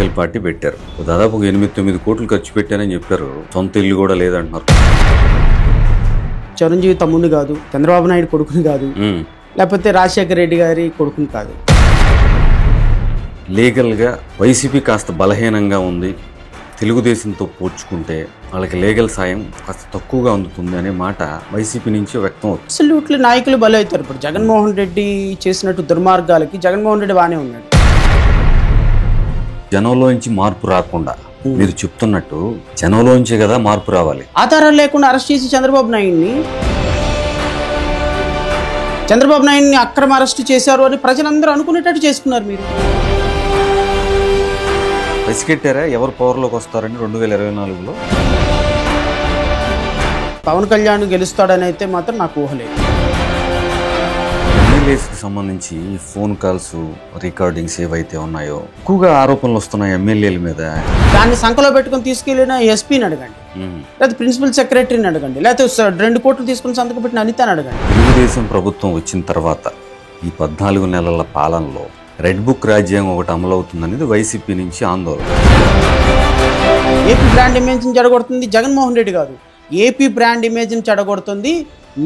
Political party పెట్టారు. దాదాపు 8-9 కోట్లు ఖర్చు పెట్టానని చెప్పారు. సొంత ఇల్లు కూడా లేదంటున్నారు. చిరంజీవి తమ్ముని కాదు, చంద్రబాబు నాయుడు కొడుకుని కాదు, లేకపోతే రాజశేఖర రెడ్డి గారి కొడుకుని కాదు. లీగల్గా వైసీపీ కాస్త బలహీనంగా ఉంది, తెలుగుదేశంతో పోల్చుకుంటే వాళ్ళకి లీగల్ సాయం కాస్త తక్కువగా అందుతుంది అనే మాట వైసీపీ నుంచి వ్యక్తం అవుతుంది. అసలు నాయకులు బలవుతారు. ఇప్పుడు జగన్మోహన్ రెడ్డి చేసినట్టు దుర్మార్గాలకి జగన్మోహన్ రెడ్డి బాగానే ఉన్నాడు. జనంలోంచి మార్పు రాకుండా మీరు చెప్తున్నట్టు జనంలోంచే కదా మార్పు రావాలి. ఆధారాలు లేకుండా అరెస్ట్ చేసి చంద్రబాబు నాయుడిని అక్రమ అరెస్ట్ చేశారు అని ప్రజలందరూ అనుకునేటట్టు చేసుకున్నారు. మీరు పసిగట్టారా ఎవరు పవర్లోకి వస్తారని 2024లో? పవన్ కళ్యాణ్ గెలుస్తాడని అయితే మాత్రం నాకు ఊహలేదు. ఎమ్మెల్యేస్కి సంబంధించి ఫోన్ కాల్స్ రికార్డింగ్స్ ఏవైతే ఉన్నాయో ఎక్కువగా ఆరోపణలు వస్తున్నాయి ఎమ్మెల్యేల మీద. దాన్ని సంఖలో పెట్టుకుని తీసుకెళ్ళిన ఎస్పీని అడగండి, లేకపోతే ప్రిన్సిపల్ సెక్రటరీని అడగండి, లేకపోతే 2 కోట్లు తీసుకుని సంతకం పెట్టిన అనితని అడగండి. తెలుగుదేశం ప్రభుత్వం వచ్చిన తర్వాత ఈ 14 నెలల పాలనలో రెడ్ బుక్ రాజ్యాంగం ఒకటి అమలవుతుందనేది వైసీపీ నుంచి ఆందోళన. ఏపీ బ్రాండ్ ఇమేజ్ని చెడగొడుతుంది జగన్మోహన్ రెడ్డి కాదు, ఏపీ బ్రాండ్ ఇమేజ్ని చెడగొడుతుంది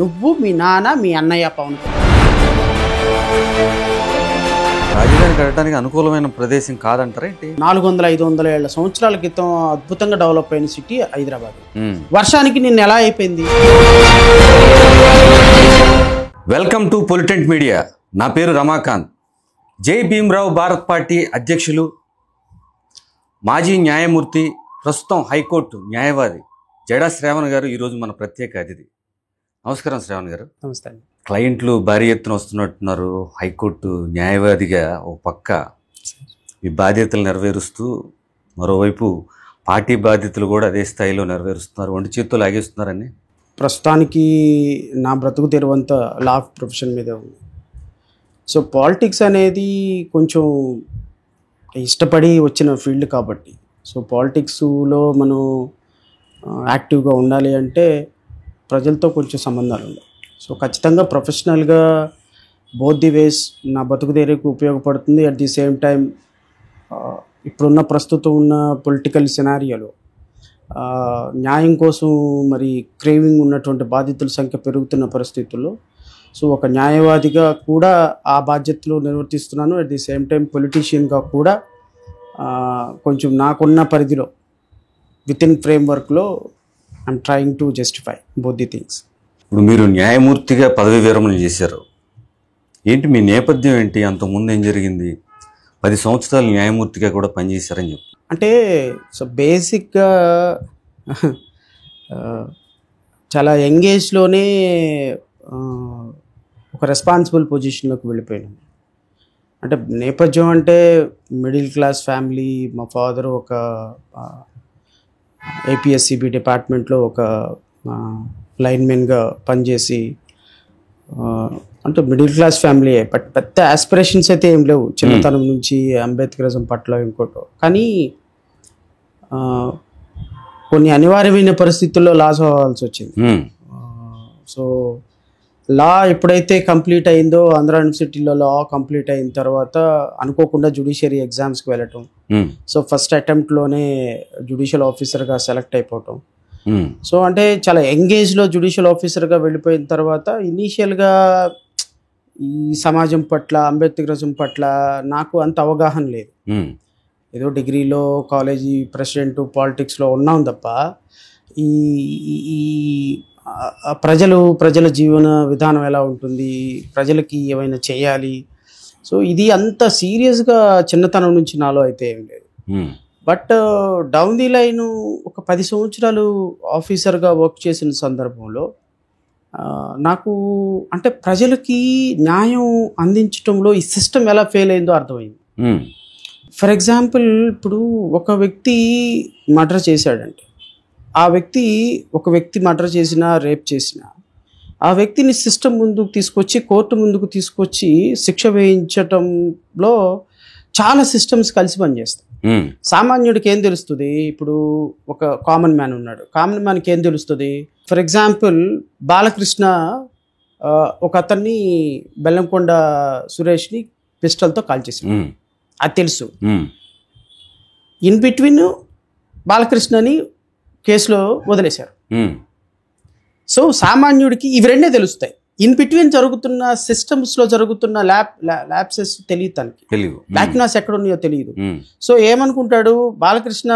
నువ్వు, మీ నాన్న, మీ అన్నయ్య పవన్ కళ్యాణ్. రాజధాని కట్టడానికి అనుకూలమైన ప్రదేశం కాదంటారా ఏంటి? 400-500 ఏళ్ల సంవత్సరాల క్రితం అద్భుతంగా డెవలప్ అయిన సిటీ హైదరాబాద్ వర్షానికి నిన్న ఎలా అయిపోయింది? Welcome to politent media. నా పేరు రమాకాంత్. జై భీమ్రావ్ భారత్ పార్టీ అధ్యక్షులు, మాజీ న్యాయమూర్తి, ప్రస్తుతం హైకోర్టు న్యాయవాది జడా శ్రావణ్ గారు ఈరోజు మన ప్రత్యేక అతిథి. నమస్కారం శ్రావణ్ గారు. నమస్తే. క్లయింట్లు భారీ ఎత్తున వస్తున్నట్టున్నారు. హైకోర్టు న్యాయవాదిగా ఒక పక్క ఈ బాధ్యతలు నెరవేరుస్తూ మరోవైపు పార్టీ బాధ్యతలు కూడా అదే స్థాయిలో నెరవేరుస్తున్నారు. ఒంటి చేతులు లాగేస్తున్నారని ప్రస్తుతానికి నా బ్రతుకు తెరువంత లా ప్రొఫెషన్ మీద ఉంది. సో పాలిటిక్స్ అనేది కొంచెం ఇష్టపడి వచ్చిన ఫీల్డ్ కాబట్టి, సో పాలిటిక్స్లో మనం యాక్టివ్గా ఉండాలి అంటే ప్రజలతో కొంచెం సంబంధాలు ఉన్నాయి. సో ఖచ్చితంగా ప్రొఫెషనల్గా బోత్ ది వేస్ నా బతుకు తెరకు ఉపయోగపడుతుంది. అట్ ది సేమ్ టైం ఇప్పుడున్న ప్రస్తుతం ఉన్న పొలిటికల్ సినారియోలో న్యాయం కోసం మరి క్రేవింగ్ ఉన్నటువంటి బాధితుల సంఖ్య పెరుగుతున్న పరిస్థితుల్లో సో ఒక న్యాయవాదిగా కూడా ఆ బాధ్యతలు నిర్వర్తిస్తున్నాను. అట్ ది సేమ్ టైం పొలిటీషియన్గా కూడా కొంచెం నాకున్న పరిధిలో విత్ ఇన్ ఫ్రేమ్వర్క్లో I'm trying to justify both the things. ఇప్పుడు మీరు న్యాయమూర్తిగా పదవి విరమణ చేశారు. ఏంటి మీ నేపథ్యం ఏంటి? అంతకుముందు ఏం జరిగింది? 10 సంవత్సరాలు న్యాయమూర్తిగా కూడా పనిచేశారని చెప్పి. అంటే సో బేసిక్గా చాలా యంగ్ ఏజ్లోనే ఒక రెస్పాన్సిబుల్ పొజిషన్లోకి వెళ్ళిపోయాను. అంటే నేపథ్యం అంటే మిడిల్ క్లాస్ ఫ్యామిలీ. మా ఫాదర్ ఒక ఏపీఎస్సిబి డిపార్ట్మెంట్లో ఒక లైన్మెన్గా పనిచేసి, అంటే మిడిల్ క్లాస్ ఫ్యామిలీ. బట్ పెద్ద ఆస్పిరేషన్స్ అయితే ఏం లేవు చిన్నతనం నుంచి అంబేద్కరిజం పట్ల ఇంకోటో. కానీ కొన్ని అనివార్యమైన పరిస్థితుల్లో లా చదవాల్సి వచ్చింది. సో లా ఎప్పుడైతే కంప్లీట్ అయిందో, ఆంధ్ర యూనివర్సిటీలో లా కంప్లీట్ అయిన తర్వాత అనుకోకుండా జ్యుడిషియరీ ఎగ్జామ్స్కి వెళ్ళటం. సో ఫస్ట్ అటెంప్ట్లోనే జ్యుడిషియల్ ఆఫీసర్గా సెలెక్ట్ అయిపోవటం. సో అంటే చాలా ఎంగేజ్లో జ్యుడిషియల్ ఆఫీసర్గా వెళ్ళిపోయిన తర్వాత ఇనీషియల్గా ఈ సమాజం పట్ల, అంబేద్కరిజం పట్ల నాకు అంత అవగాహన లేదు. ఏదో డిగ్రీలో కాలేజీ ప్రెసిడెంట్ పాలిటిక్స్లో ఉన్నాం తప్ప ఈ ప్రజల జీవన విధానం ఎలా ఉంటుంది, ప్రజలకి ఏమైనా చేయాలి, సో ఇది అంత సీరియస్గా చిన్నతనం నుంచి నాలో అయితే ఏం లేదు. బట్ డౌన్ ది లైన్ ఒక 10 సంవత్సరాలు ఆఫీసర్గా వర్క్ చేసిన సందర్భంలో నాకు అంటే ప్రజలకి న్యాయం అందించడంలో ఈ సిస్టమ్ ఎలా ఫెయిల్ అయిందో అర్థమైంది. ఫర్ ఎగ్జాంపుల్, ఇప్పుడు ఒక వ్యక్తి మర్డర్ చేశాడంటే, ఒక వ్యక్తి మర్డర్ చేసినా, రేప్ చేసినా, ఆ వ్యక్తిని సిస్టమ్ ముందుకు తీసుకొచ్చి, కోర్టు ముందుకు తీసుకొచ్చి శిక్ష వేయించటంలో చాలా సిస్టమ్స్ కలిసి పనిచేస్తాయి. సామాన్యుడికి ఏం తెలుస్తుంది? ఇప్పుడు ఒక కామన్ మ్యాన్ ఉన్నాడు, కామన్ మ్యాన్కి ఏం తెలుస్తుంది? ఫర్ ఎగ్జాంపుల్, బాలకృష్ణ ఒక అతన్ని బెల్లంకొండ సురేష్ని పిస్టల్తో కాల్చేసాడు, అది తెలుసు. ఇన్ బిట్వీన్ బాలకృష్ణని కేసులో వదిలేశారు. సో సామాన్యుడికి ఇవి రెండే తెలుస్తాయి. ఇన్ బిట్వీన్ జరుగుతున్న సిస్టమ్స్లో జరుగుతున్న ల్యాప్సెస్ తెలియదు, తనకి లాక్నాస్ ఎక్కడ ఉన్నాయో తెలియదు. సో ఏమనుకుంటాడు, బాలకృష్ణ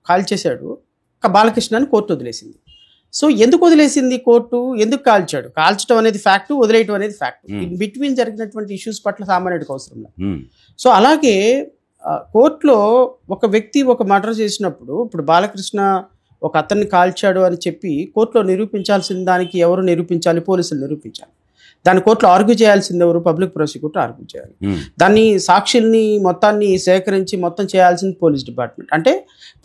కాల్ చేశాడు, బాలకృష్ణని కోర్టు వదిలేసింది. సో ఎందుకు వదిలేసింది కోర్టు, ఎందుకు కాల్చాడు, కాల్చడం అనేది ఫ్యాక్ట్, వదిలేయటం అనేది ఫ్యాక్ట్. ఇన్ బిట్వీన్ జరిగినటువంటి ఇష్యూస్ పట్ల సామాన్యుడికి అవసరం లేదు. సో అలాగే కోర్టులో ఒక వ్యక్తి ఒక మర్డర్ చేసినప్పుడు, ఇప్పుడు బాలకృష్ణ ఒక అతన్ని కాల్చాడు అని చెప్పి కోర్టులో నిరూపించాల్సిన దానికి ఎవరు నిరూపించాలి, పోలీసులు నిరూపించాలి. దాని కోర్టులో ఆర్గ్యూ చేయాల్సింది ఎవరు, పబ్లిక్ ప్రాసిక్యూటర్ ఆర్గ్యూ చేయాలి. దాన్ని సాక్షుల్ని మొత్తాన్ని సేకరించి మొత్తం చేయాల్సింది పోలీస్ డిపార్ట్మెంట్. అంటే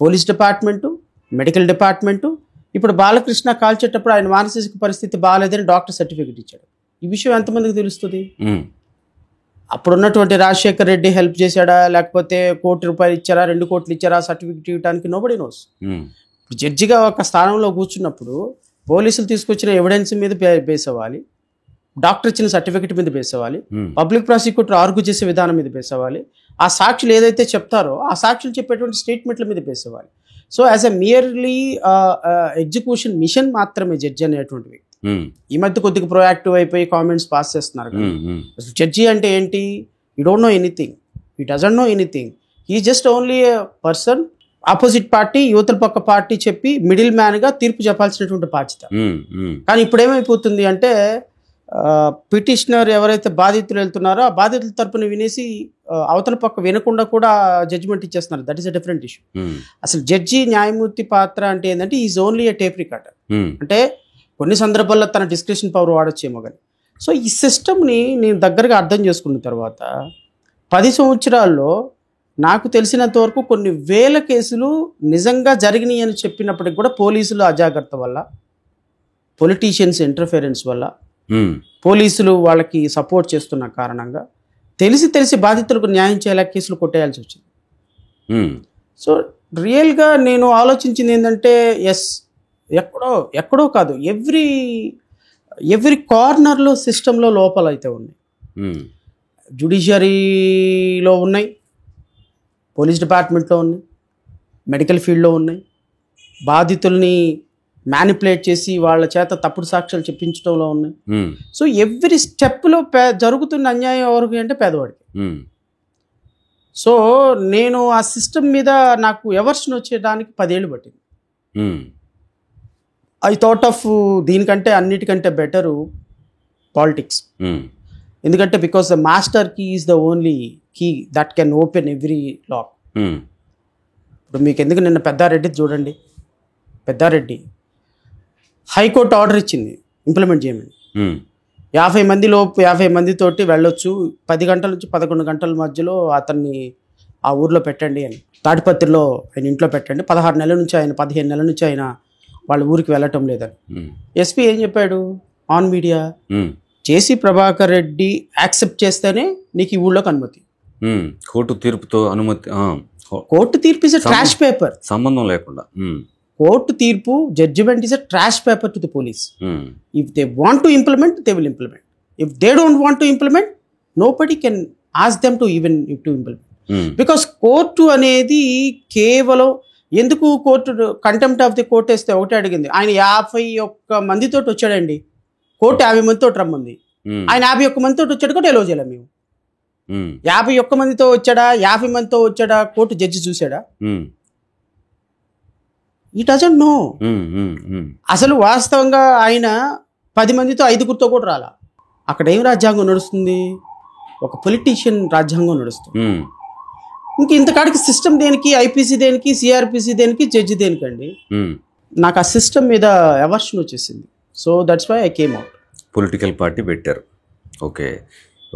పోలీస్ డిపార్ట్మెంటు, మెడికల్ డిపార్ట్మెంటు. ఇప్పుడు బాలకృష్ణ కాల్చేటప్పుడు ఆయన మానసిక పరిస్థితి బాగాలేదని డాక్టర్ సర్టిఫికేట్ ఇచ్చాడు. ఈ విషయం ఎంతమందికి తెలుస్తుంది? అప్పుడున్నటువంటి రాజశేఖర్ రెడ్డి హెల్ప్ చేశాడా, లేకపోతే ₹1 కోటి ఇచ్చారా, 2 కోట్లు ఇచ్చారా సర్టిఫికేట్ ఇవ్వడానికి? Nobody knows. జడ్జిగా ఒక స్థానంలో కూర్చున్నప్పుడు పోలీసులు తీసుకొచ్చిన ఎవిడెన్స్ మీద బేస్ అవ్వాలి, డాక్టర్ ఇచ్చిన సర్టిఫికేట్ మీద బేస్ అవ్వాలి, పబ్లిక్ ప్రాసిక్యూటర్ ఆర్గ్యూ చేసే విధానం మీద బేస్ అవ్వాలి, ఆ సాక్షులు ఏదైతే చెప్తారో ఆ సాక్షులు చెప్పేటువంటి స్టేట్మెంట్ల మీద బేస్ అవ్వాలి. So as a merely execution machine మాత్రమే జడ్జి అనేటువంటి వ్యక్తి. ఈ మధ్య కొద్దిగా ప్రొయాక్టివ్ అయిపోయి కామెంట్స్ పాస్ చేస్తున్నారు. అసలు జడ్జి అంటే ఏంటి? You don't know anything, you doesn't know anything, he just only A person. Opposite party, యువతల పక్క పార్టీ చెప్పి మిడిల్ మ్యాన్గా తీర్పు చెప్పాల్సినటువంటి బాధ్యత. కానీ ఇప్పుడు ఏమైపోతుంది అంటే, పిటిషనర్ ఎవరైతే బాధితులు వెళ్తున్నారో ఆ బాధితుల తరపున వినేసి అవతల పక్క వినకుండా కూడా జడ్జిమెంట్ ఇచ్చేస్తున్నారు. That is a different issue. అసలు జడ్జి న్యాయమూర్తి పాత్ర అంటే ఏంటంటే is only A tape recorder. అంటే కొన్ని సందర్భాల్లో తన డిస్క్రిప్షన్ పవర్ వాడొచ్చేమో కానీ. సో ఈ సిస్టమ్ని నేను దగ్గరగా అర్థం చేసుకున్న తర్వాత 10 సంవత్సరాల్లో నాకు తెలిసినంత వరకు కొన్ని వేల కేసులు నిజంగా జరిగినాయి అని చెప్పినప్పటికి కూడా పోలీసులు అజాగ్రత్త వల్ల, పొలిటీషియన్స్ ఇంటర్ఫిరెన్స్ వల్ల, పోలీసులు వాళ్ళకి సపోర్ట్ చేస్తున్న కారణంగా తెలిసి బాధితులకు న్యాయం చేయాలి కేసులు కొట్టేయాల్సి వచ్చింది. సో రియల్గా నేను ఆలోచించింది ఏంటంటే, ఎస్, ఎక్కడో కాదు, ఎవ్రీ కార్నర్లో సిస్టంలో లోపాలు అయితే ఉన్నాయి. జ్యుడిషియరీలో ఉన్నాయి, పోలీస్ డిపార్ట్మెంట్లో ఉన్నాయి, మెడికల్ ఫీల్డ్లో ఉన్నాయి, బాధితుల్ని మ్యానిపులేట్ చేసి వాళ్ళ చేత తప్పుడు సాక్ష్యాలు చెప్పించడంలో ఉన్నాయి. సో ఎవ్రీ స్టెప్లో జరుగుతున్న అన్యాయం ఎవరికి అంటే పేదవాడికి. సో నేను ఆ సిస్టమ్ మీద నాకు ఎవర్షన్ వచ్చేదానికి 10 ఏళ్ళు పట్టింది. ఐ థాట్ ఆఫ్ దీనికంటే అన్నిటికంటే బెటరు పాలిటిక్స్. ఎందుకంటే because the master key is the only key that can open every lock. ఇప్పుడు మీకు ఎందుకు నిన్న పెద్దారెడ్డి చూడండి, పెద్దారెడ్డి హైకోర్టు ఆర్డర్ ఇచ్చింది ఇంప్లిమెంట్ చేయమని. 50 మందితోటి వెళ్ళొచ్చు, 10 గంటల నుంచి 11 గంటల మధ్యలో అతన్ని ఆ ఊర్లో పెట్టండి అని. తాడిపత్రిలో ఆయన ఇంట్లో పెట్టండి, 15 నెలల నుంచి ఆయన వాళ్ళ ఊరికి వెళ్ళటం లేదని. ఎస్పీ ఏం చెప్పాడు on media, JC Prabhakar Reddy accept చేస్తేనే నీకు ఈ ఊళ్ళోకి అనుమతి. కోర్టు తీర్పుతో అనుమతి. కోర్టు తీర్పు ఇస్ ఎ ట్రాష్ పేపర్, సంబంధం లేకుండా. కోర్టు తీర్పు, judgement is a trash paper to the police. If they want to implement they will implement. If they don't want to implement nobody can ask them to even to implement. Because court అనేది కేవలం ఎందుకు court contempt of the court వేస్తే ఒకటే అడిగింది. ఆయన 51 మందితో వచ్చాడండి, court 50 మందితో రమ్మంది, ఆయన 51 మందితో వచ్చాడు కూడా ఎలో చేయలేము మేము. 51 మందితో వచ్చాడా 50 మందితో వచ్చాడా కోర్టు జడ్జి చూసాడా? ఈ డజంట్ నో. అసలు వాస్తవంగా ఆయన 10 మందితో 5గురితో కూడా రాలా. అక్కడ ఏం రాజ్యాంగం నడుస్తుంది? ఒక పొలిటీషియన్ రాజ్యాంగం నడుస్తుంది. ఇంతకాడికి సిస్టమ్ దేనికి, ఐపీసీ దేనికి, సిఆర్పిసి దేనికి, జడ్జి దేనికండి? నాకు ఆ సిస్టమ్ మీద ఎవర్షన్ వచ్చేసింది. So that's why I came out. Political party పెట్టారు, ఓకే.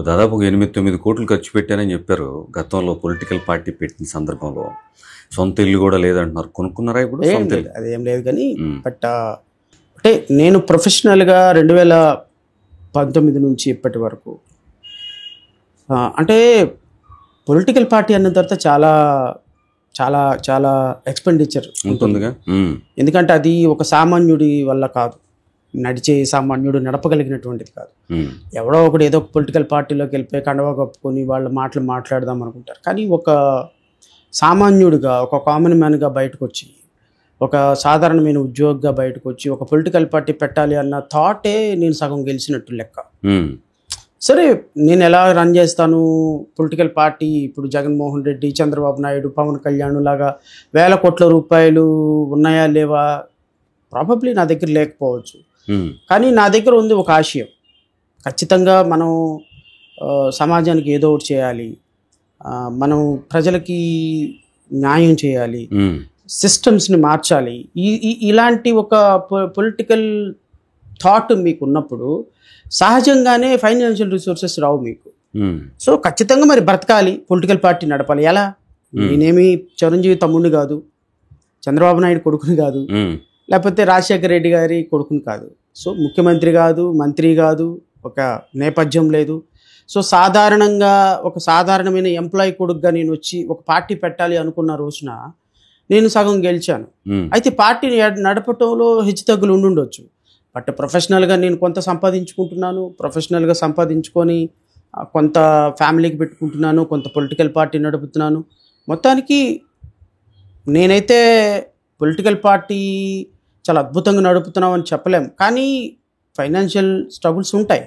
దాదాపు 8-9 కోట్లు ఖర్చు పెట్టానని చెప్పారు గతంలో పొలిటికల్ పార్టీ పెట్టిన సందర్భంలో. సొంత ఇల్లు కూడా లేదంటున్నారు, కొనుక్కున్నారా ఇప్పుడు? అదేం లేదు కానీ, బట్ అంటే నేను ప్రొఫెషనల్గా 2019 నుంచి ఇప్పటి వరకు అంటే పొలిటికల్ పార్టీ అన్న తర్వాత చాలా చాలా చాలా ఎక్స్పెండిచర్ ఉంటుందిగా. ఎందుకంటే అది ఒక సామాన్యుడి వల్ల కాదు, నడిచే సామాన్యుడు నడపగలిగినటువంటిది కాదు. ఎవడో ఒకడు ఏదో ఒక పొలిటికల్ పార్టీలోకి వెళ్ళిపోయి కండవా కప్పుకొని వాళ్ళ మాటలు మాట్లాడదాం అనుకుంటారు. కానీ ఒక సామాన్యుడిగా ఒక కామన్ మ్యాన్గా బయటకు వచ్చి ఒక సాధారణమైన ఉద్యోగిగా బయటకు వచ్చి ఒక పొలిటికల్ పార్టీ పెట్టాలి అన్న థాటే నేను సగం గెలిచినట్టు లెక్క. సరే నేను ఎలా రన్ చేస్తాను పొలిటికల్ పార్టీ, ఇప్పుడు జగన్మోహన్ రెడ్డి, చంద్రబాబు నాయుడు, పవన్ కళ్యాణ్ లాగా వేల కోట్ల రూపాయలు ఉన్నాయా లేవా, ప్రాబబ్లీ నా దగ్గర లేకపోవచ్చు. కానీ నా దగ్గర ఉంది ఒక ఆశయం, ఖచ్చితంగా మనం సమాజానికి ఏదో ఒకటి చేయాలి, మనం ప్రజలకి న్యాయం చేయాలి, సిస్టమ్స్ని మార్చాలి. ఇలాంటి ఒక పొలిటికల్ థాట్ మీకు ఉన్నప్పుడు సహజంగానే ఫైనాన్షియల్ రిసోర్సెస్ రావు మీకు. సో ఖచ్చితంగా మరి బ్రతకాలి, పొలిటికల్ పార్టీ నడపాలి. ఎలా? నేనేమి చిరంజీవి తమ్ముడిని కాదు, చంద్రబాబు నాయుడు కొడుకుని కాదు, లేకపోతే రాజశేఖర రెడ్డి గారి కొడుకుని కాదు. సో ముఖ్యమంత్రి కాదు, మంత్రి కాదు, ఒక నేపథ్యం లేదు. సో సాధారణంగా ఒక సాధారణమైన ఎంప్లాయీ కొడుకుగా నేను వచ్చి ఒక పార్టీ పెట్టాలి అనుకున్న రోజున నేను సగం గెలిచాను. అయితే పార్టీని నడపటంలో హెచ్చుతగ్గులు ఉండుండొచ్చు. బట్ ప్రొఫెషనల్గా నేను కొంత సంపాదించుకుంటున్నాను, ప్రొఫెషనల్గా సంపాదించుకొని కొంత ఫ్యామిలీకి పెట్టుకుంటున్నాను, కొంత పొలిటికల్ పార్టీ నడుపుతున్నాను. మొత్తానికి నేనైతే పొలిటికల్ పార్టీ చాలా అద్భుతంగా నడుపుతున్నాం అని చెప్పలేం, కానీ ఫైనాన్షియల్ స్ట్రగుల్స్ ఉంటాయి.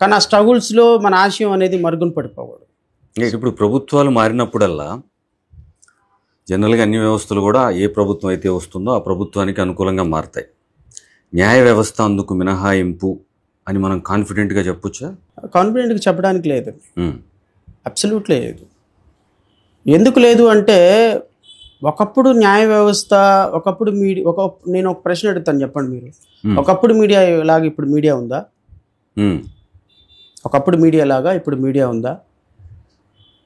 కానీ ఆ స్ట్రగుల్స్లో మన ఆశయం అనేది మరుగున పడిపోకూడదు. ఇప్పుడు ప్రభుత్వాలు మారినప్పుడల్లా జనరల్గా అన్ని వ్యవస్థలు కూడా ఏ ప్రభుత్వం అయితే వస్తుందో ఆ ప్రభుత్వానికి అనుకూలంగా మారుతాయి. న్యాయ వ్యవస్థ అందుకు మినహాయింపు అని మనం కాన్ఫిడెంట్గా చెప్పొచ్చా? కాన్ఫిడెంట్గా చెప్పడానికి లేదు, అబ్సల్యూట్లీ లేదు. ఎందుకు లేదు అంటే ఒకప్పుడు న్యాయ వ్యవస్థ, ఒకప్పుడు మీడియా, నేను ఒక ప్రశ్న అడుగుతాను, చెప్పండి మీరు. ఒకప్పుడు మీడియా లాగా ఇప్పుడు మీడియా ఉందా? ఒకప్పుడు మీడియా లాగా ఇప్పుడు మీడియా ఉందా?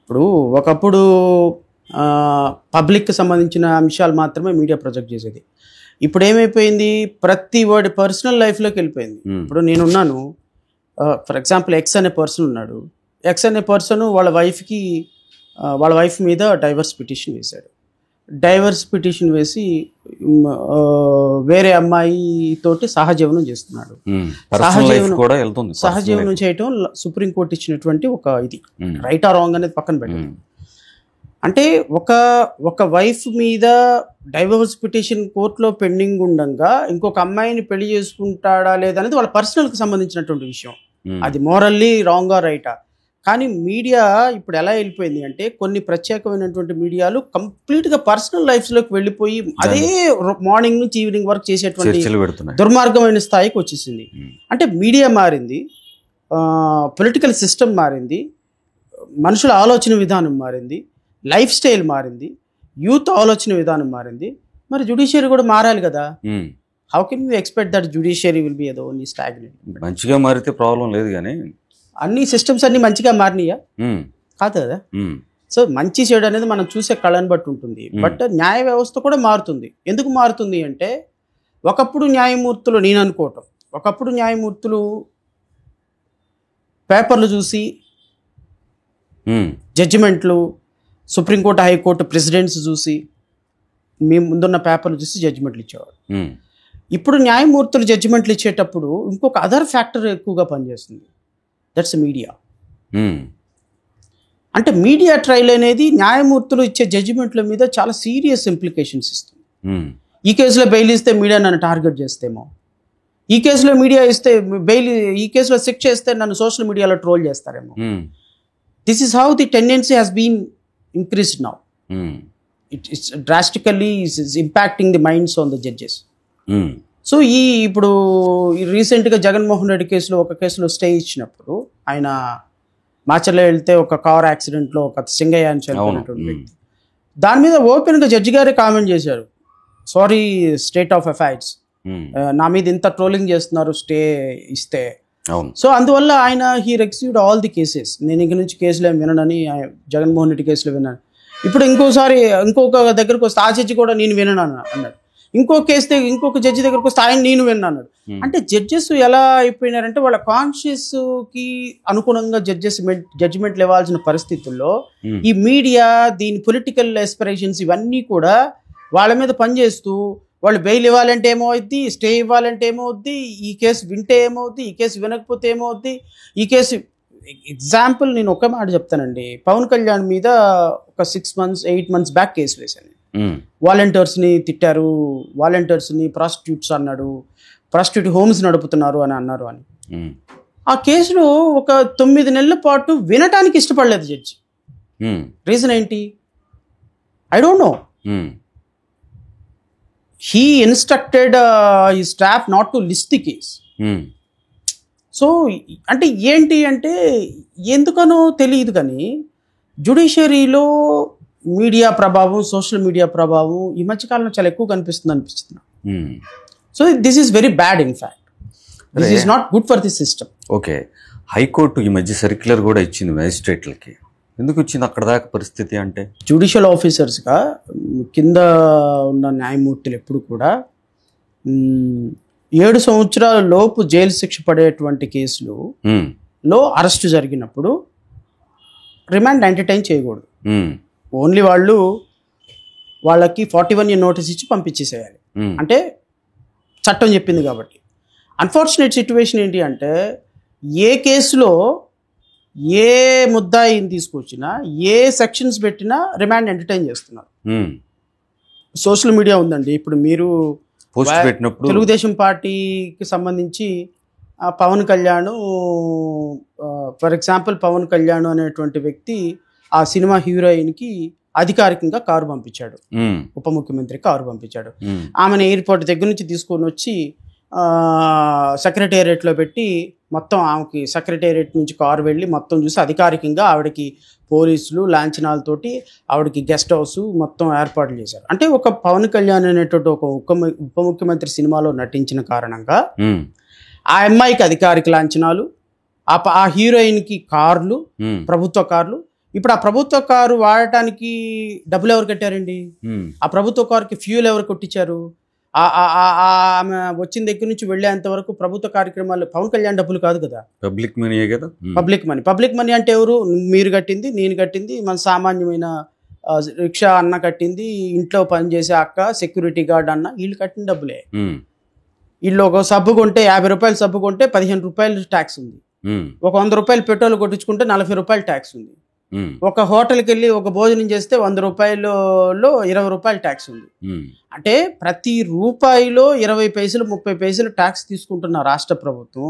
ఇప్పుడు ఒకప్పుడు పబ్లిక్కి సంబంధించిన అంశాలు మాత్రమే మీడియా ప్రొజెక్ట్ చేసేది. ఇప్పుడు ఏమైపోయింది, ప్రతి వాడి పర్సనల్ లైఫ్లోకి వెళ్ళిపోయింది. ఇప్పుడు నేనున్నాను, ఫర్ ఎగ్జాంపుల్ ఎక్స్ అనే పర్సన్ ఉన్నాడు. ఎక్స్ అనే పర్సన్ వాళ్ళ వైఫ్ మీద డైవర్స్ పిటిషన్ వేశాడు. డైవర్స్ పిటిషన్ వేసి వేరే అమ్మాయి తోటి సహజీవనం చేస్తున్నాడు. సహజీవనం చేయటం సుప్రీంకోర్టు ఇచ్చినటువంటి ఒక ఇది, రైట్ ఆర్ రాంగ్ అనేది పక్కన పెట్టారు. అంటే ఒక వైఫ్ మీద డైవర్స్ పిటిషన్ కోర్టులో పెండింగ్ ఉండగా ఇంకొక అమ్మాయిని పెళ్లి చేసుకుంటాడా లేదా అనేది వాళ్ళ పర్సనల్కి సంబంధించినటువంటి విషయం. అది మోరల్లీ రాంగా రైటా? కానీ మీడియా ఇప్పుడు ఎలా వెళ్ళిపోయింది అంటే, కొన్ని ప్రత్యేకమైనటువంటి మీడియాలు కంప్లీట్గా పర్సనల్ లైఫ్స్లోకి వెళ్ళిపోయి అదే మార్నింగ్ నుంచి ఈవినింగ్ వరకు చేసేటువంటి దుర్మార్గమైన స్థాయికి వచ్చేసింది. అంటే మీడియా మారింది, పొలిటికల్ సిస్టమ్ మారింది, మనుషుల ఆలోచన విధానం మారింది, లైఫ్ స్టైల్ మారింది, యూత్ ఆలోచన విధానం మారింది. మరి జ్యుడిషియరీ కూడా మారాలి కదా. How can you expect that judiciary will be only stagnant? మంచిగా మారితే ప్రాబ్లం లేదు, కానీ అన్ని సిస్టమ్స్ అన్ని మంచిగా మారినాయా? కాదు కదా. సో మంచి చెడు అనేది మనం చూసే కళను బట్టి ఉంటుంది. బట్ న్యాయ వ్యవస్థ కూడా మారుతుంది. ఎందుకు మారుతుంది అంటే, ఒకప్పుడు న్యాయమూర్తులు, నేను అనుకోవటం, ఒకప్పుడు న్యాయమూర్తులు పేపర్లు చూసి జడ్జిమెంట్లు, సుప్రీంకోర్టు, హైకోర్టు ప్రెసిడెంట్స్ చూసి, మీ ముందున్న పేపర్లు చూసి జడ్జిమెంట్లు ఇచ్చేవారు. ఇప్పుడు న్యాయమూర్తులు జడ్జిమెంట్లు ఇచ్చేటప్పుడు ఇంకొక అదర్ ఫ్యాక్టర్ ఎక్కువగా పనిచేస్తుంది, దట్స్ మీడియా. అంటే మీడియా ట్రయల్ అనేది న్యాయమూర్తులు ఇచ్చే జడ్జిమెంట్ల మీద చాలా సీరియస్ ఇంప్లికేషన్స్ ఇస్తుంది. ఈ కేసులో బెయిల్ ఇస్తే మీడియా నన్ను టార్గెట్ చేస్తేమో, ఈ కేసులో మీడియా ఇస్తే బెయిల్, ఈ కేసులో శిక్ష ఇస్తే నన్ను సోషల్ మీడియాలో ట్రోల్ చేస్తారేమో. This is how the tendency has been increased now. It's drastically is impacting the minds on the judges. So ఇప్పుడు రీసెంట్గా జగన్మోహన్ రెడ్డి కేసులో ఒక కేసులో స్టే ఇచ్చినప్పుడు, ఆయన మాచర్లో వెళ్తే ఒక కార్ యాక్సిడెంట్లో ఒక సింగయ్య అని చనిపోయినటువంటి వ్యక్తి, దాని మీద ఓపెన్గా జడ్జి గారే కామెంట్ చేశారు, సారీ స్టేట్ ఆఫ్ అఫైర్స్, నా మీద ఇంత ట్రోలింగ్ చేస్తున్నారు స్టే ఇస్తే. సో అందువల్ల ఆయన he received all the cases. నేను ఇంక నుంచి కేసులు ఏం విననని, జగన్మోహన్ రెడ్డి కేసులు విన్నాను. ఇప్పుడు ఇంకోసారి ఇంకొక దగ్గరకు వస్తే ఆ జడ్జి కూడా నేను వినను అన్నాడు. ఇంకో ఇంకొక జడ్జి దగ్గరకు వస్తే ఆయన నేను విన్నాను అన్నాడు. అంటే జడ్జెస్ ఎలా అయిపోయినారంటే, వాళ్ళ కాన్షియస్కి అనుగుణంగా జడ్జిమెంట్లు ఇవ్వాల్సిన పరిస్థితుల్లో ఈ మీడియా, దీని పొలిటికల్ ఎస్పిరేషన్స్ ఇవన్నీ కూడా వాళ్ళ మీద పనిచేస్తూ, వాళ్ళు బెయిల్ ఇవ్వాలంటే ఏమవుద్ది, స్టే ఇవ్వాలంటే ఏమవుద్ది, ఈ కేసు వింటే ఏమవుద్ది, ఈ కేసు వినకపోతే ఏమవుద్ది, ఈ కేసు ఎగ్జాంపుల్ నేను ఒక మాట చెప్తానండి. పవన్ కళ్యాణ్ మీద ఒక 6 months 8 months బ్యాక్ కేసు వేశాను. వాలంటీర్స్ని తిట్టారు, వాలంటీర్స్ని ప్రాస్టిట్యూట్స్ అన్నాడు, ప్రాస్టిట్యూట్ హోమ్స్ నడుపుతున్నారు అని అన్నారు అని. ఆ కేసులో ఒక 9 నెలల పాటు వినటానికి ఇష్టపడలేదు జడ్జి. రీజన్ ఏంటి? I don't know. He instructed the staff not to list the case. So అంటే ఏంటి అంటే ఎందుకనో తెలియదు కానీ జ్యుడిషియరీలో మీడియా ప్రభావం, సోషల్ మీడియా ప్రభావం ఈ మధ్యకాలంలో చాలా ఎక్కువ కనిపిస్తుంది అనిపిస్తుంది. So this is very bad. In fact this is not good for the system. Okay, high court ఈ మధ్య సర్క్యులర్ కూడా ఇచ్చింది మ్యాజిస్ట్రేట్లకి. ఎందుకు ఇచ్చింది అక్కడ దాకా పరిస్థితి అంటే? జ్యుడిషియల్ ఆఫీసర్స్గా కింద ఉన్న న్యాయమూర్తులు ఎప్పుడు కూడా 7 సంవత్సరాల లోపు జైలు శిక్ష పడేటువంటి కేసులు లో అరెస్టు జరిగినప్పుడు రిమాండ్ ఎంటర్టైన్ చేయకూడదు. ఓన్లీ వాళ్ళకి 41 నోటీస్ ఇచ్చి పంపించేసేయాలి. అంటే చట్టం చెప్పింది కాబట్టి. అన్ఫార్చునేట్ సిచ్యువేషన్ ఏంటి అంటే ఏ కేసులో ఏ ముద్దాయిని తీసుకొచ్చినా, ఏ సెక్షన్స్ పెట్టినా రిమాండ్ ఎంటర్టైన్ చేస్తున్నారు. సోషల్ మీడియా ఉందండి. ఇప్పుడు మీరు పోస్ట్ పెట్టినప్పుడు తెలుగుదేశం పార్టీకి సంబంధించి పవన్ కళ్యాణ్, ఫర్ ఎగ్జాంపుల్ పవన్ కళ్యాణ్ అనేటువంటి వ్యక్తి ఆ సినిమా హీరోయిన్కి అధికారికంగా కారు పంపించాడు, ఉప ముఖ్యమంత్రి కారు పంపించాడు. ఆమెను ఎయిర్పోర్ట్ దగ్గర నుంచి తీసుకొని వచ్చి సెక్రటేరియట్లో పెట్టి మొత్తం ఆమెకి సెక్రటేరియట్ నుంచి కారు వెళ్ళి మొత్తం చూసి అధికారికంగా ఆవిడకి పోలీసులు లాంఛనాలతోటి ఆవిడకి గెస్ట్ హౌస్ మొత్తం ఏర్పాట్లు చేశారు. అంటే ఒక పవన్ కళ్యాణ్ అనేటువంటి ఒక ఉప ముఖ్యమంత్రి సినిమాలో నటించిన కారణంగా ఆ అమ్మాయికి అధికారిక లాంఛనాలు, ఆ హీరోయిన్కి కార్లు, ప్రభుత్వ కార్లు. ఇప్పుడు ఆ ప్రభుత్వ కారు వాడటానికి డబ్బులు ఎవరు కట్టారండి? ఆ ప్రభుత్వ కారుకి ఫ్యూల్ ఎవరు కొట్టించారు? ఆమె వచ్చిన దగ్గర నుంచి వెళ్ళేంత వరకు ప్రభుత్వ కార్యక్రమాలు పవన్ కళ్యాణ్ డబ్బులు కాదు కదా, పబ్లిక్ మనీయే కదా. పబ్లిక్ మనీ అంటే ఎవరు? మీరు కట్టింది, నేను కట్టింది, మన సామాన్యమైన రిక్షా అన్న కట్టింది, ఇంట్లో పనిచేసే అక్క, సెక్యూరిటీ గార్డ్ అన్న, వీళ్ళు కట్టిన డబ్బులే. వీళ్ళు ఒక సబ్బు కొంటే 50 రూపాయలు సబ్బు కొంటే 15 రూపాయలు ట్యాక్స్ ఉంది. ఒక 100 రూపాయలు పెట్రోల్ కొట్టించుకుంటే 40 రూపాయలు ట్యాక్స్ ఉంది. ఒక హోటల్కి వెళ్ళి ఒక భోజనం చేస్తే 100 రూపాయలలో 20 రూపాయలు ట్యాక్స్ ఉంది. అంటే ప్రతి రూపాయిలో 20 పైసలు 30 పైసలు ట్యాక్స్ తీసుకుంటున్న రాష్ట్ర ప్రభుత్వం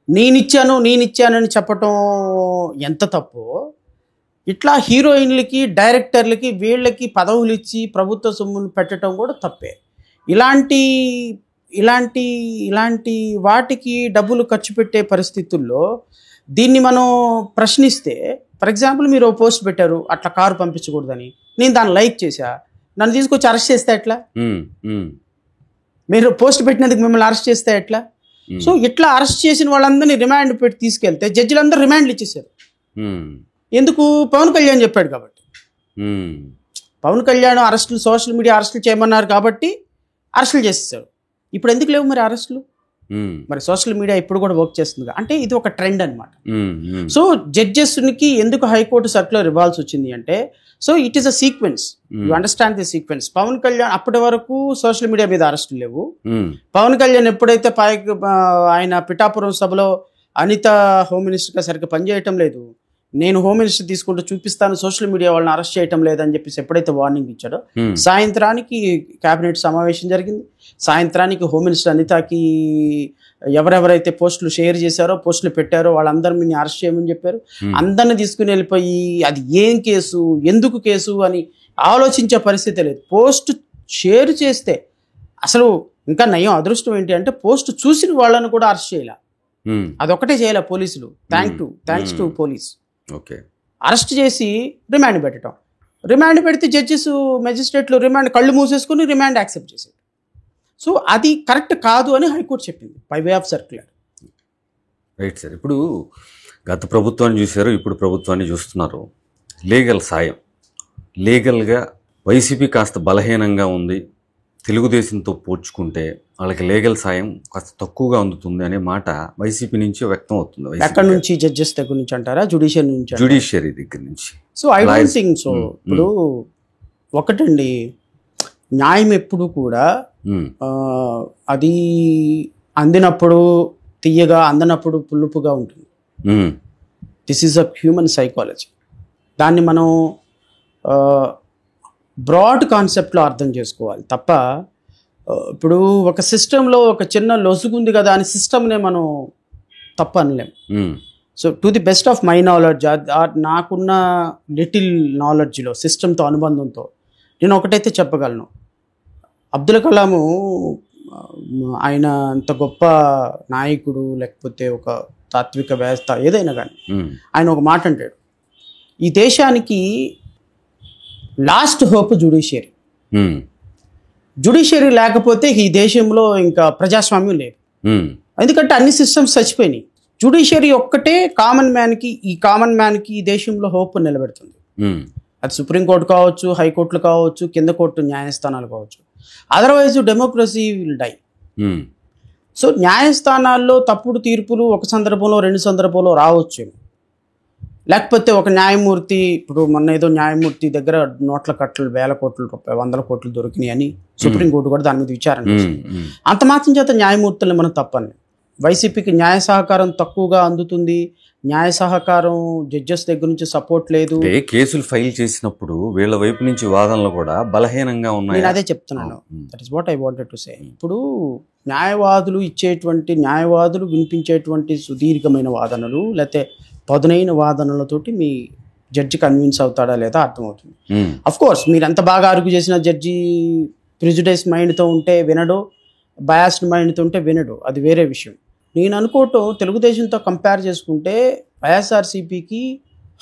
నేనిచ్చానని చెప్పటం ఎంత తప్పో, ఇట్లా హీరోయిన్లకి, డైరెక్టర్లకి, వీళ్ళకి పదవులు ఇచ్చి ప్రభుత్వ సొమ్మును పెట్టడం కూడా తప్పే. ఇలాంటి వాటికి డబ్బులు ఖర్చు పెట్టే పరిస్థితుల్లో దీన్ని మనం ప్రశ్నిస్తే, ఫర్ ఎగ్జాంపుల్ మీరు పోస్ట్ పెట్టారు అట్లా కారు పంపించకూడదని, నేను దాన్ని లైక్ చేశా, నన్ను తీసుకొచ్చి అరెస్ట్ చేస్తే ఎట్లా? మీరు పోస్ట్ పెట్టినందుకు మిమ్మల్ని అరెస్ట్ చేస్తే ఎట్లా? సో ఇట్లా అరెస్ట్ చేసిన వాళ్ళందరినీ రిమాండ్ పెట్టి తీసుకెళ్తే జడ్జిలందరూ రిమాండ్లు ఇచ్చేసారు. ఎందుకు? పవన్ కళ్యాణ్ చెప్పాడు కాబట్టి. పవన్ కళ్యాణ్ అరెస్టులు, సోషల్ మీడియా అరెస్టులు చేయమన్నారు కాబట్టి అరెస్టులు చేసేసారు. ఇప్పుడు ఎందుకు లేవు మరి అరెస్టులు? మరి సోషల్ మీడియా ఇప్పుడు కూడా వర్క్ చేస్తుంది. అంటే ఇది ఒక ట్రెండ్ అనమాట. సో జడ్జెస్కి ఎందుకు హైకోర్టు సర్క్యులర్ ఇవ్వాల్సి వచ్చింది అంటే, so it is a sequence. You understand the sequence. Pawan Kalyan అప్పటి వరకు సోషల్ మీడియా మీద అరెస్టులు లేవు. పవన్ కళ్యాణ్ ఎప్పుడైతే ఆయన పిఠాపురం సభలో అనిత హోమ్ మినిస్టర్గా సరిగ్గా పనిచేయటం లేదు, నేను హోమ్ మినిస్టర్ తీసుకుంటూ చూపిస్తాను, సోషల్ మీడియా వాళ్ళని అరెస్ట్ చేయటం లేదని చెప్పేసి ఎప్పుడైతే వార్నింగ్ ఇచ్చాడో, సాయంత్రానికి కేబినెట్ సమావేశం జరిగింది. సాయంత్రానికి హోమ్ మినిస్టర్ అనితకి ఎవరెవరైతే పోస్టులు షేర్ చేశారో, పోస్టులు పెట్టారో వాళ్ళందరినీ అరెస్ట్ చేయమని చెప్పారు. అందరిని తీసుకుని వెళ్ళిపోయి అది ఏం కేసు, ఎందుకు కేసు అని ఆలోచించే పరిస్థితి లేదు. పోస్ట్ షేర్ చేస్తే అసలు ఇంకా నయం. అదృష్టం ఏంటి అంటే పోస్ట్ చూసిన వాళ్ళని కూడా అరెస్ట్ చేయాల, అదొక్కటే చేయాల పోలీసులు. Thanks to police. Okay, arrest చేసి రిమాండ్ పెట్టడం. రిమాండ్ పెడితే జడ్జెస్, మెజిస్ట్రేట్లు రిమాండ్ కళ్ళు మూసేసుకుని రిమాండ్ యాక్సెప్ట్ చేశారు. సో అది కరెక్ట్ కాదు అని హైకోర్టు చెప్పింది by way of circular. Right sir. ఇప్పుడు గత ప్రభుత్వాన్ని చూశారు, ఇప్పుడు ప్రభుత్వాన్ని చూస్తున్నారు. లీగల్ సాయం, లీగల్గా వైసీపీ కాస్త బలహీనంగా ఉంది, తెలుగుదేశంతో పోల్చుకుంటే వాళ్ళకి లీగల్ సాయం కాస్త తక్కువగా అందుతుంది అనే మాట వైసీపీ నుంచి వ్యక్తం అవుతుంది. ఎక్కడి నుంచి? జడ్జెస్ దగ్గర నుంచి అంటారా? జ్యుడిషియరీ దగ్గర నుంచి. So I don't think so. ఇప్పుడు ఒకటండి, న్యాయం ఎప్పుడు కూడా అది అందినప్పుడు తీయగా, అందనప్పుడు పులుపుగా ఉంటుంది. This is a human psychology. దాన్ని మనం బ్రాడ్ కాన్సెప్ట్లో అర్థం చేసుకోవాలి తప్ప ఇప్పుడు ఒక సిస్టంలో ఒక చిన్న లొసుగుంది కదా అని సిస్టమ్నే మనం తప్పు అనలేం. So to the best of my knowledge, నాకున్న లిటిల్ నాలెడ్జ్లో సిస్టమ్తో అనుబంధంతో నేను ఒకటైతే చెప్పగలను, అబ్దుల్ కలాము ఆయన అంత గొప్ప నాయకుడు లేకపోతే ఒక తాత్విక వ్యవస్థ ఏదైనా కానీ ఆయన ఒక మాట అంటాడు, ఈ దేశానికి లాస్ట్ హోప్ జ్యుడిషియరీ. జ్యుడిషియరీ లేకపోతే ఈ దేశంలో ఇంకా ప్రజాస్వామ్యం లేదు. ఎందుకంటే అన్ని సిస్టమ్స్ చచ్చిపోయినాయి. జ్యుడిషియరీ ఒక్కటే కామన్ మ్యాన్కి ఈ దేశంలో హోప్ నిలబెడుతుంది. అది సుప్రీంకోర్టు కావచ్చు, హైకోర్టులు కావచ్చు, కింద కోర్టు న్యాయస్థానాలు కావచ్చు. Otherwise democracy will die. So న్యాయస్థానాల్లో తప్పుడు తీర్పులు ఒక సందర్భంలో 2 సందర్భంలో రావచ్చు. లేకపోతే ఒక న్యాయమూర్తి, ఇప్పుడు మొన్న ఏదో న్యాయమూర్తి దగ్గర నోట్ల కట్టలు 1000 కోట్ల రూపాయలు 100 కోట్లు దొరికినాయి అని సుప్రీంకోర్టు కూడా దాని మీద విచారణ చేసింది. అంత మాత్రం చేత న్యాయమూర్తులను మనం తప్పని. వైసీపీకి న్యాయ సహకారం తక్కువగా అందుతుంది, న్యాయ సహకారం జడ్జెస్ దగ్గర నుంచి సపోర్ట్ లేదు. కేసులు ఫైల్ చేసినప్పుడు వీళ్ళ వైపు నుంచి వాదనలు కూడా బలహీనంగా ఉన్నాయి. నేను అదే చెప్తున్నాను, that is what I wanted to say. ఇప్పుడు న్యాయవాదులు వినిపించేటువంటి సుదీర్ఘమైన వాదనలు లేకపోతే పదునైన వాదనలతోటి మీ జడ్జి కన్విన్స్ అవుతాడా లేదా అర్థమవుతుంది. అఫ్ కోర్స్ మీరు ఎంత బాగా ఆర్గ్యూ చేసిన జడ్జి ప్రిజుడైజ్ మైండ్తో ఉంటే వినడు, బయాస్డ్ మైండ్తో ఉంటే వినడు, అది వేరే విషయం. నేను అనుకోవటం తెలుగుదేశంతో కంపేర్ చేసుకుంటే వైఎస్ఆర్సీపీకి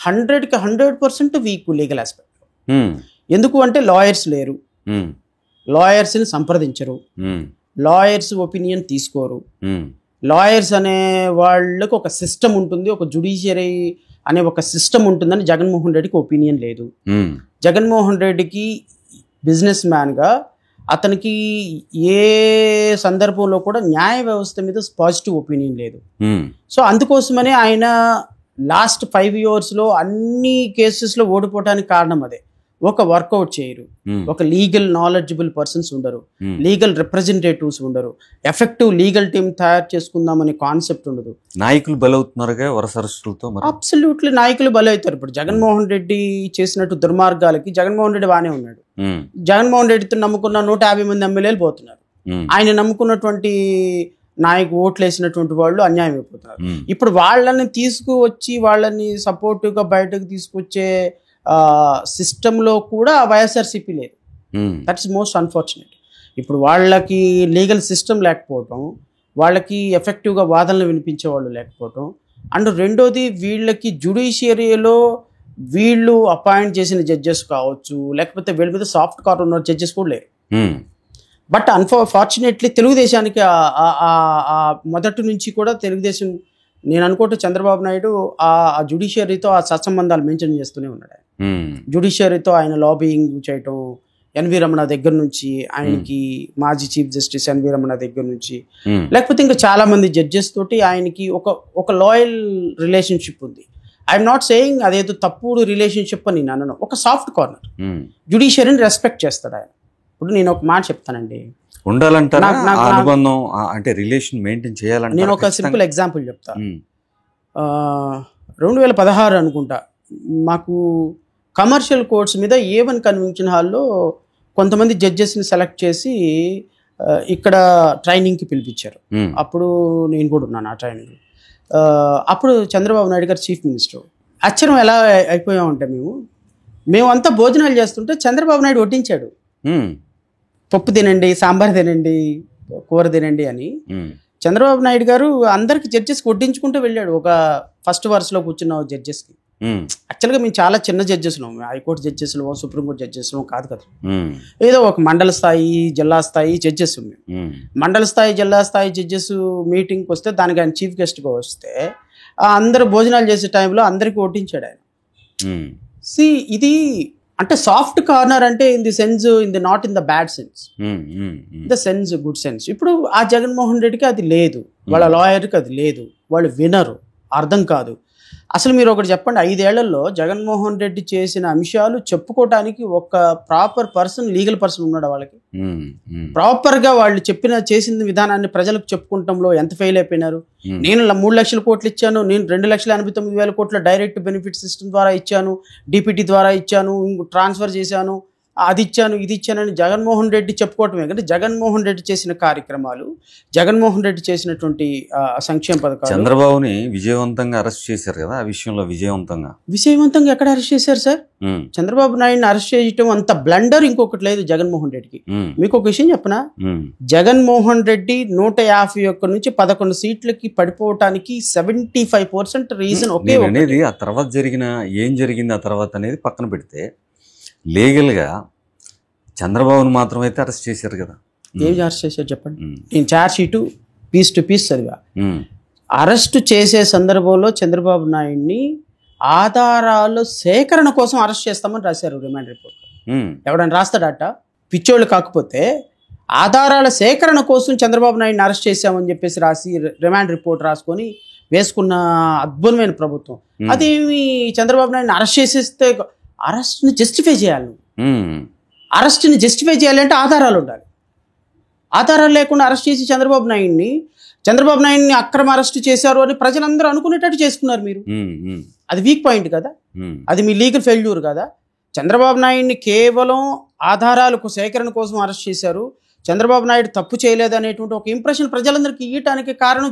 100కి 100% వీక్ లీగల్ ఆస్పెక్ట్. ఎందుకు అంటే లాయర్స్ లేరు, లాయర్స్ని సంప్రదించరు, లాయర్స్ ఒపీనియన్ తీసుకోరు. లాయర్స్ అనే వాళ్ళకు ఒక సిస్టమ్ ఉంటుంది, ఒక జ్యుడిషియరీ అనే ఒక సిస్టమ్ ఉంటుందని జగన్మోహన్ రెడ్డికి ఒపీనియన్ లేదు. జగన్మోహన్ రెడ్డికి బిజినెస్ మ్యాన్గా అతనికి ఏ సందర్భంలో కూడా న్యాయ వ్యవస్థ మీద పాజిటివ్ ఒపీనియన్ లేదు. సో అందుకోసమనే ఆయన లాస్ట్ 5 yearsలో అన్ని కేసెస్లో ఓడిపోవడానికి కారణం అదే. ఒక వర్కౌట్ చేయరు, ఒక లీగల్ నాలెడ్జబుల్ పర్సన్స్ ఉండరు, లీగల్ రిప్రజెంటేటివ్స్ ఉండరు, ఎఫెక్టివ్ లీగల్ టీమ్ తయారు చేసుకుందామనే కాన్సెప్ట్ ఉండదు. నాయకులు బలవుతున్నారుగా వరుస అరెస్టులతో. అబ్సల్యూట్లీ నాయకులు బలవుతారు. ఇప్పుడు జగన్మోహన్ రెడ్డి చేసినట్టు దుర్మార్గాలకి జగన్మోహన్ రెడ్డి బాగానే ఉన్నాడు. జగన్మోహన్ రెడ్డితో నమ్ముకున్న 150 మంది ఎమ్మెల్యేలు పోతున్నారు. ఆయన నమ్ముకున్నటువంటి ఓట్లు వేసినటువంటి వాళ్ళు అన్యాయం అయిపోతున్నారు. ఇప్పుడు వాళ్ళని తీసుకువచ్చి వాళ్ళని సపోర్టివ్గా బయటకు తీసుకొచ్చే సిస్టంలో కూడా వైఎస్ఆర్సీపీ లేదు. That's most unfortunate. ఇప్పుడు వాళ్ళకి లీగల్ సిస్టమ్ లేకపోవటం, వాళ్ళకి ఎఫెక్టివ్గా వాదనలు వినిపించే వాళ్ళు లేకపోవటం, అండ్ రెండోది వీళ్ళకి జ్యుడిషియరీలో వీళ్ళు అపాయింట్ చేసిన జడ్జెస్ కావచ్చు, లేకపోతే వీళ్ళ మీద సాఫ్ట్ కార్నర్ ఉన్న జడ్జెస్ కూడా లేరు. బట్ అన్ఫార్చునేట్లీ తెలుగుదేశానికి మొదటి నుంచి కూడా తెలుగుదేశం, నేను అనుకుంటే చంద్రబాబు నాయుడు ఆ జ్యుడిషియరీతో ఆ సత్సంబంధాలు మెయింటైన్ చేస్తూనే ఉన్నాడు. జ్యుడిషియరీతో ఆయన లాబింగ్ చేయటం, ఎన్వి రమణ దగ్గర నుంచి ఆయనకి మాజీ చీఫ్ జస్టిస్ ఎన్వి రమణ దగ్గర నుంచి, లేకపోతే ఇంకా చాలా మంది జడ్జెస్ తోటి ఆయనకి ఒక లాయల్ రిలేషన్షిప్ ఉంది. ఐఎమ్ నాట్ సేయింగ్ అదేదో తప్పుడు రిలేషన్షిప్ అని నేను అనను. ఒక సాఫ్ట్ కార్నర్, జ్యుడిషియరీని రెస్పెక్ట్ చేస్తాడు ఆయన. ఇప్పుడు నేను ఒక మాట చెప్తానండి, ఉండాలంటారా అనుబంధం, అంటే రిలేషన్ మెయింటైన్ చేయాలంటే నేను ఒక సింపుల్ ఎగ్జాంపుల్ చెప్తా. 2016 అనుకుంటా, మాకు కమర్షియల్ కోర్ట్స్ మీద A1 కన్వెన్షన్ హాల్లో కొంతమంది జడ్జెస్ని సెలెక్ట్ చేసి ఇక్కడ ట్రైనింగ్కి పిలిపించారు. అప్పుడు నేను కూడా ఉన్నాను ఆ ట్రైనింగ్. అప్పుడు చంద్రబాబు నాయుడు గారు చీఫ్ మినిస్టర్. ఆశ్చర్యం ఎలా అయిపోయామంటే మేమంతా భోజనాలు చేస్తుంటే చంద్రబాబు నాయుడు వడ్డించాడు, పప్పు తినండి, సాంబార్ తినండి, కూర తినండి అని. చంద్రబాబు నాయుడు గారు అందరికి జడ్జెస్కి వడ్డించుకుంటూ వెళ్ళాడు. ఒక ఫస్ట్ వరుసలో కూర్చున్న జడ్జెస్కి. యాక్చువల్గా మేము చాలా చిన్న జడ్జెస్లో, హైకోర్టు జడ్జెస్లో, సుప్రీంకోర్టు జడ్జెస్లో కాదు కదా, ఏదో ఒక మండల స్థాయి జిల్లా స్థాయి జడ్జెస్ ఉన్నాయి. మండల స్థాయి జిల్లా స్థాయి జడ్జెస్ మీటింగ్కి వస్తే దానికి ఆయన చీఫ్ గెస్ట్గా వస్తే అందరూ భోజనాలు చేసే టైంలో అందరికీ వడ్డించాడు ఆయన. ఇది అంటే సాఫ్ట్ కార్నర్ అంటే in the sense, not in the bad sense, the sense good sense. ఇప్పుడు ఆ జగన్మోహన్ రెడ్డికి అది లేదు, వాళ్ళ లాయర్కి అది లేదు, వాళ్ళు వినరు, అర్థం కాదు. అసలు మీరు ఒకటి చెప్పండి, 5 ఏళ్లలో జగన్మోహన్ రెడ్డి చేసిన అంశాలు చెప్పుకోవటానికి ఒక ప్రాపర్ పర్సన్, లీగల్ పర్సన్ ఉన్నాడు వాళ్ళకి? ప్రాపర్గా వాళ్ళు చేసిన విధానాన్ని ప్రజలకు చెప్పుకుంటంలో ఎంత ఫెయిల్ అయిపోయినారు. నేను 3 లక్షల కోట్లు ఇచ్చాను, నేను 2,89,000 కోట్ల డైరెక్ట్ బెనిఫిట్ సిస్టమ్ ద్వారా ఇచ్చాను, డిపిటీ ద్వారా ఇచ్చాను, ట్రాన్స్ఫర్ చేశాను, అది ఇచ్చాను, ఇది ఇచ్చానని జగన్మోహన్ రెడ్డి చెప్పుకోవటమే కానీ జగన్మోహన్ రెడ్డి చేసిన కార్యక్రమాలు, జగన్మోహన్ రెడ్డి చేసినటువంటి సంక్షేమ పథకాలు. చంద్రబాబుని విజయవంతంగా అరెస్ట్ చేశారు కదా, ఆ విషయంలో విజయవంతంగా ఎక్కడ అరెస్ట్ చేశారు సార్? చంద్రబాబు నాయుడిని అరెస్ట్ చేయటం అంత బ్లండర్ ఇంకొకటి లేదు జగన్మోహన్ రెడ్డికి. మీకు ఒక విషయం చెప్పనా, జగన్మోహన్ రెడ్డి 151 నుంచి 11 సీట్లకి పడిపోవటానికి 75% రీజన్ ఒకే అనేది. ఆ తర్వాత ఏం జరిగింది ఆ తర్వాత అనేది పక్కన పెడితే, లీగల్గా చంద్రబాబును మాత్రం అయితే అరెస్ట్ చేశారు కదా. ఏం అరెస్ట్ చేశారు చెప్పండి? నేను charge sheet piece to piece చదివా. అరెస్ట్ చేసే సందర్భంలో చంద్రబాబు నాయుడిని ఆధారాల సేకరణ కోసం అరెస్ట్ చేస్తామని రాశారు రిమాండ్ రిపోర్ట్. ఎవడని రాస్తాడట? పిచ్చోళ్ళు కాకపోతే ఆధారాల సేకరణ కోసం చంద్రబాబు నాయుడిని అరెస్ట్ చేశామని చెప్పేసి రాసి రిమాండ్ రిపోర్ట్ రాసుకొని వేసుకున్న అద్భుతమైన ప్రభుత్వం. అదేమి చంద్రబాబు నాయుడిని అరెస్ట్ చేసేస్తే అరెస్ట్ని జస్టిఫై చేయాలి. అరెస్ట్ని జస్టిఫై చేయాలంటే ఆధారాలు ఉండాలి. ఆధారాలు లేకుండా అరెస్ట్ చేసి చంద్రబాబు నాయుడిని అక్రమ అరెస్ట్ చేశారు అని ప్రజలందరూ అనుకునేటట్టు చేసుకున్నారు మీరు. అది వీక్ పాయింట్ కదా, అది మీ లీగల్ ఫెయిల్యూర్ కదా. చంద్రబాబు నాయుడిని కేవలం ఆధారాలకు సేకరణ కోసం అరెస్ట్ చేశారు, చంద్రబాబు నాయుడు తప్పు చేయలేదు అనేటువంటి ఒక ఇంప్రెషన్ ప్రజలందరికీ ఇవ్వడానికి కారణం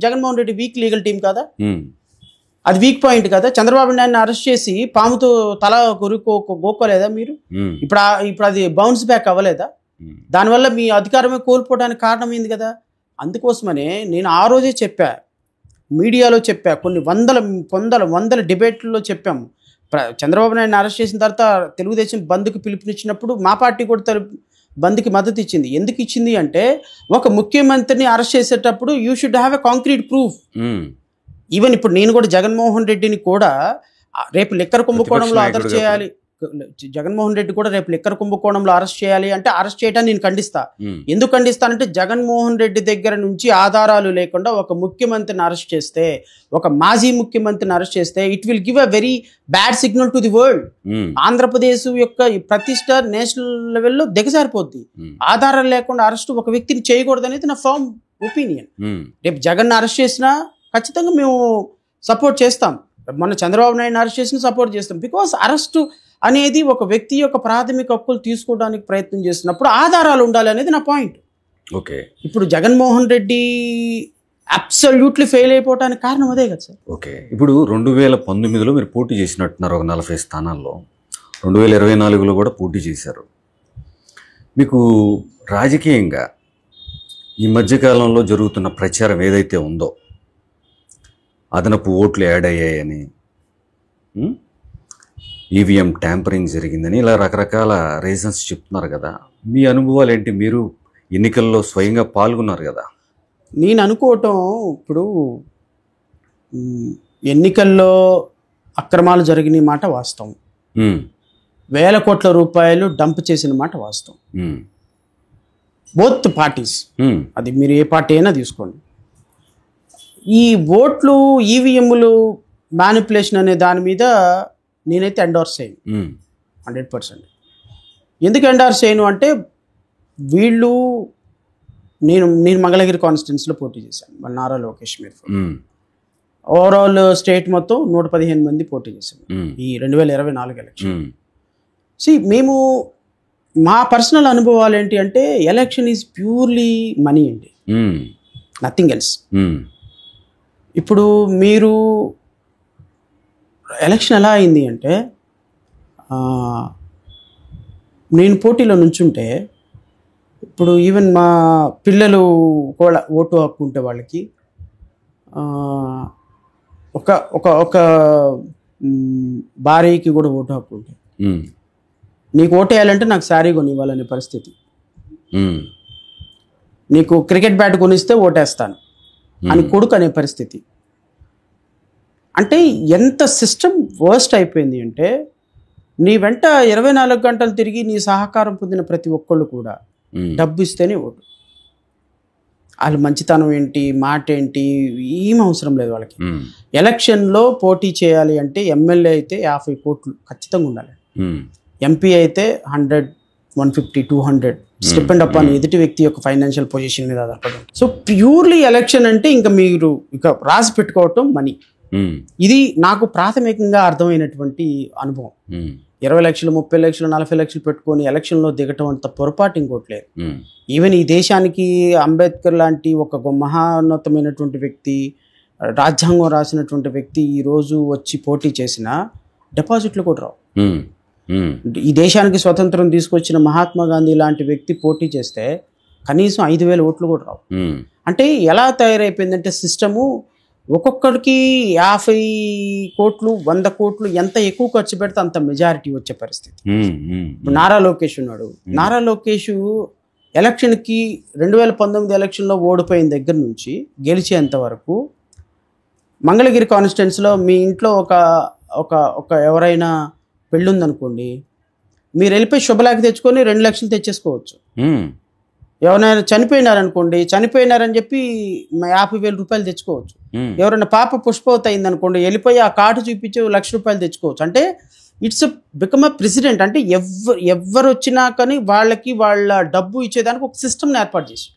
Jaganmohan Reddy week legal team కదా. అది వీక్ పాయింట్ కదా. చంద్రబాబు నాయుడిని అరెస్ట్ చేసి పాముతో తల గోక్కోలేదా మీరు? ఇప్పుడు అది బౌన్స్ బ్యాక్ అవ్వలేదా? దానివల్ల మీ అధికారమే కోల్పోవడానికి కారణమైంది కదా. అందుకోసమనే నేను ఆ రోజే చెప్పా, మీడియాలో చెప్పా, కొన్ని వందల డిబేట్లలో చెప్పాము. చంద్రబాబు నాయుడిని అరెస్ట్ చేసిన తర్వాత తెలుగుదేశం బంద్కి పిలుపునిచ్చినప్పుడు మా పార్టీ కూడా బంద్కి మద్దతు ఇచ్చింది. ఎందుకు ఇచ్చింది అంటే, ఒక ముఖ్యమంత్రిని అరెస్ట్ చేసేటప్పుడు you should have a concrete proof. Even ఇప్పుడు నేను కూడా జగన్మోహన్ రెడ్డిని కూడా రేపు లిక్కర్ కుంభకోణంలో అరెస్ట్ చేయాలి, జగన్మోహన్ రెడ్డి కూడా రేపు లిక్కర్ కుంభకోణంలో అరెస్ట్ చేయాలి అంటే అరెస్ట్ చేయడానికి నేను ఖండిస్తా. ఎందుకు ఖండిస్తానంటే, జగన్మోహన్ రెడ్డి దగ్గర నుంచి ఆధారాలు లేకుండా ఒక ముఖ్యమంత్రిని అరెస్ట్ చేస్తే, ఒక మాజీ ముఖ్యమంత్రిని అరెస్ట్ చేస్తే it will give a very bad signal to the world. Andhra Pradesh యొక్క ప్రతిష్ట నేషనల్ లెవెల్లో దిగజారిపోద్ది. ఆధారాలు లేకుండా అరెస్ట్ ఒక వ్యక్తిని చేయకూడదు అనేది నా ఫర్మ్ ఒపీనియన్. రేపు జగన్ అరెస్ట్ చేసినా ఖచ్చితంగా మేము సపోర్ట్ చేస్తాం. మొన్న చంద్రబాబు నాయుడిని అరెస్ట్ చేసినా సపోర్ట్ చేస్తాం. బికాస్ అరెస్టు అనేది ఒక వ్యక్తి యొక్క ప్రాథమిక హక్కులు తీసుకోవడానికి ప్రయత్నం చేస్తున్నప్పుడు ఆధారాలు ఉండాలి అనేది నా పాయింట్. ఓకే, ఇప్పుడు జగన్మోహన్ రెడ్డి అబ్సల్యూట్లీ ఫెయిల్ అయిపోవడానికి కారణం అదే కదా సార్. ఓకే, ఇప్పుడు 2019లో మీరు పోటీ చేసినట్టున్నారు ఒక 40 స్థానాల్లో, 2024లో కూడా పోటీ చేశారు. మీకు రాజకీయంగా ఈ మధ్యకాలంలో జరుగుతున్న ప్రచారం ఏదైతే ఉందో, అదనపు ఓట్లు యాడ్ అయ్యాయని, ఈవీఎం ట్యాంపరింగ్ జరిగిందని, ఇలా రకరకాల రీజన్స్ చెప్తున్నారు కదా. మీ అనుభవాలు ఏంటి? మీరు ఎన్నికల్లో స్వయంగా పాల్గొన్నారు కదా. నేను అనుకోవటం, ఇప్పుడు ఎన్నికల్లో అక్రమాలు జరిగిన మాట వాస్తవం, 1000 కోట్ల రూపాయలు డంప్ చేసిన మాట వాస్తవం. బోత్ పార్టీస్, అది మీరు ఏ పార్టీ అయినా తీసుకోండి. ఈ ఓట్లు ఈవీఎంలు మ్యానిపులేషన్ అనే దాని మీద నేనైతే ఎండోర్స్ చేయను 100%. ఎందుకు ఎండోర్స్ చేయను అంటే, నేను మంగళగిరి కాన్స్టిట్యున్సీలో పోటీ చేశాను, మన నారా లోకేష్ మీద. ఓవరాల్ స్టేట్ మొత్తం 115 మంది పోటీ చేశాను ఈ 2024 ఎలక్షన్. మేము మా పర్సనల్ అనుభవాలు ఏంటి అంటే, ఎలక్షన్ ఈజ్ ప్యూర్లీ మనీ అండి, నథింగ్ ఎల్స్. ఇప్పుడు మీరు ఎలక్షన్ ఎలా అయింది అంటే, నేను పోటీలో నుంచుంటే, ఇప్పుడు ఈవెన్ మా పిల్లలు కూడా ఓటు హక్కు ఉంటే వాళ్ళకి ఒక భార్యకి కూడా ఓటు హక్కు ఉంటుంది. నీకు ఓటు వేయాలంటే నాకు శారీ కొనివ్వాలనే పరిస్థితి, నీకు క్రికెట్ బ్యాట్ కొనిస్తే ఓటేస్తాను అని కొడుకు అనే పరిస్థితి. అంటే ఎంత సిస్టమ్ వర్స్ట్ అయిపోయింది అంటే, నీ వెంట 24 గంటలు తిరిగి నీ సహకారం పొందిన ప్రతి ఒక్కళ్ళు కూడా డబ్బు ఇస్తేనే ఓటు. వాళ్ళు మంచితనం ఏంటి, మాట ఏంటి, ఏం అవసరం లేదు వాళ్ళకి. ఎలక్షన్లో పోటీ చేయాలి అంటే ఎమ్మెల్యే అయితే 50 కోట్లు ఖచ్చితంగా ఉండాలి, ఎంపీ అయితే 100, 150, 200 డిపెండ్ అపాన్ ఎదుటి వ్యక్తి యొక్క ఫైనాన్షియల్ పొజిషన్ మీద ఆధారపడడం. సో ప్యూర్లీ ఎలక్షన్ అంటే ఇంకా మీరు ఇక రాసి పెట్టుకోవటం మనీ. ఇది నాకు ప్రాథమికంగా అర్థమైనటువంటి అనుభవం. 20 లక్షలు, 30 లక్షలు, 40 లక్షలు పెట్టుకొని ఎలక్షన్లో దిగటం అంత పొరపాటు ఇంకోటి లేదు. ఈవెన్ ఈ దేశానికి అంబేద్కర్ లాంటి ఒక మహాన్నతమైనటువంటి వ్యక్తి, రాజ్యాంగం రాసినటువంటి వ్యక్తి ఈరోజు వచ్చి పోటీ చేసిన డిపాజిట్లు కూడా రావు. ఈ దేశానికి స్వతంత్రం తీసుకొచ్చిన మహాత్మా గాంధీ లాంటి వ్యక్తి పోటీ చేస్తే కనీసం 5,000 ఓట్లు కూడా రావు. అంటే ఎలా తయారైపోయిందంటే సిస్టము, ఒక్కొక్కడికి 50 కోట్లు, 100 కోట్లు ఎంత ఎక్కువ ఖర్చు పెడితే అంత మెజారిటీ వచ్చే పరిస్థితి. నారా లోకేష్ ఉన్నాడు. నారా లోకేష్ ఎలక్షన్కి 2019 ఎలక్షన్లో ఓడిపోయిన దగ్గర నుంచి గెలిచేంత వరకు మంగళగిరి కాన్స్టిట్యున్సీలో మీ ఇంట్లో ఒక ఎవరైనా పెళ్ళి ఉందనుకోండి, మీరు వెళ్ళిపోయి శుభలేఖ తెచ్చుకొని 2 లక్షలు తెచ్చేసుకోవచ్చు. ఎవరైనా చనిపోయినారనుకోండి, చనిపోయినారని చెప్పి 50,000 రూపాయలు తెచ్చుకోవచ్చు. ఎవరైనా పాప పుష్పవతి అయిందనుకోండి, వెళ్ళిపోయి ఆ కార్డు చూపించి 1,00,000 రూపాయలు తెచ్చుకోవచ్చు. అంటే ఇట్స్ బికమ్ అ ప్రెసిడెంట్. అంటే ఎవరు వచ్చినా కానీ వాళ్ళ డబ్బు ఇచ్చేదానికి ఒక సిస్టమ్ని ఏర్పాటు చేసి,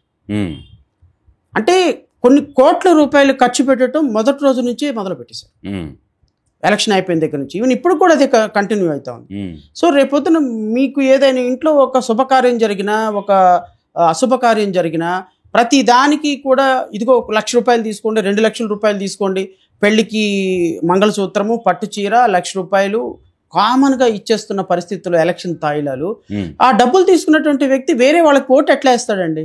అంటే కొన్ని కోట్ల రూపాయలు ఖర్చు పెట్టడం మొదటి రోజు నుంచే మొదలు పెట్టేశారు. ఎలక్షన్ అయిపోయిన దగ్గర నుంచి ఈవెన్ ఇప్పుడు కూడా అదే కంటిన్యూ అవుతా ఉంది. సో రేపొద్దున మీకు ఏదైనా ఇంట్లో ఒక శుభకార్యం జరిగినా, ఒక అశుభకార్యం జరిగినా, ప్రతి దానికి కూడా ఇదిగో 1,00,000 రూపాయలు తీసుకోండి, 2 లక్షల రూపాయలు తీసుకోండి, పెళ్లికి మంగళసూత్రము, పట్టు చీర, 1,00,000 రూపాయలు కామన్గా ఇచ్చేస్తున్న పరిస్థితుల్లో ఎలక్షన్ తాయిలాలు. ఆ డబ్బులు తీసుకున్నటువంటి వ్యక్తి వేరే వాళ్ళకి ఓటు ఎట్లా వేస్తాడండి?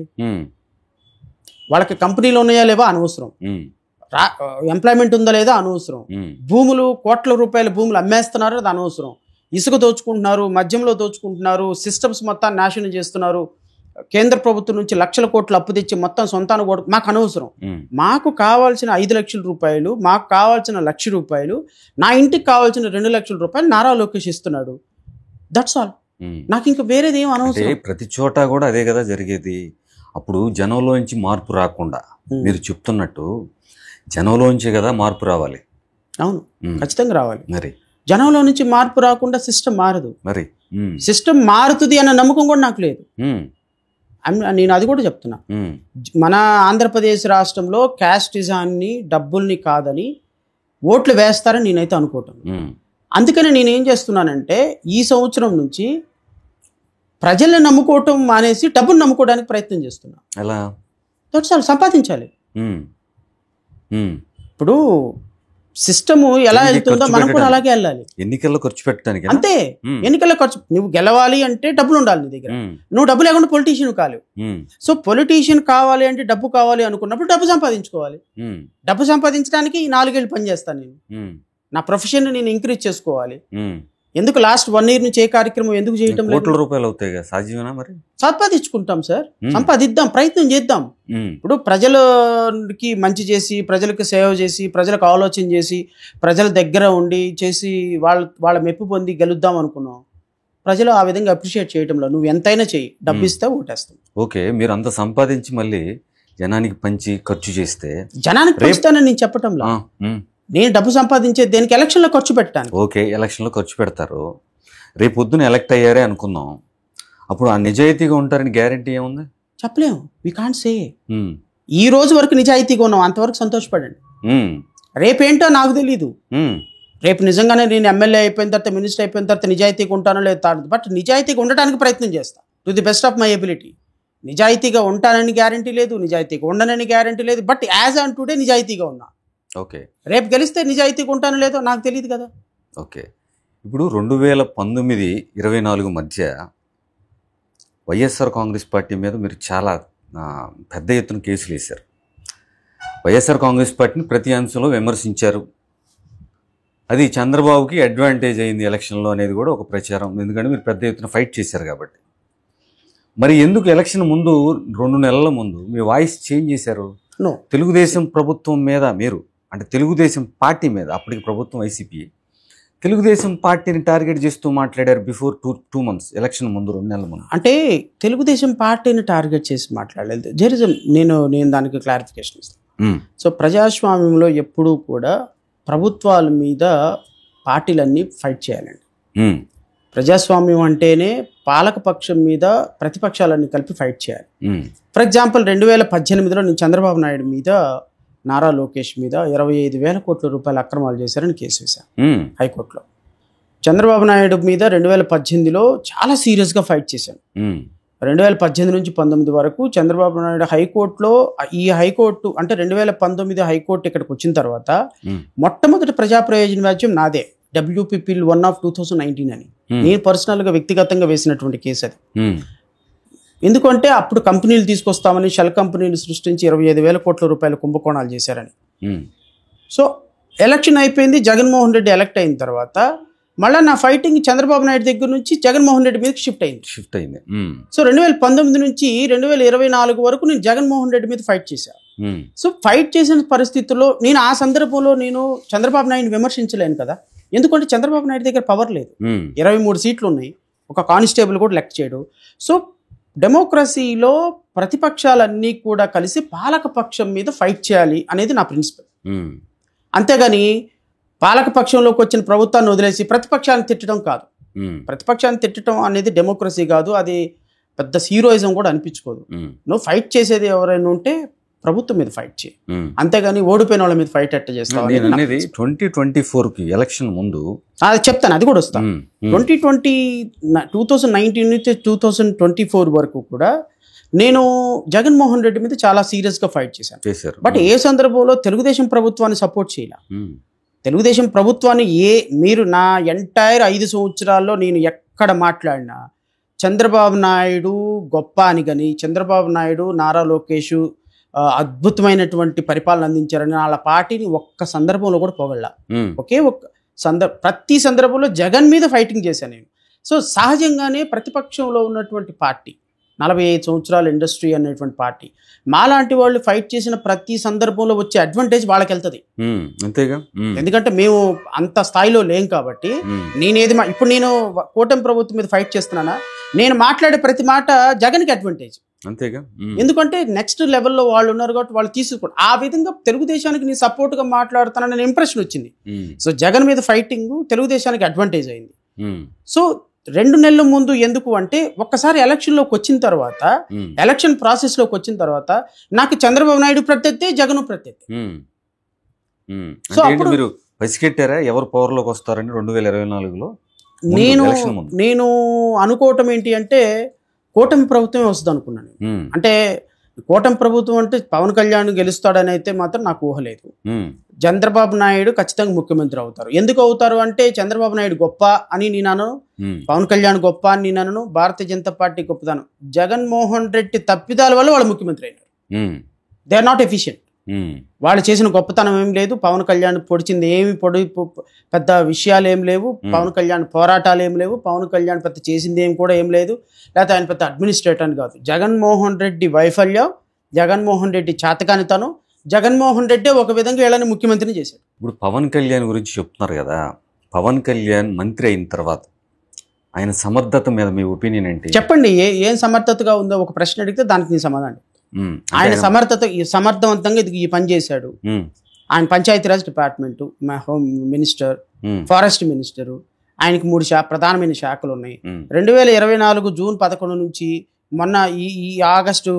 వాళ్ళకి కంపెనీలు ఉన్నాయా లేవా అనవసరం, ఎంప్లాయ్మెంట్ ఉందా లేదా అనవసరం, భూములు కోట్ల రూపాయల భూములు అమ్మేస్తున్నారు అది అనవసరం, ఇసుక దోచుకుంటున్నారు, మద్యంలో దోచుకుంటున్నారు, సిస్టమ్స్ మొత్తాన్ని నాశనం చేస్తున్నారు, కేంద్ర ప్రభుత్వం నుంచి లక్షల కోట్లు అప్పు తెచ్చి మొత్తం సొంతాన్ని కూడా మాకు అనవసరం. మాకు కావాల్సిన 5 లక్షల రూపాయలు, మాకు కావాల్సిన 1,00,000 రూపాయలు, నా ఇంటికి కావాల్సిన 2 లక్షల రూపాయలు నారా లోకేష్ ఇస్తున్నాడు. That's all. నాకు ఇంకా వేరేది ఏం అనవసరం. ప్రతి చోట కూడా అదే కదా జరిగేది. అప్పుడు జనంలోంచి మార్పు రాకుండా మీరు చెప్తున్నట్టు జనంలోంచే కదా మార్పు రావాలి. అవును, ఖచ్చితంగా రావాలి. మరి జనంలో నుంచి మార్పు రాకుండా సిస్టమ్ మారదు. మరి సిస్టమ్ మారుతుంది అన్న నమ్మకం కూడా నాకు లేదు. నేను అది కూడా చెప్తున్నా. మన ఆంధ్రప్రదేశ్ రాష్ట్రంలో క్యాస్టిజాన్ని, డబ్బుల్ని కాదని ఓట్లు వేస్తారని నేనైతే అనుకోవటం. అందుకని నేనేం చేస్తున్నానంటే ఈ సంవత్సరం నుంచి ప్రజల్ని నమ్ముకోవటం మానేసి డబ్బును నమ్ముకోవడానికి ప్రయత్నం చేస్తున్నా. ఎలా? That's all. సంపాదించాలి. ఇప్పుడు సిస్టమ్ ఎలా వెళ్తుందో మనం కూడా అలాగే వెళ్ళాలి. ఎన్నికల్లో ఖర్చు పెట్టడానికి అంతే. ఎన్నికల్లో ఖర్చు, నువ్వు గెలవాలి అంటే డబ్బులు ఉండాలి నీ దగ్గర. నువ్వు డబ్బు లేకుండా పొలిటీషియన్ కాలేవు. సో పొలిటీషియన్ కావాలి అంటే డబ్బు కావాలి అనుకున్నప్పుడు డబ్బు సంపాదించుకోవాలి. డబ్బు సంపాదించడానికి 4 ఏళ్ళు పని చేస్తాను నేను. నా ప్రొఫెషన్ నేను ఇంక్రీజ్ చేసుకోవాలి. ఎందుకు లాస్ట్ 1 year నుంచి ఏ కార్యక్రమం ఎందుకు చేయటం లేదు? కోట్ల రూపాయలు అవుతాయి కదా, సాధ్యమేనా? మరి సంపాదించుకుంటాం సార్, సంపాదిద్దాం, ప్రయత్నం చేద్దాం. ఇప్పుడు ప్రజలకి మంచి చేసి, ప్రజలకు సేవ చేసి, ప్రజలకు ఆలోచన చేసి, ప్రజల దగ్గర ఉండి చేసి వాళ్ళ మెప్పు పొంది గెలుద్దాం అనుకున్నాం. ప్రజలు ఆ విధంగా అప్రిషియేట్ చేయటంలో నువ్వు ఎంతైనా చెయ్యి, డబ్బు ఇస్తే ఓటేస్తాం. ఓకే, మీరు అంత సంపాదించి మళ్ళీ జనానికి పంచి ఖర్చు చేస్తే జనానికి పంచుతానని నేను చెప్పటంలో, నేను డబ్బు సంపాదించేది దేనికి? ఎలక్షన్లో ఖర్చు పెట్టాను. ఓకే, ఎలక్షన్లో ఖర్చు పెడతారు. రేపు పొద్దున ఎలక్ట్ అయ్యారే అనుకుందాం, అప్పుడు ఆ నిజాయితీగా ఉంటారని గ్యారంటీ ఏముంది? చెప్పలేము. We can't say. ఈ రోజు వరకు నిజాయితీగా ఉన్నాం, అంతవరకు సంతోషపడండి. రేపేంటో నాకు తెలీదు. రేపు నిజంగానే నేను ఎమ్మెల్యే అయిపోయిన తర్వాత, మినిస్టర్ అయిపోయిన తర్వాత నిజాయితీగా ఉంటానో లేదు. బట్ నిజాయితీగా ఉండడానికి ప్రయత్నం చేస్తా to the best of my ability. నిజాయితీగా ఉంటానని గ్యారంటీ లేదు, నిజాయితీగా ఉండనని గ్యారంటీ లేదు. బట్ యాజ్ ఆన్ టుడే నిజాయితీగా ఉన్నా. ఓకే, రేపు గెలిస్తే నిజాయితీగా ఉంటానో లేదో నాకు తెలియదు కదా. ఓకే, ఇప్పుడు 2019-24 మధ్య వైఎస్ఆర్ కాంగ్రెస్ పార్టీ మీద మీరు చాలా పెద్ద ఎత్తున కేసులు వేశారు. వైఎస్ఆర్ కాంగ్రెస్ పార్టీని ప్రతి అంశంలో విమర్శించారు. అది చంద్రబాబుకి అడ్వాంటేజ్ అయింది ఎలక్షన్లో అనేది కూడా ఒక ప్రచారం. ఎందుకంటే మీరు పెద్ద ఎత్తున ఫైట్ చేశారు కాబట్టి. మరి ఎందుకు ఎలక్షన్ ముందు 2 నెలల ముందు మీ వాయిస్ చేంజ్ చేశారు? తెలుగుదేశం ప్రభుత్వం మీద మీరు, అంటే తెలుగుదేశం పార్టీ మీద, అప్పటికి ప్రభుత్వం వైసీపీ, తెలుగుదేశం పార్టీని టార్గెట్ చేస్తూ మాట్లాడారు బిఫోర్ టూ మంత్స్, ఎలక్షన్ ముందు 2 నెలల ముందు. అంటే తెలుగుదేశం పార్టీని టార్గెట్ చేసి మాట్లాడలేదు. నేను దానికి క్లారిఫికేషన్ ఇస్తాను. సో ప్రజాస్వామ్యంలో ఎప్పుడూ కూడా ప్రభుత్వాల మీద పార్టీలన్నీ ఫైట్ చేయాలండి. ప్రజాస్వామ్యం అంటేనే పాలకపక్షం మీద ప్రతిపక్షాలన్నీ కలిపి ఫైట్ చేయాలి. ఫర్ ఎగ్జాంపుల్ 2018లో నేను చంద్రబాబు నాయుడు మీద, నారా లోకేష్ మీద 25,000 కోట్ల రూపాయల అక్రమాలు చేశారని కేసు వేశాను హైకోర్టులో. చంద్రబాబు నాయుడు మీద 2018లో చాలా సీరియస్గా ఫైట్ చేశాను. 2018 నుంచి 19 వరకు చంద్రబాబు నాయుడు హైకోర్టులో, ఈ హైకోర్టు అంటే 2019 హైకోర్టు ఇక్కడికి వచ్చిన తర్వాత మొట్టమొదటి ప్రజా ప్రయోజన వ్యాజ్యం నాదే, WP Pill 1 of 2019 అని. నేను పర్సనల్గా వ్యక్తిగతంగా వేసినటువంటి కేసు అది. ఎందుకంటే అప్పుడు కంపెనీలు తీసుకొస్తామని షెల్ కంపెనీలు సృష్టించి 25,000 కోట్ల రూపాయల కుంభకోణాలు చేశారని. సో ఎలక్షన్ అయిపోయింది, జగన్మోహన్ రెడ్డి ఎలక్ట్ అయిన తర్వాత మళ్ళీ నా ఫైటింగ్ చంద్రబాబు నాయుడు దగ్గర నుంచి జగన్మోహన్ రెడ్డి మీదకి షిఫ్ట్ అయింది. సో 2019 నుంచి 2024 వరకు నేను జగన్మోహన్ రెడ్డి మీద ఫైట్ చేశాను. సో ఫైట్ చేసిన పరిస్థితుల్లో నేను ఆ సందర్భంలో నేను చంద్రబాబు నాయుడు విమర్శించలేను కదా, ఎందుకంటే చంద్రబాబు నాయుడు దగ్గర పవర్ లేదు. 23 సీట్లు ఉన్నాయి, ఒక కానిస్టేబుల్ కూడా లెక్క చేయడు. సో డెమోక్రసీలో ప్రతిపక్షాలన్నీ కూడా కలిసి పాలకపక్షం మీద ఫైట్ చేయాలి అనేది నా ప్రిన్సిపల్. అంతేగాని పాలకపక్షంలోకి వచ్చిన ప్రభుత్వాన్ని వదిలేసి ప్రతిపక్షాన్ని తిట్టడం కాదు. ప్రతిపక్షాన్ని తిట్టడం అనేది డెమోక్రసీ కాదు, అది పెద్ద హీరోయిజం కూడా అనిపించుకోదు. నువ్వు ఫైట్ చేసేది ఎవరైనా ఉంటే ప్రభుత్వం మీద ఫైట్ చేయి, అంతేగాని ఓడిపోయిన వాళ్ళ మీద ఫైట్ ఎట్ట చేస్తావు అనేది. 2024కి ఎలక్షన్ ముందు అది చెప్తాను, అది కూడా వస్తాను. 2019 నుంచి 2024 వరకు కూడా నేను జగన్మోహన్ రెడ్డి మీద చాలా సీరియస్గా ఫైట్ చేశాను. బట్ ఏ సందర్భంలో తెలుగుదేశం ప్రభుత్వాన్ని సపోర్ట్ చేయాల. తెలుగుదేశం ప్రభుత్వాన్ని మీరు నా ఎంటైర్ 5 సంవత్సరాల్లో నేను ఎక్కడ మాట్లాడినా చంద్రబాబు నాయుడు గొప్ప అని కానీ, చంద్రబాబు నాయుడు నారా లోకేష్ అద్భుతమైనటువంటి పరిపాలన అందించారని వాళ్ళ పార్టీని ఒక్క సందర్భంలో కూడా పోగళ్ళ. ఒకే ఒక్క ప్రతి సందర్భంలో జగన్ మీద ఫైటింగ్ చేశాను నేను. సో సహజంగానే ప్రతిపక్షంలో ఉన్నటువంటి పార్టీ, 45 సంవత్సరాల ఇండస్ట్రీ అనేటువంటి పార్టీ, మాలాంటి వాళ్ళు ఫైట్ చేసిన ప్రతి సందర్భంలో వచ్చే అడ్వాంటేజ్ వాళ్ళకి వెళ్తుంది. అంతేగా, ఎందుకంటే మేము అంత స్థాయిలో లేం కాబట్టి. ఇప్పుడు నేను కూటమి ప్రభుత్వం మీద ఫైట్ చేస్తున్నానా, నేను మాట్లాడే ప్రతి మాట జగన్కి అడ్వాంటేజ్. అంతేగా, ఎందుకంటే నెక్స్ట్ లెవెల్లో వాళ్ళు ఉన్నారు కాబట్టి వాళ్ళు తీసుకోండి. ఆ విధంగా తెలుగుదేశానికి నేను సపోర్ట్గా మాట్లాడుతానని ఇంప్రెషన్ వచ్చింది. సో జగన్ మీద ఫైటింగ్ తెలుగుదేశానికి అడ్వాంటేజ్ అయింది. సో 2 నెలల ముందు ఎందుకు అంటే, ఒక్కసారి ఎలక్షన్లోకి వచ్చిన తర్వాత, ఎలక్షన్ ప్రాసెస్లోకి వచ్చిన తర్వాత నాకు చంద్రబాబు నాయుడు ప్రత్యర్థి, జగన్ ప్రత్యర్థి. సో అప్పుడు మీరు పసిగట్టారా ఎవరు పవర్లోకి వస్తారని 2024లో? నేను అనుకోవటం ఏంటి అంటే, కూటమి ప్రభుత్వమే వస్తుంది అనుకున్నాను. అంటే కూటమి ప్రభుత్వం అంటే పవన్ కళ్యాణ్ గెలుస్తాడని అయితే మాత్రం నాకు ఊహ లేదు. చంద్రబాబు నాయుడు ఖచ్చితంగా ముఖ్యమంత్రి అవుతారు. ఎందుకు అవుతారు అంటే, చంద్రబాబు నాయుడు గొప్ప అని నేను అనను, పవన్ కళ్యాణ్ గొప్ప అని నేను అనను, భారతీయ జనతా పార్టీ గొప్పదాను. జగన్మోహన్ రెడ్డి తప్పిదాల వల్ల వాళ్ళు ముఖ్యమంత్రి అయినారు. They are not efficient. వాళ్ళు చేసిన గొప్పతనం ఏం లేదు, పవన్ కళ్యాణ్ పొడిచింది ఏమి పెద్ద విషయాలు ఏం లేవు, పవన్ కళ్యాణ్ పోరాటాలు ఏం లేవు, పవన్ కళ్యాణ్ పెద్ద చేసింది ఏం కూడా ఏం లేదు, లేకపోతే ఆయన పెద్ద అడ్మినిస్ట్రేటర్ అని కాదు. జగన్మోహన్ రెడ్డి వైఫల్యం, జగన్మోహన్ రెడ్డి చేతకానితనం, జగన్మోహన్ రెడ్డి ఒక విధంగా వీళ్ళని ముఖ్యమంత్రిని చేశాడు. ఇప్పుడు పవన్ కళ్యాణ్ గురించి చెప్తున్నారు కదా, పవన్ కళ్యాణ్ మంత్రి అయిన తర్వాత ఆయన సమర్థత మీద మీ ఒపీనియన్ ఏంటి? చెప్పండి, ఏం సమర్థతగా ఉందో ఒక ప్రశ్న అడిగితే దానికి నేను సమాధానం. ఆయన సమర్థవంతంగా ఈ పని చేశాడు. ఆయన Panchayati Raj department, home minister, forest minister, ఆయనకి 3 ప్రధానమైన శాఖలు ఉన్నాయి. 2024 జూన్ 11 నుంచి మొన్న ఈ ఆగస్టు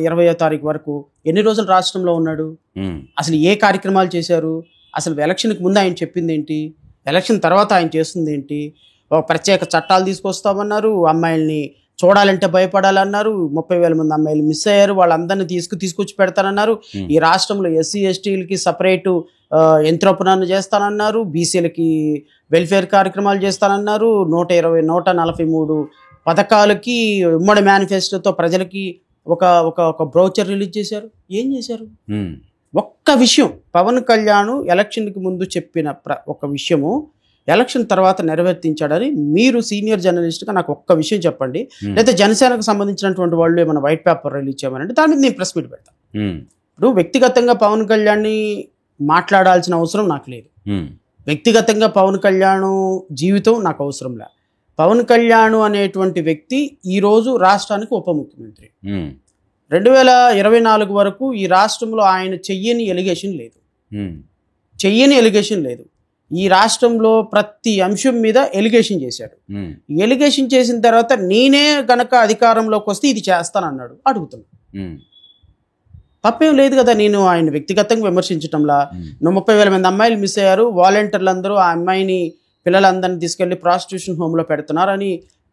20వ తారీఖు వరకు ఎన్ని రోజులు రాష్ట్రంలో ఉన్నాడు? అసలు ఏ కార్యక్రమాలు చేశారు? అసలు ఎలక్షన్కి ముందు ఆయన చెప్పింది ఏంటి? ఎలక్షన్ తర్వాత ఆయన చేస్తుంది ఏంటి? ఒక ప్రత్యేక చట్టాలు తీసుకొస్తామన్నారు, అమ్మాయిల్ని చూడాలంటే భయపడాలన్నారు, 30,000 మంది అమ్మాయిలు మిస్ అయ్యారు, వాళ్ళందరినీ తీసుకొచ్చి పెడతానన్నారు. ఈ రాష్ట్రంలో ఎస్సీ ఎస్టీలకి సపరేటు యంత్రోపనాన్ని చేస్తానన్నారు, బీసీలకి వెల్ఫేర్ కార్యక్రమాలు చేస్తానన్నారు, 143 పథకాలకి ఉమ్మడి మేనిఫెస్టోతో ప్రజలకి ఒక బ్రౌచర్ రిలీజ్ చేశారు. ఏం చేశారు? ఒక్క విషయం పవన్ కళ్యాణ్ ఎలక్షన్కి ముందు చెప్పిన ఒక విషయము ఎలక్షన్ తర్వాత నెరవేర్తించాడని మీరు సీనియర్ జర్నలిస్ట్గా నాకు ఒక్క విషయం చెప్పండి. లేదా జనసేనకు సంబంధించినటువంటి వాళ్ళు ఏమైనా వైట్ పేపర్ రిలీజ్ చేయమనంటే దాని మీద నేను ప్రెస్ మీట్ పెడతాను. ఇప్పుడు వ్యక్తిగతంగా పవన్ కళ్యాణ్ని మాట్లాడాల్సిన అవసరం నాకు లేదు. వ్యక్తిగతంగా పవన్ కళ్యాణ్ జీవితం నాకు అవసరంలే. పవన్ కళ్యాణ్ అనేటువంటి వ్యక్తి ఈరోజు రాష్ట్రానికి ఉప ముఖ్యమంత్రి. 2024 వరకు ఈ రాష్ట్రంలో ఆయన చెయ్యని ఎలిగేషన్ లేదు. ఈ రాష్ట్రంలో ప్రతి అంశం మీద ఎలిగేషన్ చేశాడు. ఎలిగేషన్ చేసిన తర్వాత నేనే గనక అధికారంలోకి వస్తే ఇది చేస్తానన్నాడు. అడుగుతున్నా, తప్పేం లేదు కదా నేను ఆయన వ్యక్తిగతంగా విమర్శించటంలా. 30,000 మంది అమ్మాయిలు మిస్ అయ్యారు, వాలంటీర్లు అందరూ ఆ అమ్మాయిని పిల్లలందరినీ తీసుకెళ్లి ప్రాస్టిట్యూషన్ హోమ్ లో పెడుతున్నారని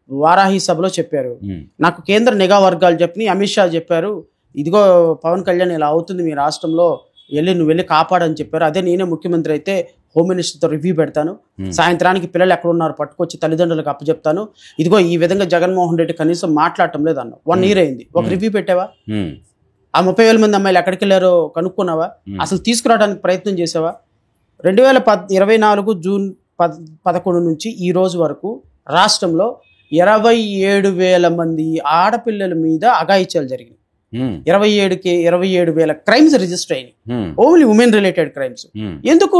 వారాహి సభలో చెప్పారు. నాకు కేంద్ర నిఘా వర్గాలు చెప్పి అమిత్ షా చెప్పారు, ఇదిగో పవన్ కళ్యాణ్ ఇలా అవుతుంది మీ రాష్ట్రంలో, నువ్వు వెళ్ళి కాపాడని చెప్పారు. అదే నేనే ముఖ్యమంత్రి అయితే హోమ్ మినిస్టర్తో రివ్యూ పెడతాను, సాయంత్రానికి పిల్లలు ఎక్కడ ఉన్నారు పట్టుకొచ్చి తల్లిదండ్రులకు అప్పచెప్తాను, ఇదిగో ఈ విధంగా జగన్మోహన్ రెడ్డి కనీసం మాట్లాడటం లేదు అన్న. 1 year అయింది, ఒక రివ్యూ పెట్టావా? ఆ 30,000 మంది అమ్మాయిలు ఎక్కడికి వెళ్ళారో కనుక్కున్నావా? అసలు తీసుకురావడానికి ప్రయత్నం చేసావా? 2024 జూన్ 11 నుంచి ఈ రోజు వరకు రాష్ట్రంలో 27,000 మంది ఆడపిల్లల మీద అఘాయిత్యాలు జరిగినాయి. 27,000 క్రైమ్స్ రిజిస్టర్ అయినాయి, ఓన్లీ ఉమెన్ రిలేటెడ్ క్రైమ్స్. ఎందుకు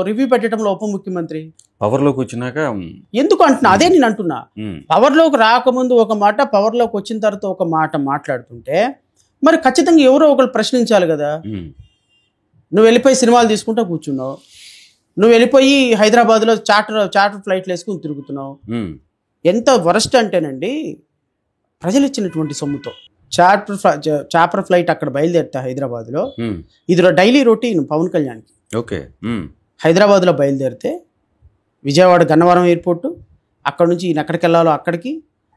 రివ్యూ పెట్టడంలో ఉప ముఖ్యమంత్రి? పవర్లోకి వచ్చినాక ఎందుకు అంటున్నా? అదే నేను అంటున్నా, పవర్లోకి రాకముందు ఒక మాట, పవర్లోకి వచ్చిన తర్వాత ఒక మాట మాట్లాడుతుంటే మరి ఖచ్చితంగా ఎవరో ఒకరు ప్రశ్నించాలి కదా. నువ్వు వెళ్ళిపోయి సినిమాలు తీసుకుంటా కూర్చున్నావు, నువ్వు వెళ్ళిపోయి హైదరాబాద్లో చార్టర్ ఫ్లైట్లు వేసుకుని తిరుగుతున్నావు. ఎంత వరస్ట్ అంటేనండి, ప్రజలు ఇచ్చినటువంటి సొమ్ముతో చార్టర్ ఫ్లైట్ అక్కడ బయలుదేరుతా హైదరాబాద్లో, ఇది డైలీ రొటీన్ పవన్ కళ్యాణ్కి. ఓకే, హైదరాబాద్లో బయలుదేరితే విజయవాడ గన్నవరం ఎయిర్పోర్టు, అక్కడ నుంచి ఈయన ఎక్కడికి వెళ్ళాలో అక్కడికి,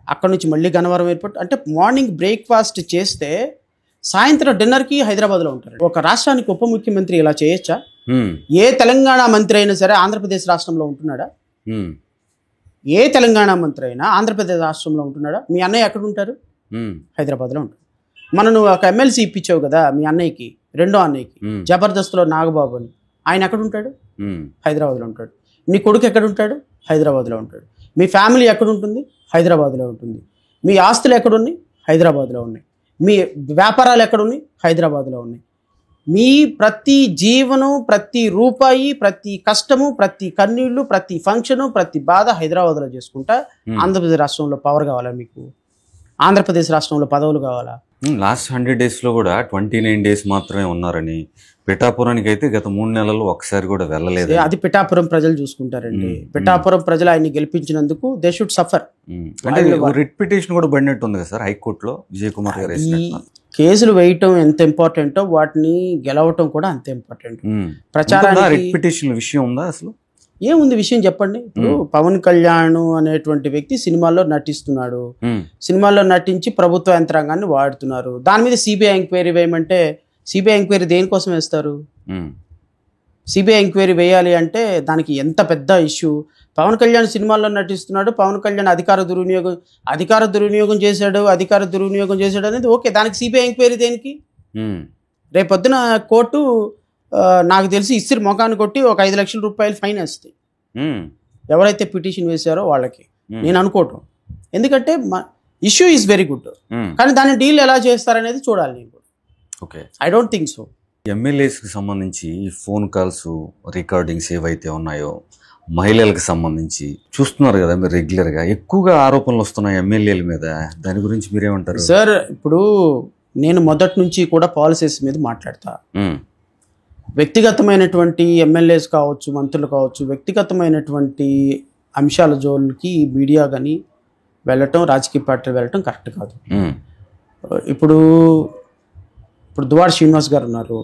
అక్కడ నుంచి మళ్ళీ గన్నవరం ఎయిర్పోర్ట్. అంటే మార్నింగ్ బ్రేక్ఫాస్ట్ చేస్తే సాయంత్రం డిన్నర్కి హైదరాబాద్లో ఉంటారు. ఒక రాష్ట్రానికి ఉప ముఖ్యమంత్రి ఇలా చేయొచ్చా? ఏ తెలంగాణ మంత్రి అయినా సరే ఆంధ్రప్రదేశ్ రాష్ట్రంలో ఉంటున్నాడా? ఏ తెలంగాణ మంత్రి అయినా ఆంధ్రప్రదేశ్ రాష్ట్రంలో ఉంటున్నాడా? మీ అన్నయ్య ఎక్కడ ఉంటారు? హైదరాబాద్లో ఉంటారు. నువ్వు ఒక ఎమ్మెల్సీ ఇప్పించావు కదా మీ అన్నయ్యకి, రెండో అన్నయ్యకి, జబర్దస్త్లో నాగబాబు అని, ఆయన ఎక్కడ ఉంటాడు? హైదరాబాద్లో ఉంటాడు. మీ కొడుకు ఎక్కడ ఉంటాడు? హైదరాబాద్లో ఉంటాడు. మీ ఫ్యామిలీ ఎక్కడ ఉంటుంది? హైదరాబాద్లో ఉంటుంది. మీ ఆస్తులు ఎక్కడున్నాయి? హైదరాబాద్లో ఉన్నాయి. మీ వ్యాపారాలు ఎక్కడున్నాయి? హైదరాబాద్లో ఉన్నాయి. మీ ప్రతి జీవనం, ప్రతి రూపాయి, ప్రతి కష్టము, ప్రతి కన్నీళ్లు, ప్రతి ఫంక్షను, ప్రతి బాధ హైదరాబాద్లో చేసుకుంటా ఆంధ్రప్రదేశ్ రాష్ట్రంలో పవర్ కావాలా మీకు? ఆంధ్రప్రదేశ్ రాష్ట్రంలో పదవులు కావాలా? లాస్ట్ 100 daysలో కూడా 29 days మాత్రమే ఉన్నారని, పిఠాపురానికి అయితే గత 3 నెలలు ఒకసారి కూడా వెళ్ళలేదు. అది పిఠాపురం ప్రజలు చూసుకుంటారండి. పిఠాపురం ప్రజలు ఆయన్ని గెలిపించినందుకు దే షుడ్ సఫర్. అంటే రిట్ పిటిషన్ కూడా పడినట్టు ఉంది కదా సార్ హైకోర్టులో విజయ్ కుమార్ గారు. ఈ కేసులు వేయటం ఎంత ఇంపార్టెంటో వాటిని గెలవటం కూడా అంత ఇంపార్టెంట్. ప్రచారానికి రిట్ పిటిషన్ విషయం ఉందా? అసలు ఏముంది విషయం చెప్పండి. ఇప్పుడు పవన్ కళ్యాణ్ అనేటువంటి వ్యక్తి సినిమాల్లో నటిస్తున్నాడు, సినిమాల్లో నటించి ప్రభుత్వ యంత్రాంగాన్ని వాడుతున్నారు. దాని మీద సిబిఐ ఎంక్వైరీ వేయమంటే సిబిఐ ఎంక్వైరీ దేనికోసం వేస్తారు? సిబిఐ ఎంక్వైరీ వేయాలి అంటే దానికి ఎంత పెద్ద ఇష్యూ. పవన్ కళ్యాణ్ సినిమాల్లో నటిస్తున్నాడు, పవన్ కళ్యాణ్ అధికార దుర్వినియోగం చేశాడు అనేది ఓకే, దానికి సిబిఐ ఎంక్వైరీ దేనికి? రేపొద్దున కోర్టు నాకు తెలిసి ఇస్త్రీ మొఖాన్ని కొట్టి ఒక 5 లక్షల రూపాయలు ఫైన్ వేస్తాయి ఎవరైతే పిటిషన్ వేశారో వాళ్ళకి, నేను అనుకోవటం. ఎందుకంటే ఇష్యూ ఈజ్ వెరీ గుడ్, కానీ దాన్ని డీల్ ఎలా చేస్తారనేది చూడాలి నేను. Okay, I don't think so. ఎమ్మెల్యేస్కి సంబంధించి ఫోన్ కాల్స్ రికార్డింగ్స్ ఏవైతే ఉన్నాయో మహిళలకు సంబంధించి చూస్తున్నారు కదా మీరు రెగ్యులర్గా, ఎక్కువగా ఆరోపణలు వస్తున్నాయి ఎమ్మెల్యేల మీద. దాని గురించి మీరేమంటారు సార్? ఇప్పుడు నేను మొదటి నుంచి కూడా పాలసీస్ మీద మాట్లాడతా. వ్యక్తిగతమైనటువంటి ఎమ్మెల్యేస్ కావచ్చు, మంత్రులు కావచ్చు, వ్యక్తిగతమైనటువంటి అంశాల జోలికి మీడియా కానీ వెళ్ళటం, రాజకీయ పార్టీలు వెళ్ళటం కరెక్ట్ కాదు. ఇప్పుడు దువాడ శ్రీనివాస్ గారు ఉన్నారు,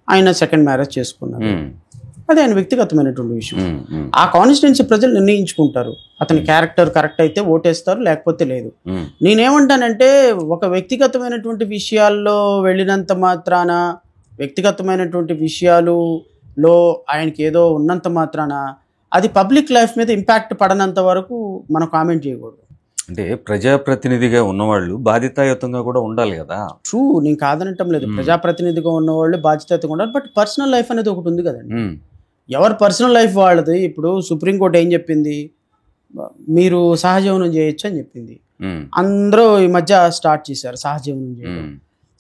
ఆయన సెకండ్ మ్యారేజ్ చేసుకున్నారు, అది ఆయన వ్యక్తిగతమైనటువంటి విషయం. ఆ కాన్స్టిట్యున్సీ ప్రజలు నిర్ణయించుకుంటారు, అతని క్యారెక్టర్ కరెక్ట్ అయితే ఓటేస్తారు, లేకపోతే లేదు. నేనేమంటానంటే ఒక వ్యక్తిగతమైనటువంటి విషయాల్లో వెళ్ళినంత మాత్రాన, వ్యక్తిగతమైనటువంటి విషయాలలో ఆయనకి ఏదో ఉన్నంత మాత్రాన అది పబ్లిక్ లైఫ్ మీద ఇంపాక్ట్ పడనంత వరకు మనం కామెంట్ చేయకూడదు. అంటే ప్రజాప్రతినిధిగా ఉన్నవాళ్ళు బాధ్యతాయుతంగా కూడా ఉండాలి కదా. ట్రూ, నేను కాదనటం లేదు, ప్రజాప్రతినిధిగా ఉన్నవాళ్ళు బాధ్యతాయుతంగా ఉండాలి. బట్ పర్సనల్ లైఫ్ అనేది ఒకటి ఉంది కదండి, ఎవరి పర్సనల్ లైఫ్ వాళ్ళది. ఇప్పుడు సుప్రీంకోర్టు ఏం చెప్పింది? మీరు సహజీవనం చేయొచ్చు అని చెప్పింది. అందరూ ఈ మధ్య స్టార్ట్ చేశారు సహజీవనం చేయడం.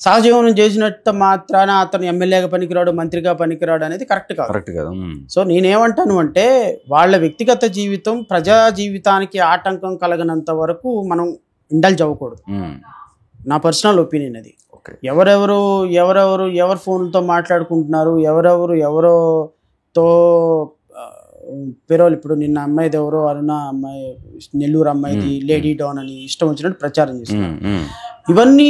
సహజీవనం చేసినట్టు మాత్రాన అతను ఎమ్మెల్యేగా పనికిరాడు, మంత్రిగా పనికిరాడు అనేది కరెక్ట్ కాదు. కరెక్ట్ కదా. సో నేనేమంటాను అంటే వాళ్ళ వ్యక్తిగత జీవితం ప్రజా జీవితానికి ఆటంకం కలగనంత వరకు మనం ఇండల్జ్ అవ్వకూడదు. నా పర్సనల్ ఒపీనియన్ అది. ఎవరు ఫోన్లతో మాట్లాడుకుంటున్నారు, ఎవరోతో పెరోల్, ఇప్పుడు నిన్న అమ్మాయిది ఎవరో అరుణ అమ్మాయి, నెల్లూరు అమ్మాయిది లేడీ డాన్ అని ఇష్టం వచ్చినట్టు ప్రచారం చేస్తున్నారు. ఇవన్నీ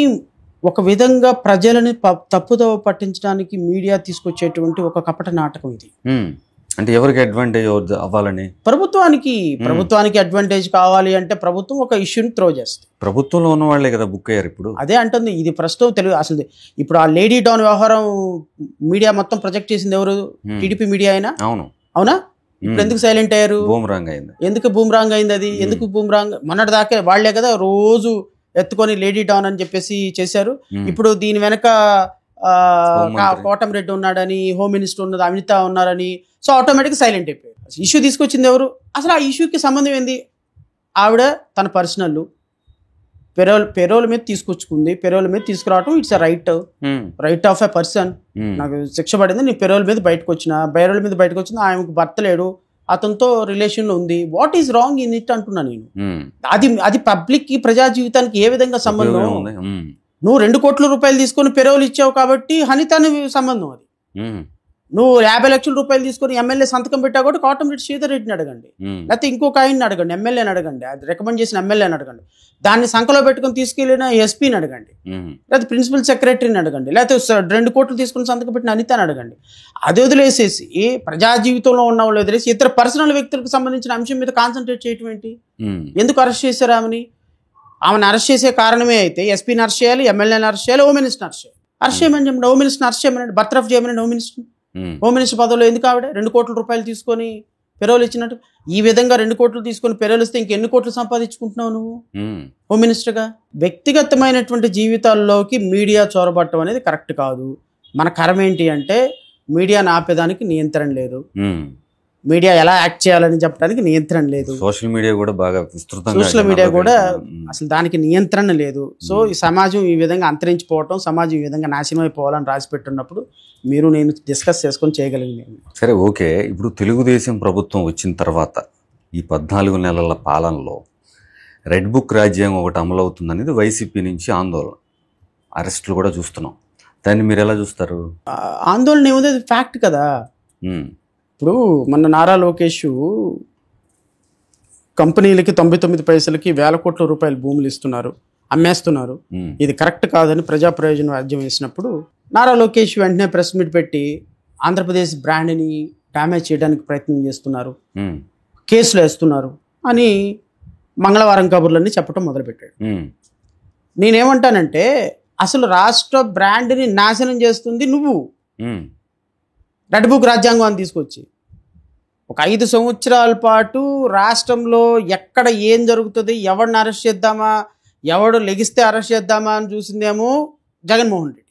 ఒక విధంగా ప్రజలని తప్పుదోవ పట్టించడానికి మీడియా తీసుకొచ్చేటువంటి ఒక కపట నాటకం ఇది. అంటే ఎవరికి అడ్వాంటేజ్ అవ్వాలని, ప్రభుత్వానికి అడ్వాంటేజ్ కావాలి అంటే ప్రభుత్వం ఒక ఇష్యూని త్రో చేస్తుంది. ప్రభుత్వంలో ఉన్న వాళ్ళే కదా బుక్ అయ్యారు. ఇప్పుడు అదే అంటుంది, ఇది ప్రస్తుతం తెలుగు అసలు. ఇప్పుడు ఆ లేడీ డాన్ వ్యవహారం మీడియా మొత్తం ప్రొజెక్ట్ చేసింది ఎవరు? టీడీపీ మీడియా అయినా. అవునా? ఇప్పుడు ఎందుకు సైలెంట్ అయ్యారు? బూమరాంగ్ అయింది. ఎందుకు బూమరాంగ్ అయింది అది? ఎందుకు బూమరాంగ్? మొన్నటి దాకా వాళ్లే కదా రోజు ఎత్తుకొని లేడీ డాన్ అని చెప్పేసి చేశారు. ఇప్పుడు దీని వెనక కోటమిరెడ్డి ఉన్నాడని, హోమ్ మినిస్టర్ ఉన్నది, అమిత ఉన్నారని, సో ఆటోమేటిక్ సైలెంట్ అయిపోయారు. ఇష్యూ తీసుకొచ్చింది ఎవరు? అసలు ఆ ఇష్యూకి సంబంధం ఏంది? ఆవిడ తన పర్సనల్ పెరోల్ మీద తీసుకొచ్చుకుంది. పెరోల్ మీద తీసుకురావటం it's a right of a person. నాకు శిక్ష పడింది, నేను పెరోల్ మీద బయటకు వచ్చిన ఆమెకు భర్త లేడు, అతనితో రిలేషన్లో ఉంది. What is wrong in it అంటున్నా నేను. అది పబ్లిక్ కి, ప్రజా జీవితానికి ఏ విధంగా సంబంధం? నువ్వు 2 కోట్ల రూపాయలు తీసుకొని పెరోల్ ఇచ్చావు కాబట్టి హనితాని సంబంధం అది. నువ్వు 50 లక్షల రూపాయలు తీసుకొని ఎమ్మెల్యే సంతకం పెట్టా కూడా కోటమిరెడ్డి శ్రీధర్ రెడ్డిని అడగండి, లేకపోతే ఇంకొక ఆయన్ని అడగండి, ఎమ్మెల్యేని అడగండి, అది రికమెండ్ చేసిన ఎమ్మెల్యేని అడగండి, దాన్ని సంఖలో పెట్టుకుని తీసుకెళ్ళిన ఎస్పీని అడగండి, లేకపోతే ప్రిన్సిపల్ సెక్రటరీని అడగండి, లేకపోతే 2 కోట్లు తీసుకుని సంతకం పెట్టిన అనితని అడగండి. అది వదిలేసేసి ప్రజా జీవితంలో ఉన్న వాళ్ళు వదిలేసి ఇతర పర్సనల్ వ్యక్తులకు సంబంధించిన అంశం మీద కాన్సన్ట్రేట్ చేయటం ఏంటి? ఎందుకు అరెస్ట్ చేశారు ఆమెను అరెస్ట్ చేసే కారణమే అయితే ఎస్పీని అరెస్ట్ చేయాలి, ఎమ్మెల్యేని అరెస్ట్ చేయాలి, హోమ్ మినిస్టర్ని అరెస్ట్ చేయాలి. అరెస్ట్ చేయమని చెప్పండి, హోమ్ మినిస్టర్ని అరెస్ట్ చేయమని, బర్తరఫ్ చేయమని హోమ్ మినిస్టర్ పదవిలో ఎందుకు ఆవిడ 2 కోట్ల రూపాయలు తీసుకొని పెరోల్ ఇచ్చినట్టు? ఈ విధంగా 2 కోట్లు తీసుకొని పెరోల్ ఇస్తే ఇంకెన్ని కోట్లు సంపాదించుకుంటున్నావు నువ్వు హోమ్ మినిస్టర్గా? వ్యక్తిగతమైనటువంటి జీవితాల్లోకి మీడియా చొరబట్టడం అనేది కరెక్ట్ కాదు. మన కరం ఏంటి అంటే మీడియాను ఆపేదానికి నియంత్రణ లేదు, మీడియా ఎలా యాక్ట్ చేయాలని చెప్పడానికి నియంత్రణ లేదు, సోషల్ మీడియా కూడా బాగా విస్తృతంగా, సోషల్ మీడియా కూడా అసలు దానికి నియంత్రణ లేదు. సో ఈ సమాజం ఈ విధంగా అంతరించిపోవటం, సమాజం ఈ విధంగా నాశనం అయిపోవాలని రాసి పెట్టున్నప్పుడు మీరు నేను డిస్కస్ చేసుకొని చేయగలిగింది. సరే, ఓకే. ఇప్పుడు తెలుగుదేశం ప్రభుత్వం వచ్చిన తర్వాత ఈ 14 నెలల పాలనలో రెడ్ బుక్ రాజ్యాంగం ఒకటి అమలు అవుతుందనేది వైసీపీ నుంచి ఆందోళన, అరెస్టులు కూడా చూస్తున్నాం. దాన్ని మీరు ఎలా చూస్తారు? ఆందోళన ఏముంది, అది ఫ్యాక్ట్ కదా. ఇప్పుడు మన నారా లోకేష్ కంపెనీలకి 99 పైసలకి 1000 కోట్ల రూపాయల భూములు ఇస్తున్నారు, అమ్మేస్తున్నారు, ఇది కరెక్ట్ కాదని ప్రజా ప్రయోజన వ్యాజ్యం వేసినప్పుడు నారా లోకేష్ వెంటనే ప్రెస్ మీట్ పెట్టి ఆంధ్రప్రదేశ్ బ్రాండ్ని డ్యామేజ్ చేయడానికి ప్రయత్నం చేస్తున్నారు, కేసులు వేస్తున్నారు అని మంగళవారం కబుర్లన్నీ చెప్పడం మొదలుపెట్టాడు. నేనేమంటానంటే అసలు రాష్ట్ర బ్రాండ్ని నాశనం చేస్తుంది నువ్వు. రెడ్ బుక్ రాజ్యాంగం తీసుకొచ్చి ఒక 5 సంవత్సరాల పాటు రాష్ట్రంలో ఎక్కడ ఏం జరుగుతుంది, ఎవరిని అరెస్ట్ చేద్దామా, ఎవడు లెగిస్తే అరెస్ట్ చేద్దామా అని చూసిందేమో జగన్మోహన్ రెడ్డి.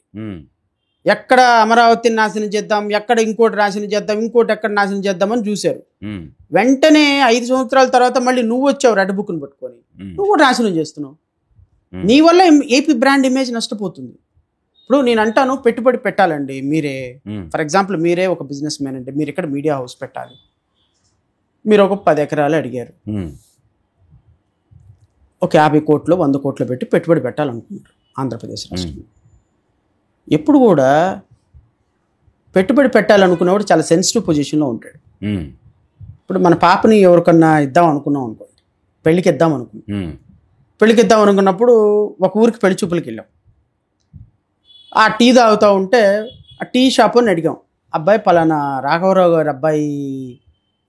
ఎక్కడ అమరావతిని నాశనం చేద్దాం, ఎక్కడ ఇంకోటి నాశనం చేద్దాం, ఇంకోటి ఎక్కడ నాశనం చేద్దామని చూశారు. వెంటనే 5 సంవత్సరాల తర్వాత మళ్ళీ నువ్వు వచ్చావు రెడ్ బుక్ని పట్టుకొని, నువ్వు కూడా నాశనం చేస్తున్నావు. నీ వల్ల ఏపీ బ్రాండ్ ఇమేజ్ నష్టపోతుంది. ఇప్పుడు నేను అంటాను, పెట్టుబడి పెట్టాలండి మీరే. ఫర్ ఎగ్జాంపుల్ మీరే ఒక బిజినెస్ మ్యాన్ అంటే మీరు ఇక్కడ మీడియా హౌస్ పెట్టాలి, మీరు ఒక 10 ఎకరాలు అడిగారు, ఒక 50 కోట్లు 100 కోట్లు పెట్టి పెట్టుబడి పెట్టాలనుకుంటారు ఆంధ్రప్రదేశ్ రాష్ట్రంలో. ఎప్పుడు కూడా పెట్టుబడి పెట్టాలనుకున్నవాడు చాలా సెన్సిటివ్ పొజిషన్లో ఉంటాడు. ఇప్పుడు మన పాపని ఎవరికన్నా ఇద్దాం అనుకున్నాం అనుకోండి, పెళ్ళికి ఇద్దాం అనుకున్నప్పుడు ఒక ఊరికి పెళ్లి చూపులకి వెళ్ళాం. ఆ టీ తాగుతూ ఉంటే ఆ టీ షాప్ అని అడిగాం, అబ్బాయి పలానా రాఘవరావు గారు అబ్బాయి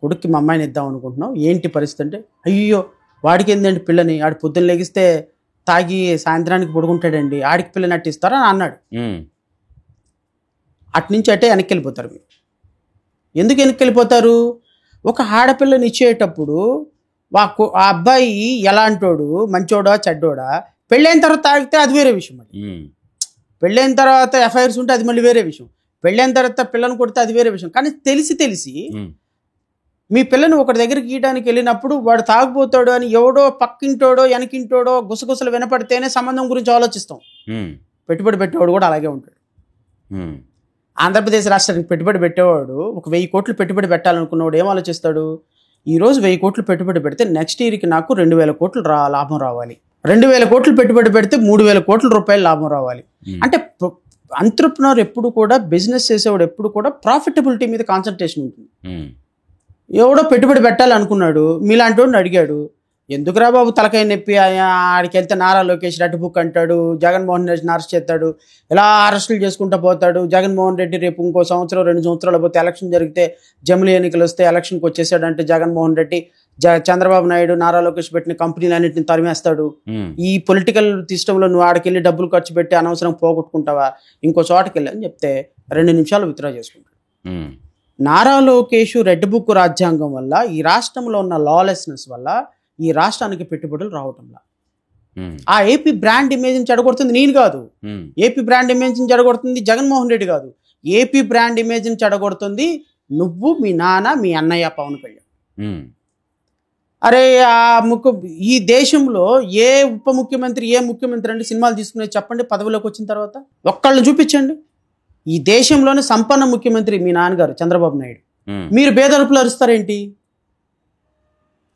కొడుక్కి మా అమ్మాయిని ఇద్దాం అనుకుంటున్నాం, ఏంటి పరిస్థితి అంటే, అయ్యో వాడికి ఏంటండి పిల్లని, ఆడి పొద్దున్న లెగిస్తే తాగి సాయంత్రానికి పడుకుంటాడండి, ఆడికి పిల్లని అట్టి ఇస్తారా అని అన్నాడు. అట్నుంచి అట్టే వెనక్కి వెళ్ళిపోతారు. మీరు ఎందుకు వెనక్కి వెళ్ళిపోతారు? ఒక ఆడపిల్లని ఇచ్చేటప్పుడు ఆ అబ్బాయి ఎలాంటోడు, మంచోడా చెడ్డోడా, పెళ్ళైన తర్వాత తాగితే అది వేరే విషయం. పెళ్ళైన తర్వాత ఎఫ్ఐఆర్స్ ఉంటే అది మళ్ళీ వేరే విషయం. పెళ్ళైన తర్వాత పిల్లని కొడితే అది వేరే విషయం. కానీ తెలిసి మీ పిల్లని ఒకటి దగ్గరికి గీయడానికి వెళ్ళినప్పుడు వాడు తాగిపోతాడు అని ఎవడో పక్కింటోడో వెనకింటోడో గుసగుసలు వినపడితేనే సంబంధం గురించి ఆలోచిస్తాం. పెట్టుబడి పెట్టేవాడు కూడా అలాగే ఉంటాడు. ఉమ్, ఆంధ్రప్రదేశ్ రాష్ట్రానికి పెట్టుబడి పెట్టేవాడు ఒక 1000 కోట్లు పెట్టుబడి పెట్టాలనుకున్నవాడు ఏం ఆలోచిస్తాడు, ఈరోజు 1000 కోట్లు పెట్టుబడి పెడితే నెక్స్ట్ ఇయర్కి నాకు 2000 కోట్లు లాభం రావాలి, 2000 కోట్లు పెట్టుబడి పెడితే 3000 కోట్ల రూపాయలు లాభం రావాలి. అంటే ఎంట్రప్రెన్యూర్ ఎప్పుడు కూడా, బిజినెస్ చేసేవాడు ఎప్పుడు కూడా ప్రాఫిటబిలిటీ మీద కాన్సన్ట్రేషన్ ఉంటుంది. ఎవడో పెట్టుబడి పెట్టాలనుకున్నాడు, మీలాంటి వాడిని అడిగాడు, ఎందుకురా బాబు తలకాయ నొప్పి, ఆడికి వెళ్తే నారా లోకేష్ రెడ్ బుక్ అంటాడు, జగన్మోహన్ రెడ్డిని అరెస్ట్ చేస్తాడు, ఇలా అరెస్టులు చేసుకుంటూ పోతాడు, జగన్మోహన్ రెడ్డి రేపు ఇంకో సంవత్సరం 2 సంవత్సరాలు పోతే ఎలక్షన్ జరిగితే జమిలీ ఎన్నికలు వస్తే ఎలక్షన్కి వచ్చేసాడంటే జగన్మోహన్ రెడ్డి చంద్రబాబు నాయుడు నారా లోకేష్ పెట్టిన కంపెనీలన్నింటిని తరిమేస్తాడు. ఈ పొలిటికల్ సిస్టంలో నువ్వు ఆడికి వెళ్ళి డబ్బులు ఖర్చు పెట్టి అనవసరం పోగొట్టుకుంటావా, ఇంకో చోటకి వెళ్ళి అని చెప్తే 2 నిమిషాలు విత్డ్రా చేసుకుంటాడు. నారా లోకేష్ రెడ్ బుక్ రాజ్యాంగం వల్ల, ఈ రాష్ట్రంలో ఉన్న లాలెస్నెస్ వల్ల ఈ రాష్ట్రానికి పెట్టుబడులు రావటంలా. ఆ ఏపీ బ్రాండ్ ఇమేజ్ని చెడగొడుతుంది నేను కాదు, ఏపీ బ్రాండ్ ఇమేజ్ని చెడగొడుతుంది జగన్మోహన్ రెడ్డి కాదు, ఏపీ బ్రాండ్ ఇమేజ్ని చెడగొడుతుంది నువ్వు, మీ నాన్న, మీ అన్నయ్య పవన్ కళ్యాణ్. అరే ఈ దేశంలో ఏ ఉప ముఖ్యమంత్రి, ఏ ముఖ్యమంత్రి అంటే సినిమాలు తీసుకునేది చెప్పండి, పదవిలోకి వచ్చిన తర్వాత ఒక్కళ్ళని చూపించండి. ఈ దేశంలోనే సంపన్న ముఖ్యమంత్రి మీ నాన్నగారు చంద్రబాబు నాయుడు, మీరు బేదరుపులు అరుస్తారేంటి?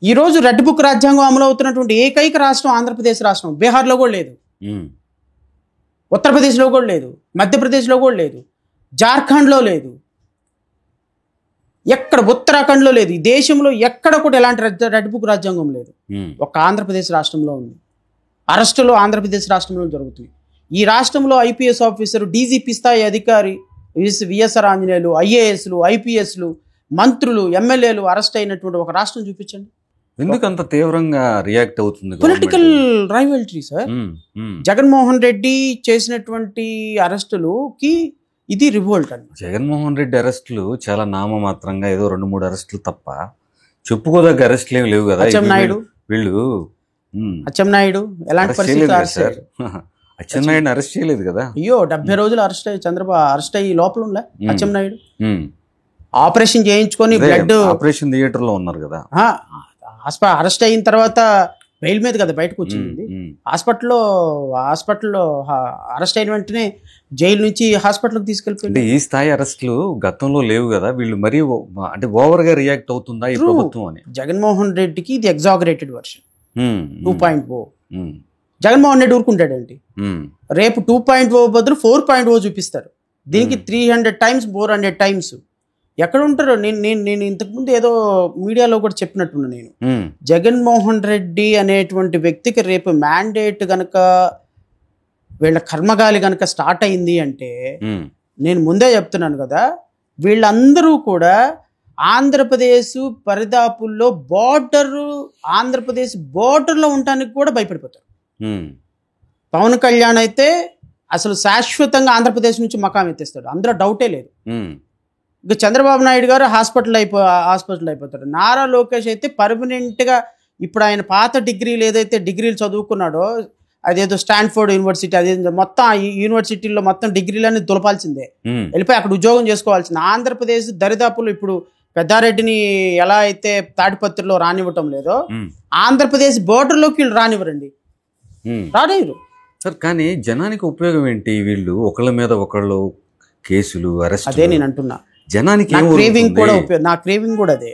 ఈరోజు రెడ్ బుక్ రాజ్యాంగం అమలు అవుతున్నటువంటి ఏకైక రాష్ట్రం ఆంధ్రప్రదేశ్ రాష్ట్రం. బీహార్లో కూడా లేదు, ఉత్తరప్రదేశ్లో కూడా లేదు, మధ్యప్రదేశ్లో కూడా లేదు, జార్ఖండ్లో లేదు, ఎక్కడ ఉత్తరాఖండ్లో లేదు. ఈ దేశంలో ఎక్కడ కూడా ఎలాంటి రెడ్ బుక్ రాజ్యాంగం లేదు. ఒక ఆంధ్రప్రదేశ్ రాష్ట్రంలో ఉంది. అరెస్టులు ఆంధ్రప్రదేశ్ రాష్ట్రంలో జరుగుతుంది. ఈ రాష్ట్రంలో ఐపీఎస్ ఆఫీసరు, డీజీపీ స్థాయి అధికారి విఎస్ఆర్ ఆంజనేయులు, ఐఏఎస్లు, ఐపీఎస్లు, మంత్రులు, ఎమ్మెల్యేలు అరెస్ట్ అయినటువంటి ఒక రాష్ట్రం చూపించండి. ఎందుకు అంత తీవ్రంగా రియాక్ట్ అవుతుంది? Political rivalry sir. Jaganmohan Reddy చేసినటువంటి అరెస్టులుకి ఇది రివోల్ట్ అండి. జగన్మోహన్ రెడ్డి అరెస్టులు చాలా నామమాత్రంగా, ఏదో 2-3 అరెస్టులు తప్ప చెప్పుకోదగ్గ అరెస్టులు ఏమి లేవు కదా. అచ్చెన్నాయుడు ఎలాంటి పరిస్థితి? అచ్చెన్నాయుడు అరెస్ట్ చేయలేదు కదా. అయ్యో 70 రోజులు అరెస్ట్ అయ్యి చంద్రబాబు అరెస్ట్ అయ్యి లోపల ఉండే అచ్చెన్నాయుడు ఆపరేషన్ చేయించుకొని బ్లడ్ ఆపరేషన్ థియేటర్ లో ఉన్నారు కదా. అరెస్ట్ అయిన తర్వాత బెయిల్ మీద కదా బయటకు వచ్చింది. హాస్పిటల్లో అరెస్ట్ అయిన వెంటనే జైలు నుంచి హాస్పిటల్కి తీసుకెళ్ళిపోయింది. ఈ స్థాయి అరెస్టులు గతంలో లేవు కదా. వీళ్ళు మరీ అంటే ఓవర్ గా రియాక్ట్ అవుతుందా ఈ ప్రభుత్వం అని? జగన్మోహన్ రెడ్డికి ఇది ఎగ్జాగరేటెడ్ వర్షన్ 2.0. జగన్మోహన్ రెడ్డి ఊరుకుంటాడేంటి? రేపు 2.0 బదులు 4.0 చూపిస్తారు. దీనికి 300 టైమ్స్ 400 టైమ్స్ ఎక్కడ ఉంటారు? నేను ఇంతకుముందు ఏదో మీడియాలో కూడా చెప్పినట్టున్నా. నేను జగన్మోహన్ రెడ్డి అనేటువంటి వ్యక్తికి రేపు మ్యాండేట్ గనక, వీళ్ళ కర్మగాలి గనక స్టార్ట్ అయింది అంటే, నేను ముందే చెప్తున్నాను కదా, వీళ్ళందరూ కూడా ఆంధ్రప్రదేశ్ పరిదాపుల్లో ఆంధ్రప్రదేశ్ బోర్డర్లో ఉండటానికి కూడా భయపడిపోతారు. పవన్ కళ్యాణ్ అయితే అసలు శాశ్వతంగా ఆంధ్రప్రదేశ్ నుంచి మకాం ఎత్తేస్తాడు, అందులో డౌటే లేదు. ఇక చంద్రబాబు నాయుడు గారు హాస్పిటల్ అయిపోతాడు. నారా లోకేష్ అయితే పర్మనెంట్గా ఇప్పుడు ఆయన పాత డిగ్రీలు ఏదైతే డిగ్రీలు చదువుకున్నాడో, అదేదో స్టాన్ఫోర్డ్ యూనివర్సిటీ, అదే మొత్తం ఆ యూనివర్సిటీలో మొత్తం డిగ్రీలన్నీ దులపాల్సిందే, వెళ్ళిపోయి అక్కడ ఉద్యోగం చేసుకోవాల్సిందే. ఆంధ్రప్రదేశ్ దరిదాపులు ఇప్పుడు పెద్దారెడ్డిని ఎలా అయితే తాడిపత్రిలో రానివ్వటం లేదో, ఆంధ్రప్రదేశ్ బోర్డర్లోకి వీళ్ళు రానివ్వరండి, రానివ్వరు సార్. కానీ జనానికి ఉపయోగం ఏంటి? వీళ్ళు ఒకళ్ళ మీద ఒకళ్ళు కేసులు, అరెస్ట్. అదే నేను అంటున్నా, జనానికి నా క్రేవింగ్ కూడా అదే.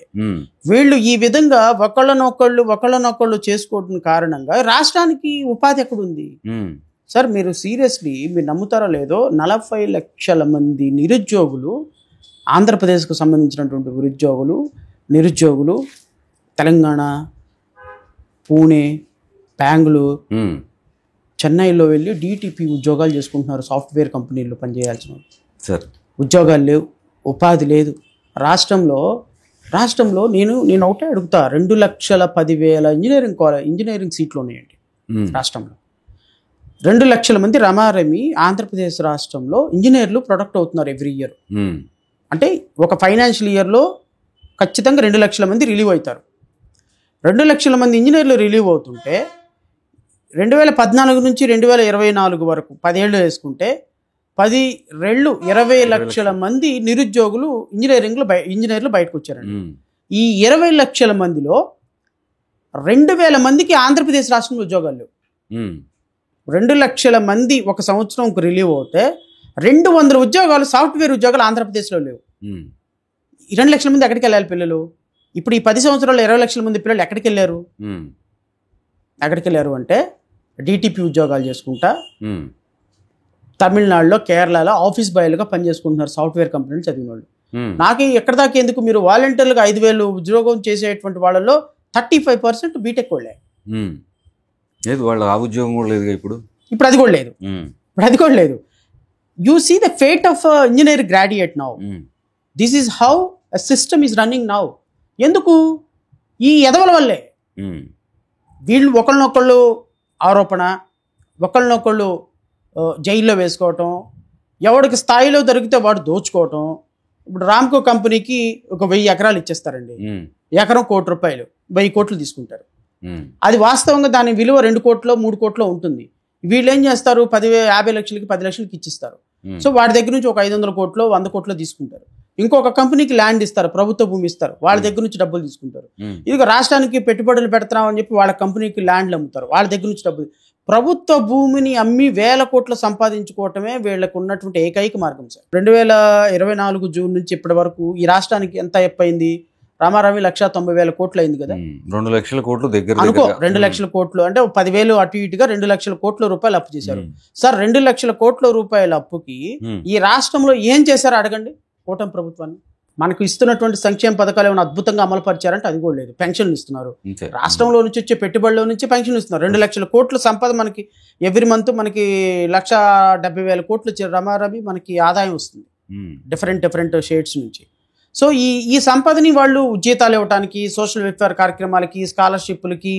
వీళ్ళు ఈ విధంగా ఒకళ్ళనొకళ్ళు చేసుకోవడం కారణంగా రాష్ట్రానికి ఉపాధి ఎక్కడుంది సార్? మీరు సీరియస్లీ మీరు నమ్ముతారో లేదో, 40 లక్షల మంది నిరుద్యోగులు, ఆంధ్రప్రదేశ్కు సంబంధించినటువంటి నిరుద్యోగులు తెలంగాణ, పూణే, బెంగళూరు, చెన్నైలో వెళ్ళి డిటిపి ఉద్యోగాలు చేసుకుంటున్నారు. సాఫ్ట్వేర్ కంపెనీల్లో పనిచేయాల్సిన సార్ ఉద్యోగాలు లేవు, ఉపాధి లేదు. రాష్ట్రంలో నేను ఒకటే అడుగుతా, 2,10,000 ఇంజనీరింగ్ సీట్లు ఉన్నాయండి రాష్ట్రంలో. 2 లక్షల మంది రమారమి ఆంధ్రప్రదేశ్ రాష్ట్రంలో ఇంజనీర్లు ప్రొడక్ట్ అవుతున్నారు ఎవ్రీ ఇయర్. అంటే ఒక ఫైనాన్షియల్ ఇయర్లో ఖచ్చితంగా 2 లక్షల మంది రిలీవ్ అవుతారు. 2 లక్షల మంది ఇంజనీర్లు రిలీవ్ అవుతుంటే 2014 నుంచి 2024 వరకు 10 ఏళ్ళు వేసుకుంటే 10 రెళ్ళు 20 లక్షల మంది నిరుద్యోగులు ఇంజనీర్లు బయటకు వచ్చారండి. ఈ 20 లక్షల మందిలో 2,000 మందికి ఆంధ్రప్రదేశ్ రాష్ట్రంలో ఉద్యోగాలు లేవు. 2 లక్షల మంది ఒక సంవత్సరంకు రిలీవ్ అవుతే 200 ఉద్యోగాలు సాఫ్ట్వేర్ ఉద్యోగాలు ఆంధ్రప్రదేశ్లో లేవు. ఈ 2 లక్షల మంది ఎక్కడికి వెళ్ళాలి పిల్లలు? ఇప్పుడు ఈ 10 సంవత్సరాల్లో 20 లక్షల మంది పిల్లలు ఎక్కడికి వెళ్ళారు? అంటే డిటిపి ఉద్యోగాలు చేసుకుంటా తమిళనాడులో, కేరళలో ఆఫీస్ బాయ్లుగా పనిచేసుకుంటున్నారు సాఫ్ట్వేర్ కంపెనీలు చదివిన వాళ్ళు. నాకు ఎక్కడ దాకా ఎందుకు, మీరు వాలంటీర్లుగా 5,000 ఉద్యోగం చేసేటువంటి వాళ్ళలో 35% బీటెక్ వాళ్ళే. వాళ్ళు ఆ ఉద్యోగం కూడా లేదు ఇప్పుడు అది కూడా లేదు. You see the fate of engineer graduate now. This is how a system is running now. ఎందుకు? ఈ ఎదవల వల్లే. వీళ్ళు ఒకళ్ళనొకళ్ళు ఆరోపణ, ఒకళ్ళనొకళ్ళు జైల్లో వేసుకోవటం, ఎవడికి స్థాయిలో దొరికితే వాడు దోచుకోవటం. ఇప్పుడు రామ్కో కంపెనీకి ఒక 1000 ఎకరాలు ఇచ్చేస్తారండి. ఎకరం ₹1,00,00,000, 1000 కోట్లు తీసుకుంటారు. అది వాస్తవంగా దాని విలువ 2 కోట్లో 3 కోట్లో ఉంటుంది. వీళ్ళు ఏం చేస్తారు, 50 లక్షలకి 10 లక్షలకి ఇచ్చిస్తారు. సో వాడి దగ్గర నుంచి ఒక 500 కోట్లో 100 కోట్లో తీసుకుంటారు. ఇంకొక కంపెనీకి ల్యాండ్ ఇస్తారు, ప్రభుత్వ భూమి ఇస్తారు, వాళ్ళ దగ్గర నుంచి డబ్బులు తీసుకుంటారు. ఇది రాష్ట్రానికి పెట్టుబడులు పెడతామని చెప్పి వాళ్ళ కంపెనీకి ల్యాండ్లు అమ్ముతారు, వాళ్ళ దగ్గర నుంచి డబ్బులు. ప్రభుత్వ భూమిని అమ్మి 1000 కోట్లు సంపాదించుకోవటమే వీళ్ళకు ఉన్నటువంటి ఏకైక మార్గం సార్. 2024 జూన్ నుంచి ఇప్పటి వరకు ఈ రాష్ట్రానికి ఎంత అయింది? రామారావి 1,90,000 కోట్లు అయింది కదా. 2 లక్షల కోట్లు దగ్గర అనుకో. 2 లక్షల కోట్లు అంటే 10,000 అటు ఇటుగా 2 లక్షల కోట్ల రూపాయలు అప్పు చేశారు సార్. 2 లక్షల కోట్ల రూపాయల అప్పుకి ఈ రాష్ట్రంలో ఏం చేశారో అడగండి కూటమి ప్రభుత్వాన్ని. మనకు ఇస్తున్నటువంటి సంక్షేమ పథకాలు ఏమైనా అద్భుతంగా అమలు పరిచారంటే అది కూడా లేదు. పెన్షన్లు ఇస్తున్నారు, రాష్ట్రంలో నుంచి వచ్చే పెట్టుబడిలో నుంచి పెన్షన్ ఇస్తున్నారు. 2 లక్షల కోట్ల సంపద మనకి ఎవ్రీ మంత్ మనకి 1,70,000 కోట్లు రామారావి మనకి ఆదాయం వస్తుంది డిఫరెంట్ షేడ్స్ నుంచి. సో ఈ సంపదని వాళ్ళు జీతాలు ఇవ్వడానికి, సోషల్ వెల్ఫేర్ కార్యక్రమాలకి, స్కాలర్షిప్లకి,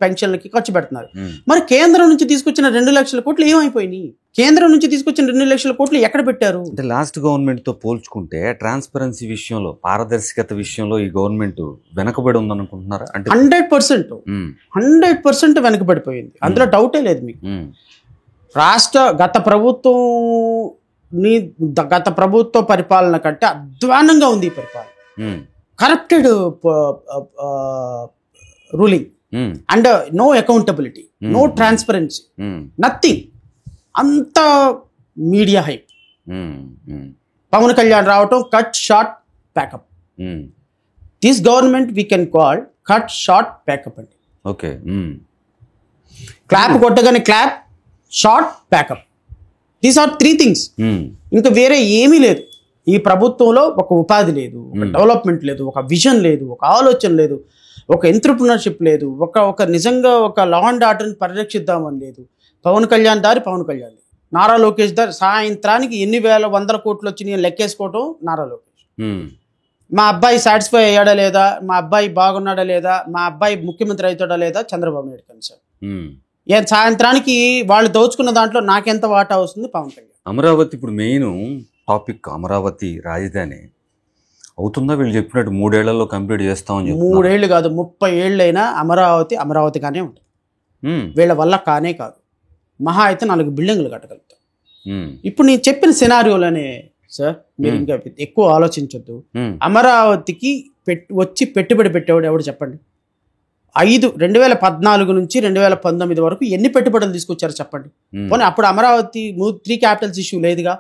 పెన్షన్లకి ఖర్చు పెడుతున్నారు. మరి కేంద్రం నుంచి తీసుకొచ్చిన 2 లక్షల కోట్లు ఏమైపోయినాయి? కేంద్రం నుంచి తీసుకొచ్చిన 2 లక్షల కోట్లు ఎక్కడ పెట్టారు? అంటే లాస్ట్ గవర్నమెంట్ తో పోల్చుకుంటే ట్రాన్స్పరెన్సీ విషయంలో, పారదర్శకత విషయంలో ఈ గవర్నమెంట్ వెనకబడి ఉందనుకుంటున్నారా? అంటే 100% వెనకబడిపోయింది, అందులో డౌటే లేదు మీకు. గత ప్రభుత్వ పరిపాలన కంటే అధ్వానంగా ఉంది ఈ పరిపాలన. Corrupted ruling and no accountability, no transparency, nothing. అంత మీడియా హైప్. పవన్ కళ్యాణ్ రావటం cut short pack up. This government we can call cut short pack up అండి. ఓకే, క్లాప్ కొట్టగానే clap, short pack up. These are 3 things. ఇంకా వేరే ఏమీ లేదు. ఈ ప్రభుత్వంలో ఒక ఉపాధి లేదు, ఒక డెవలప్మెంట్ లేదు, ఒక విజన్ లేదు, ఒక ఆలోచన లేదు, ఒక ఎంట్రప్రినర్షిప్ లేదు, ఒక నిజంగా ఒక లా అండ్ ఆర్డర్ని పరిరక్షిద్దామని లేదు. పవన్ కళ్యాణ్ దారి పవన్ కళ్యాణ్, నారా లోకేష్ దారి సాయంత్రానికి ఎన్ని వేల 100 కోట్లు వచ్చినాయి లెక్కేసుకోవటం నారా లోకేష్. మా అబ్బాయి సాటిస్ఫై అయ్యాడా లేదా, మా అబ్బాయి బాగున్నాడా లేదా, మా అబ్బాయి ముఖ్యమంత్రి అవుతాడా లేదా చంద్రబాబు నాయుడు కన్సర్న్. సాయంత్రానికి వాళ్ళు దోచుకున్న దాంట్లో నాకెంత వాటా వస్తుంది పవన్ కళ్యాణ్. అమరావతి ఇప్పుడు మెయిన్ టాపిక్. అమరావతి రాజధాని అవుతుందా? వీళ్ళు చెప్పినట్టు 3 ఏళ్లలో కంప్లీట్ చేస్తామని చెప్పి. 3 ఏళ్ళు కాదు, 30 ఏళ్ళైనా అమరావతిగానే ఉంటుంది. వీళ్ళ వల్ల కానే కాదు. మహా అయితే 4 బిల్డింగ్లు కట్టగలుగుతాం. ఇప్పుడు నేను చెప్పిన సినారియోలోనే సార్, మీరు ఇంకా ఎక్కువ ఆలోచించొద్దు. అమరావతికి వచ్చి పెట్టుబడి పెట్టేవాడు ఎవడు చెప్పండి? 2014 నుంచి 2019 వరకు ఎన్ని పెట్టుబడులు తీసుకొచ్చారు చెప్పండి. పోనీ అప్పుడు అమరావతి 3 క్యాపిటల్స్ ఇష్యూ లేదుగా.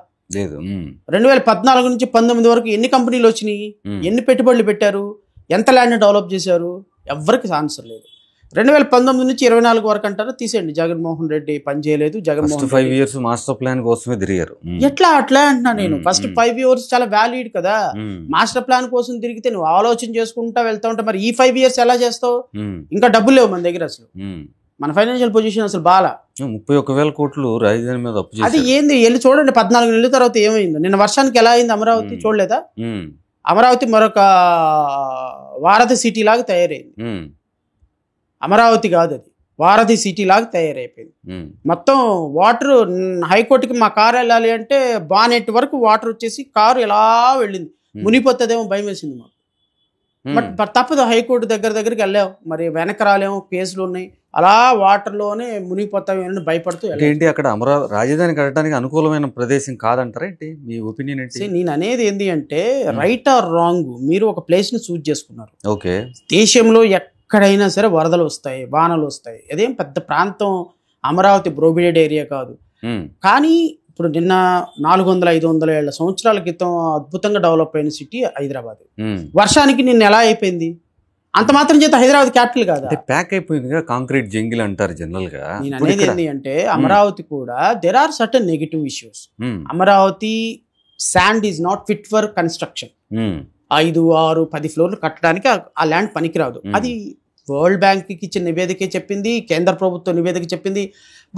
2014 నుంచి 19 వరకు ఎన్ని కంపెనీలు వచ్చినాయి, ఎన్ని పెట్టుబడులు పెట్టారు, ఎంత ల్యాండ్ డెవలప్ చేశారు? ఎవరికి ఆన్సర్ లేదు. 2019 నుంచి 24 వరకు అంటారు, తీసేయండి. జగన్మోహన్ రెడ్డి పని చేయలేదు. జగన్మోహన్ 5 years మాస్టర్ ప్లాన్ కోసమే తిరిగారు. అట్లా అంటున్నా నేను. ఫస్ట్ 5 years చాలా వ్యాలిడ్ కదా. మాస్టర్ ప్లాన్ కోసం తిరిగితే నువ్వు ఆలోచన చేసుకుంటా వెళ్తా ఉంటా. మరి ఈ 5 years ఎలా చేస్తావు? ఇంకా డబ్బులు లేవు మన దగ్గర. అసలు మన ఫైనాన్షియల్ పొజిషన్ అసలు బాగా. 31,000 కోట్లు రాజధాని మీద అప్పు. అది ఏంది? వెళ్ళి చూడండి 14 నెలల తర్వాత ఏమైందో. నిన్న వర్షానికి ఎలా అయింది అమరావతి చూడలేదా? అమరావతి మరొక వారధి సిటీ లాగా తయారైంది. అమరావతి కాదు, అది వారధి సిటీ లాగా తయారైపోయింది. మొత్తం వాటర్. హైకోర్టుకి మా కారు వెళ్ళాలి అంటే బానెట్ వరకు వాటర్ వచ్చేసి కారు ఎలా వెళ్ళింది. మునిగిపోతుందేమో భయం వేసింది మాకు. బట్ తప్పదు, హైకోర్టు దగ్గరికి వెళ్ళాము. మరి వెనక రాలేము, కేసులు ఉన్నాయి. అలా వాటర్లోనే మునిగిపోతామని భయపడుతూ. ఏంటి అక్కడ అమరావతి రాజధాని కట్టడానికి అనుకూలమైన ప్రదేశం కాదంటారా ఏంటి? మీ ఒపీనియన్ ఏంటి? నేను అనేది ఏంటి అంటే, రైట్ ఆర్ రాంగ్, మీరు ఒక ప్లేస్ని చూజ్ చేసుకున్నారు. ఓకే, దేశంలో ఎక్కడైనా సరే వరదలు వస్తాయి, వానలు వస్తాయి. అదేం పెద్ద ప్రాంతం అమరావతి బ్రోబిడెడ్ ఏరియా కాదు. కానీ ఇప్పుడు నిన్న 400-500 ఏళ్ల సంవత్సరాల క్రితం అద్భుతంగా డెవలప్ అయిన సిటీ హైదరాబాద్. వర్షానికి నిన్న ఎలా అయిపోయింది? అంత మాత్రం చేత హైదరాబాద్ క్యాపిటల్ కాదా? ప్యాక్ అయిపోయింది, కాంక్రీట్ జంగిల్ అంటారు జనరల్ గా. నేను అనేది ఏంటి అంటే అమరావతి కూడా there are certain negative issues. Amaravati sand is not fit for construction. 5, 6, 10 ఫ్లోర్లు కట్టడానికి ఆ ల్యాండ్ పనికిరాదు. అది వరల్డ్ బ్యాంక్ కి ఇచ్చిన నివేదిక చెప్పింది, కేంద్ర ప్రభుత్వ నివేదిక చెప్పింది.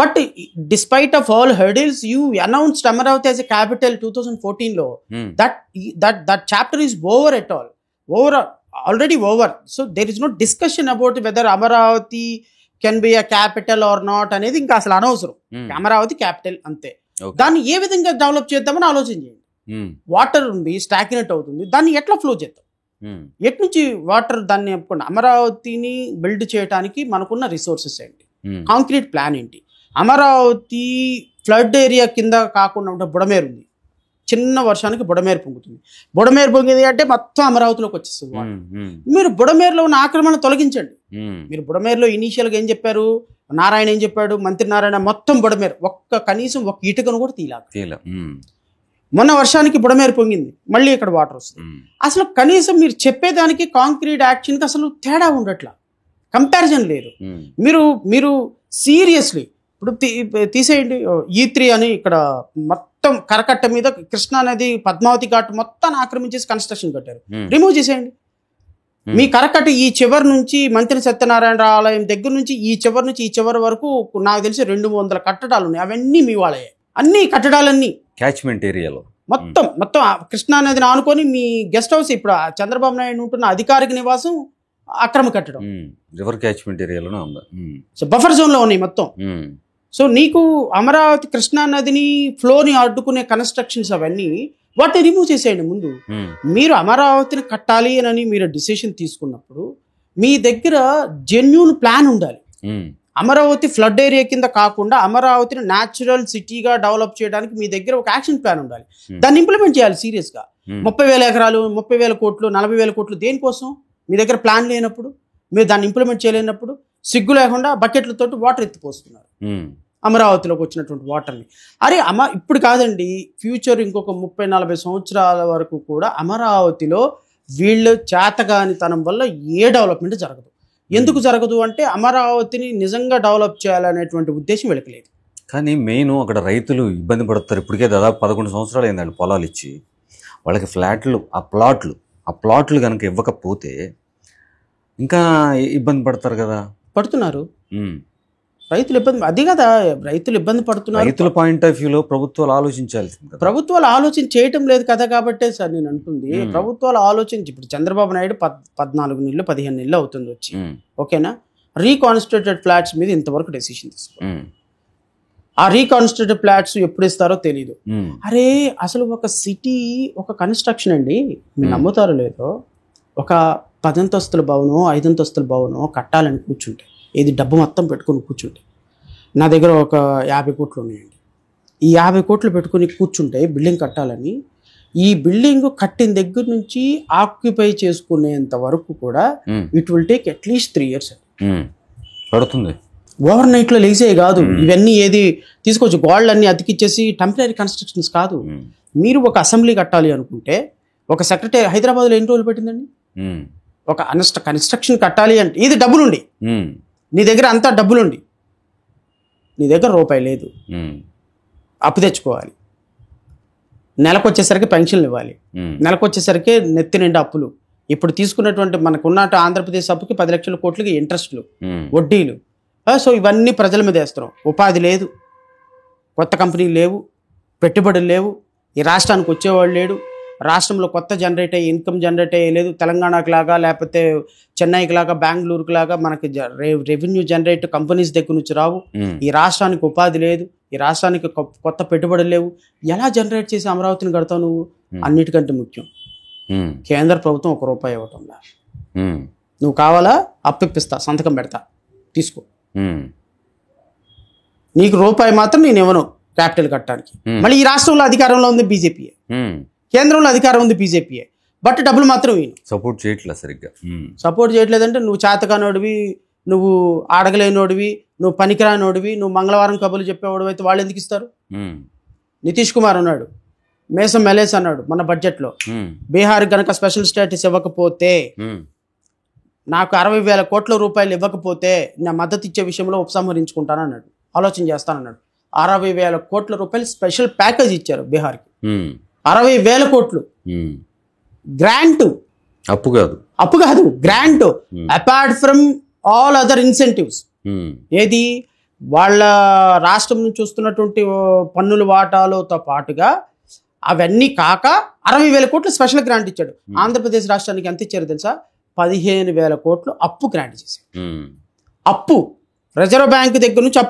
But despite of all hurdles you announced Amaravati as a capital 2014లో. That chapter is over at all, already over. So there is no discussion about whether Amaravati can be a capital or not అనేది ఇంకా అసలు అనవసరం. Amaravati capital అంతే. దాన్ని ఏ విధంగా develop చేద్దామని ఆలోచన చేయండి. వాటర్ ఉంది, స్టాగ్నేట్ అవుతుంది, దాన్ని ఎట్లా ఫ్లో చేద్దాం, ఎటు నుంచి వాటర్ దాన్ని అమరావతిని బిల్డ్ చేయడానికి మనకున్న రిసోర్సెస్ ఏంటి, కాంక్రీట్ ప్లాన్ ఏంటి. అమరావతి ఫ్లడ్ ఏరియా కింద కాకుండా ఉంటే బుడమేరు ఉంది, చిన్న వర్షానికి బుడమేరు పొంగుతుంది. బుడమేరు పొంగింది అంటే మొత్తం అమరావతిలోకి వచ్చేస్తుంది వాటర్. మీరు బుడమేరులో ఉన్న ఆక్రమణ తొలగించండి. మీరు బుడమేరులో ఇనీషియల్గా ఏం చెప్పారు, నారాయణ ఏం చెప్పాడు, మంత్రి నారాయణ మొత్తం బుడమేరు కనీసం ఒక ఇటుకను కూడా తీయాలి. మొన్న వర్షానికి బుడమేరు పొంగింది, మళ్ళీ ఇక్కడ వాటర్ వస్తుంది. అసలు కనీసం మీరు చెప్పేదానికి కాంక్రీట్ యాక్షన్కి అసలు తేడా ఉండట్లా, కంపారిజన్ లేదు. మీరు సీరియస్లీ ఇప్పుడు తీసేయండి. E3 అని ఇక్కడ మొత్తం కరకట్ట మీద కృష్ణా నది పద్మావతి ఘాట్ మొత్తాన్ని ఆక్రమించేసి కన్స్ట్రక్షన్ కట్టారు. రిమూవ్ చేసేయండి. మీ కరకట్ట ఈ చివరి నుంచి మంత్రి సత్యనారాయణ ఆలయం దగ్గర నుంచి ఈ చివరి నుంచి ఈ చివరి వరకు నాకు తెలిసి 200 కట్టడాలు ఉన్నాయి. అవన్నీ మీ వాళ్ళే, అన్ని కట్టడాలన్నీ క్యాచ్మెంట్ ఏరియాలో మొత్తం కృష్ణా నదిని ఆనుకొని మీ గెస్ట్ హౌస్, ఇప్పుడు చంద్రబాబు నాయుడు ఉంటున్న అధికారిక నివాసం అక్రమ కట్టడం రివర్ క్యాచ్మెంట్ ఏరియాలోనే ఉంది. సో బఫర్ జోన్ లో ఉన్నాయి మొత్తం. సో నీకు అమరావతి కృష్ణా నదిని ఫ్లోని అడ్డుకునే కన్స్ట్రక్షన్స్ అవన్నీ వాటిని రిమూవ్ చేసేయండి. ముందు మీరు అమరావతిని కట్టాలి అని మీరు డిసిషన్ తీసుకున్నప్పుడు మీ దగ్గర జెన్యూన్ ప్లాన్ ఉండాలి. అమరావతి ఫ్లడ్ ఏరియా కింద కాకుండా అమరావతిని న్యాచురల్ సిటీగా డెవలప్ చేయడానికి మీ దగ్గర ఒక యాక్షన్ ప్లాన్ ఉండాలి. దాన్ని ఇంప్లిమెంట్ చేయాలి సీరియస్ గా. 30,000 ఎకరాలు, 30,000 కోట్లు, 40,000 కోట్లు దేనికోసం? మీ దగ్గర ప్లాన్ లేనప్పుడు, మీరు దాన్ని ఇంప్లిమెంట్ చేయలేనప్పుడు సిగ్గు లేకుండా బకెట్లతో వాటర్ ఎత్తిపోస్తున్నారు అమరావతిలోకి వచ్చినటువంటి వాటర్ని. అరే ఇప్పుడు కాదండి, ఫ్యూచర్ ఇంకొక 30-40 సంవత్సరాల వరకు కూడా అమరావతిలో వీళ్ళు చేతగానితనం వల్ల ఏ డెవలప్మెంట్ జరగదు. ఎందుకు జరగదు అంటే అమరావతిని నిజంగా డెవలప్ చేయాలనేటువంటి ఉద్దేశం వీళ్ళకి లేదు. కానీ మెయిన్ అక్కడ రైతులు ఇబ్బంది పడతారు. ఇప్పటికే దాదాపు 11 సంవత్సరాలు అయిందండి పొలాలు ఇచ్చి, వాళ్ళకి ఫ్లాట్లు ఆ ప్లాట్లు కనుక ఇవ్వకపోతే ఇంకా ఇబ్బంది పడతారు కదా. పడుతున్నారు రైతులు ఇబ్బంది, అది కదా రైతులు ఇబ్బంది పడుతున్నారు. రైతుల పాయింట్ ఆఫ్ వ్యూలో ప్రభుత్వాలు ఆలోచించాలి. ప్రభుత్వాలు ఆలోచన చేయటం లేదు కదా. కాబట్టే సార్ నేను అంటుంది, ప్రభుత్వాలు ఆలోచించి ఇప్పుడు చంద్రబాబు నాయుడు 14 నెలలు 15 నెలలు అవుతుంది వచ్చి, ఓకేనా, రీకాన్స్టిట్యూటెడ్ ఫ్లాట్స్ మీద ఇంతవరకు డెసిషన్ తీసుకోవాలి. ఆ రీకాన్స్టిట్యూటెడ్ ఫ్లాట్స్ ఎప్పుడు ఇస్తారో తెలియదు. అరే అసలు ఒక సిటీ, ఒక కన్స్ట్రక్షన్ అండి, మీరు నమ్ముతారో లేదో, ఒక 10 అంతస్తుల భవనం, 5 అంతస్తుల భవనం కట్టాలని కూర్చుంటే, ఇది డబ్బు మొత్తం పెట్టుకుని కూర్చుంటే, నా దగ్గర ఒక 50 కోట్లు ఉన్నాయండి, ఈ 50 కోట్లు పెట్టుకుని కూర్చుంటే బిల్డింగ్ కట్టాలని, ఈ బిల్డింగ్ కట్టిన దగ్గర నుంచి ఆక్యుపై చేసుకునేంత వరకు కూడా it will take at least 3 years పడుతుంది. ఓవర్ నైట్లో లేసే కాదు ఇవన్నీ, ఏది తీసుకోవచ్చు గోడలన్నీ అతికిచ్చేసి టెంపరీ కన్స్ట్రక్షన్స్ కాదు. మీరు ఒక అసెంబ్లీ కట్టాలి అనుకుంటే, ఒక సెక్రటరీ హైదరాబాద్లో ఎన్ని రోజులు పెట్టిందండి? ఒక కన్స్ట్రక్షన్ కట్టాలి అంటే ఇది డబ్బులుండి, నీ దగ్గర అంతా డబ్బులుండి, నీ దగ్గర రూపాయి లేదు, అప్పు తెచ్చుకోవాలి, నెలకు వచ్చేసరికి పెన్షన్లు ఇవ్వాలి, నెలకు వచ్చేసరికి నెత్తి నిండా అప్పులు. ఇప్పుడు తీసుకున్నటువంటి మనకున్న ఆంధ్రప్రదేశ్ అప్పుకి 10 లక్షల కోట్లకి ఇంట్రెస్ట్లు, వడ్డీలు. సో ఇవన్నీ ప్రజల మీద వేస్తున్నాం. ఉపాధి లేదు, కొత్త కంపెనీలు లేవు, పెట్టుబడులు లేవు, ఈ రాష్ట్రానికి వచ్చేవాళ్ళు లేడు, రాష్ట్రంలో కొత్త జనరేట్ అయ్యే ఇన్కమ్ జనరేట్ అయ్యలేదు. తెలంగాణకు లాగా, లేకపోతే చెన్నైకి లాగా, బెంగళూరుకు లాగా మనకి రెవెన్యూ జనరేట్ కంపెనీస్ దగ్గర నుంచి రావు. ఈ రాష్ట్రానికి ఉపాధి లేదు, ఈ రాష్ట్రానికి కొత్త పెట్టుబడులు లేవు. ఎలా జనరేట్ చేసి అమరావతిని కడతావు నువ్వు? అన్నిటికంటే ముఖ్యం, కేంద్ర ప్రభుత్వం 1 రూపాయి ఇవ్వటంలా. నువ్వు కావాలా అప్పిస్తా, సంతకం పెడతా, తీసుకో, నీకు రూపాయి మాత్రం నేను ఇవ్వను క్యాపిటల్ కట్టడానికి. మళ్ళీ ఈ రాష్ట్రంలో అధికారంలో ఉంది బీజేపీయే, కేంద్రంలో అధికారం ఉంది బీజేపీయే, బట్ డబ్బులు మాత్రం సపోర్ట్ చేయట్లేదు. సరిగ్గా సపోర్ట్ చేయట్లేదంటే నువ్వు చేతకానోడివి, నువ్వు అడగలేనోడివి, నువ్వు పనికిరానోడివి, నువ్వు మంగళవారం కబుర్లు చెప్పేవాడు అయితే వాళ్ళు ఎందుకు ఇస్తారు? నితీష్ కుమార్ ఉన్నాడు, మేసం మెలేస్ అన్నాడు మన బడ్జెట్లో, బీహార్ కనుక స్పెషల్ స్టేటస్ ఇవ్వకపోతే, నాకు 60,000 కోట్ల రూపాయలు ఇవ్వకపోతే నా మద్దతు ఇచ్చే విషయంలో ఉపసంహరించుకుంటాను అన్నాడు, ఆలోచన చేస్తానన్నాడు. 60,000 కోట్ల రూపాయలు స్పెషల్ ప్యాకేజ్ ఇచ్చారు బీహార్కి. 60,000 కోట్లు గ్రాంట్, అప్పు కాదు grant, apart from all other incentives. ఏది వాళ్ళ రాష్ట్రం నుంచి వస్తున్నటువంటి పన్నుల వాటాలతో పాటుగా అవన్నీ కాక 60,000 కోట్లు స్పెషల్ గ్రాంట్ ఇచ్చాడు. ఆంధ్రప్రదేశ్ రాష్ట్రానికి ఎంత ఇచ్చారు తెలుసా? 15,000 కోట్లు అప్పు గ్రాంట్ చేశారు. అప్పు రిజర్వ్ బ్యాంక్ దగ్గర నుంచి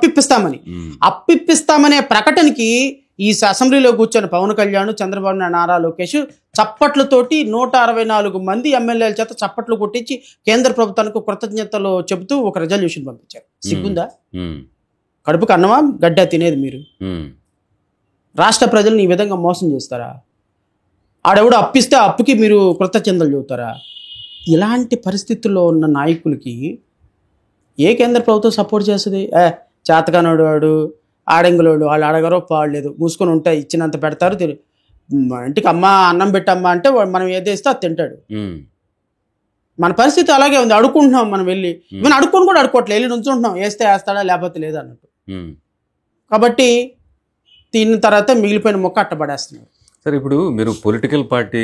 అప్పిప్పిస్తామనే ప్రకటనకి ఈ అసెంబ్లీలో కూర్చొని పవన్ కళ్యాణ్, చంద్రబాబు నాయుడు, నారా లోకేష్ చప్పట్లతోటి 164 మంది ఎమ్మెల్యేల చేత చప్పట్లు కొట్టించి కేంద్ర ప్రభుత్వానికి కృతజ్ఞతలు చెబుతూ ఒక రెజల్యూషన్ పంపించారు. సిగ్గుందా? కడుపుకు అన్నమా గడ్డ తినేది మీరు? రాష్ట్ర ప్రజలను ఈ విధంగా మోసం చేస్తారా? ఆడెవడో అప్పిస్తే అప్పుకి మీరు కృతజ్ఞతలు చెబుతారా? ఇలాంటి పరిస్థితుల్లో ఉన్న నాయకులకి ఏ కేంద్ర ప్రభుత్వం సపోర్ట్ చేస్తుంది? చేతకానోడు వాడు, ఆడంగులోడు, వాళ్ళు అడగరో పాడలేదు, మూసుకొని ఉంటాయి, ఇచ్చినంత పెడతారు. ఇంటికి అమ్మ అన్నం పెట్టమ్మా అంటే మనం ఏదేస్తే అది తింటాడు. మన పరిస్థితి అలాగే ఉంది. అడుక్కుంటున్నాం మనం వెళ్ళి, మనం అడుక్కొని కూడా అడుక్కోవట్లేదు, వెళ్ళి నుంచుంటున్నాం, వేస్తే వేస్తాడా లేకపోతే లేదు అన్నట్టు. కాబట్టి తిన్న తర్వాత మిగిలిపోయిన మొక్క అట్టబడేస్తున్నారు. సరే, ఇప్పుడు మీరు పొలిటికల్ పార్టీ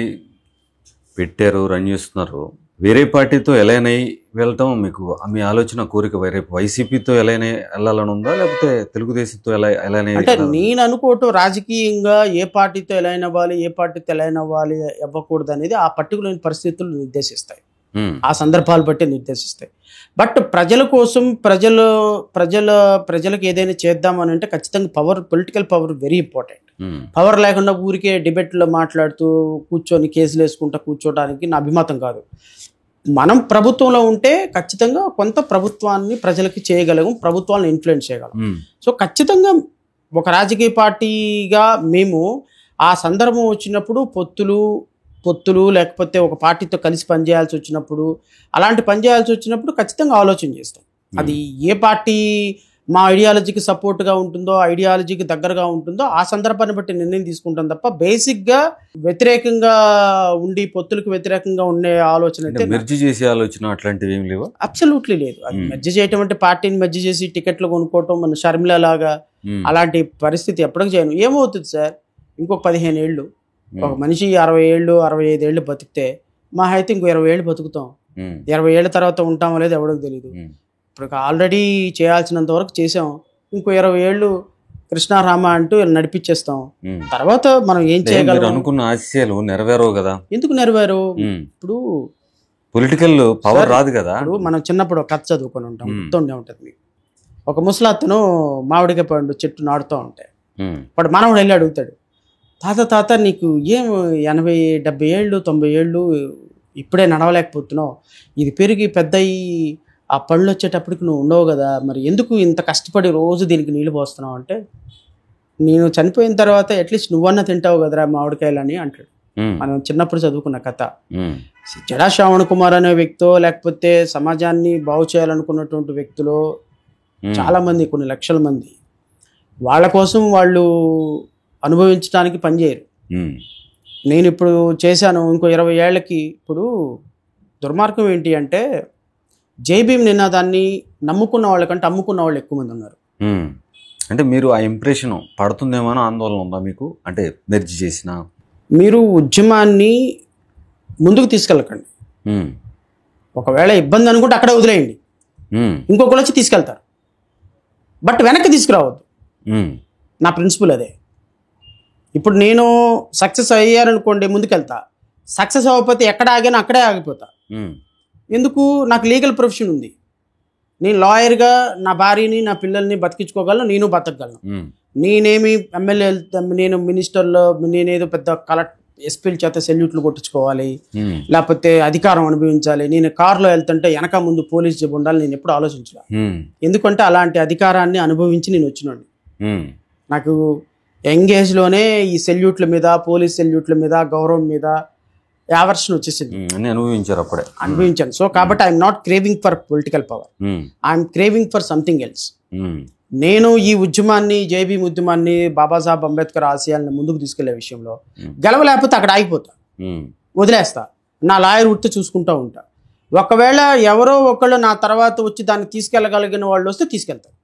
పెట్టారు, రన్ చేస్తున్నారు, వేరే పార్టీతో ఎలానై వెళ్ళటం మీకు మీ ఆలోచన, కోరిక వేరే వైసీపీతో ఎలానే వెళ్ళాలని ఉందా, లేకపోతే తెలుగుదేశంతో ఎలానే? అంటే నేను అనుకోవటం రాజకీయంగా ఏ పార్టీతో ఎలా అవ్వాలి, ఏ పార్టీతో ఎలా అవ్వాలి, ఇవ్వకూడదు అనేది ఆ పర్టికులర్ పరిస్థితులు నిర్దేశిస్తాయి, ఆ సందర్భాలు బట్టి నిర్దేశిస్తాయి. బట్ ప్రజల కోసం ప్రజలకు ఏదైనా చేద్దామని అంటే ఖచ్చితంగా political power very important. Power లేకుండా ఊరికే డిబేట్లో మాట్లాడుతూ కూర్చొని కేసులు వేసుకుంటూ కూర్చోడానికి నా అభిమతం కాదు. మనం ప్రభుత్వంలో ఉంటే ఖచ్చితంగా కొంత ప్రభుత్వాన్ని ప్రజలకి చేయగలం, ప్రభుత్వాలను ఇన్ఫ్లుయెన్స్ చేయగలం. సో ఖచ్చితంగా ఒక రాజకీయ పార్టీగా మేము ఆ సందర్భం వచ్చినప్పుడు పొత్తులు లేకపోతే ఒక పార్టీతో కలిసి పనిచేయాల్సి వచ్చినప్పుడు, అలాంటి పనిచేయాల్సి వచ్చినప్పుడు ఖచ్చితంగా ఆలోచన చేస్తాం. అది ఏ పార్టీ మా ఐడియాలజీకి సపోర్ట్గా ఉంటుందో, ఐడియాలజీకి దగ్గరగా ఉంటుందో ఆ సందర్భాన్ని బట్టి నిర్ణయం తీసుకుంటాం తప్ప బేసిక్గా వ్యతిరేకంగా ఉండి పొత్తులకు వ్యతిరేకంగా ఉండే ఆలోచన అయితే మెర్జ్ చేసే ఆలోచన అట్లాంటివి ఏం లేవు. అబ్సల్యూట్లీ లేదు. అది మెర్జ్ చేయటం అంటే పార్టీని మెర్జ్ చేసి టికెట్లు కొనుక్కోవటం, మన షర్మిల లాగా అలాంటి పరిస్థితి ఎప్పటికీ చేయను. ఏమవుతుంది సార్, ఇంకొక 15 ఏళ్ళు ఒక మనిషి 60 ఏళ్ళు 65 ఏళ్ళు బతికితే మా అయితే ఇంకో 20 ఏళ్ళు బతుకుతాం. 20 ఏళ్ళ తర్వాత ఉంటామో లేదు ఎవరికి తెలియదు. ఇప్పుడు ఆల్రెడీ చేయాల్సినంత వరకు చేసాం, ఇంకో 20 ఏళ్ళు కృష్ణారామ అంటూ నడిపించేస్తాం. తర్వాత మనం ఏం చేయగలం? అనుకున్న ఆశయాలు నెరవేరవు కదా. ఎందుకు నెరవేరు? ఇప్పుడు పొలిటికల్ పవర్ రాదు కదా. ఇప్పుడు మనం చిన్నప్పుడు కథ చదువుకొని ఉంటాం, గుర్తుండే ఉంటుంది మీకు. ఒక ముసలాతను మామిడికాయ పండు చెట్టు నాడుతూ ఉంటాయి. ఇప్పుడు మనవడు వెళ్ళి అడుగుతాడు, తాత నీకు ఏం 80, 70 ఏళ్ళు 90 ఏళ్ళు ఇప్పుడే నడవలేకపోతున్నావు, ఇది పెరిగి పెద్దయి ఆ పళ్ళు వచ్చేటప్పటికి నువ్వు ఉండవు కదా, మరి ఎందుకు ఇంత కష్టపడి రోజు దీనికి నీళ్ళు పోస్తున్నావు అంటే, నేను చనిపోయిన తర్వాత అట్లీస్ట్ నువ్వన్నా తింటావు కదరా మామిడికాయలని అంటాడు. మనం చిన్నప్పుడు చదువుకున్న కథ. జడా శ్రావణ్ కుమార్ అనే వ్యక్తో లేకపోతే సమాజాన్ని బాగు చేయాలనుకున్నటువంటి వ్యక్తులు చాలా మంది, కొన్ని లక్షల మంది, వాళ్ళ కోసం వాళ్ళు అనుభవించడానికి పనిచేయరు. నేను ఇప్పుడు చేశాను, ఇంకో 20 ఏళ్ళకి. ఇప్పుడు దుర్మార్గం ఏంటి అంటే, జై భీమ్ నినాదాన్ని నమ్ముకున్న వాళ్ళకంటే అమ్ముకున్న వాళ్ళు ఎక్కువ మంది ఉన్నారు. అంటే మీరు ఆ ఇంప్రెషన్ పడుతుందేమో ఆందోళన ఉందా మీకు? అంటే మెర్జ్ చేసిన మీరు ఉద్యమాన్ని ముందుకు తీసుకెళ్ళకండి. ఒకవేళ ఇబ్బంది అనుకుంటే అక్కడే వదిలేయండి, ఇంకొకరు వచ్చి తీసుకెళ్తారు, బట్ వెనక్కి తీసుకురావద్దు. నా ప్రిన్సిపల్ అదే. ఇప్పుడు నేను సక్సెస్ అయ్యారనుకోండి ముందుకెళ్తా, సక్సెస్ అవ్వకపోతే ఎక్కడ ఆగానో అక్కడే ఆగిపోతా. ఎందుకు? నాకు లీగల్ ప్రొఫెషన్ ఉంది, నేను లాయర్గా నా భార్యని నా పిల్లల్ని బతికించుకోగలను, నేను బతకగలను. నేనేమి ఎమ్మెల్యే, నేను మినిస్టర్లో నేనేదో పెద్ద ఎస్పీల చేత సెల్యూట్లు కొట్టించుకోవాలి, లేకపోతే అధికారం అనుభవించాలి, నేను కారులో వెళ్తుంటే వెనక ముందు పోలీస్ జబ్బు ఉండాలి, నేను ఎప్పుడు ఆలోచించాలి. ఎందుకంటే అలాంటి అధికారాన్ని అనుభవించి నేను వచ్చినండి. నాకు యంగ్ ఏజ్లోనే ఈ సెల్యూట్ల మీద, పోలీస్ సెల్యూట్ల మీద, గౌరవం మీద యావర్షన్ వచ్చేసింది, అన్ని అనుభవించారు అప్పుడే. అనుభవించాను. సో కాబట్టి I'm not craving for political power, I'm craving for something else. నేను ఈ ఉద్యమాన్ని, జైభీం ఉద్యమాన్ని, బాబాసాహెబ్ అంబేద్కర్ ఆశయాలను ముందుకు తీసుకెళ్లే విషయంలో గెలవలేకపోతే అక్కడ ఆగిపోతా, వదిలేస్తా, నా లాయర్ వృత్తి చూసుకుంటూ ఉంటా. ఒకవేళ ఎవరో ఒకళ్ళు నా తర్వాత వచ్చి దాన్ని తీసుకెళ్ళగలిగిన వాళ్ళు వస్తే తీసుకెళ్తారు.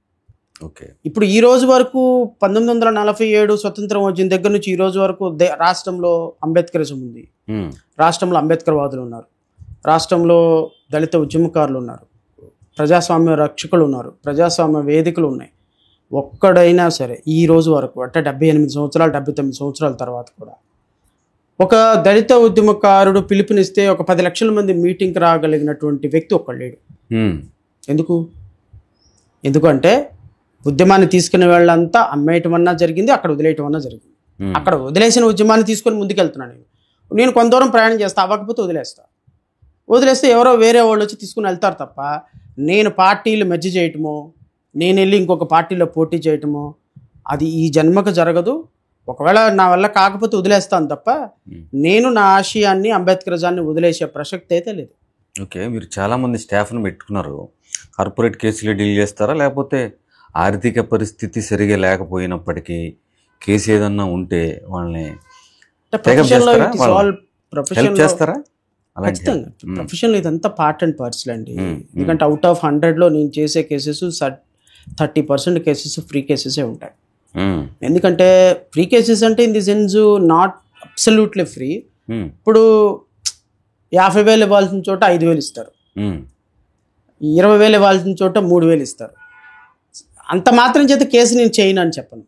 ఓకే. ఇప్పుడు ఈ రోజు వరకు 1947 స్వతంత్రం వచ్చిన దగ్గర నుంచి ఈ రోజు వరకు రాష్ట్రంలో అంబేద్కరిజం ఉంది, రాష్ట్రంలో అంబేద్కర్ వాదులు ఉన్నారు, రాష్ట్రంలో దళిత ఉద్యమకారులు ఉన్నారు, ప్రజాస్వామ్య రక్షకులు ఉన్నారు, ప్రజాస్వామ్య వేదికలు ఉన్నాయి. ఒక్కడైనా సరే ఈ రోజు వరకు అంటే 78 సంవత్సరాలు 79 సంవత్సరాల తర్వాత కూడా ఒక దళిత ఉద్యమకారుడు పిలుపునిస్తే ఒక 10 లక్షల మంది మీటింగ్కి రాగలిగినటువంటి వ్యక్తి ఒక్కడు లేడు. ఎందుకంటే ఉద్యమాన్ని తీసుకునే వాళ్ళంతా అమ్మేయటం అన్నా జరిగింది, అక్కడ వదిలేయటం అన్నా జరిగింది. అక్కడ వదిలేసిన ఉద్యమాన్ని తీసుకొని ముందుకెళ్తున్నాను. నేను కొంత దూరం ప్రయాణం చేస్తా, అవ్వకపోతే వదిలేస్తే ఎవరో వేరే వాళ్ళు వచ్చి తీసుకుని వెళ్తారు తప్ప నేను పార్టీలు మెజ్జ చేయటమో, నేను వెళ్ళి ఇంకొక పార్టీలో పోటీ చేయటమో అది ఈ జన్మకు జరగదు. ఒకవేళ నా వల్ల కాకపోతే వదిలేస్తాను తప్ప నేను నా ఆశయాన్ని, అంబేద్కరిజాన్ని వదిలేసే ప్రసక్తి అయితే లేదు. ఓకే. మీరు చాలామంది స్టాఫ్ను పెట్టుకున్నారు. కార్పొరేట్ కేసులు డీల్ చేస్తారా, లేకపోతే ఆర్థిక పరిస్థితి సరిగా లేకపోయినప్పటికీ కేసు ఏదన్నా ఉంటే వాళ్ళని చేస్తారా? ఖచ్చితంగా ప్రొఫెషనల్ ఇదంతా పార్ట్ అండ్ పార్సల్ అండి. ఎందుకంటే అవుట్ ఆఫ్ 100లో నేను చేసే కేసెస్ 30% కేసెస్ ఫ్రీ కేసెసే ఉంటాయి. ఎందుకంటే ఫ్రీ కేసెస్ అంటే in the sense not absolutely free. ఇప్పుడు 50,000 ఇవ్వాల్సిన చోట 5,000 ఇస్తారు, 20,000 ఇవ్వాల్సిన చోట 3,000 ఇస్తారు. అంత మాత్రం చేత కేసు నేను చేయను అని చెప్పను.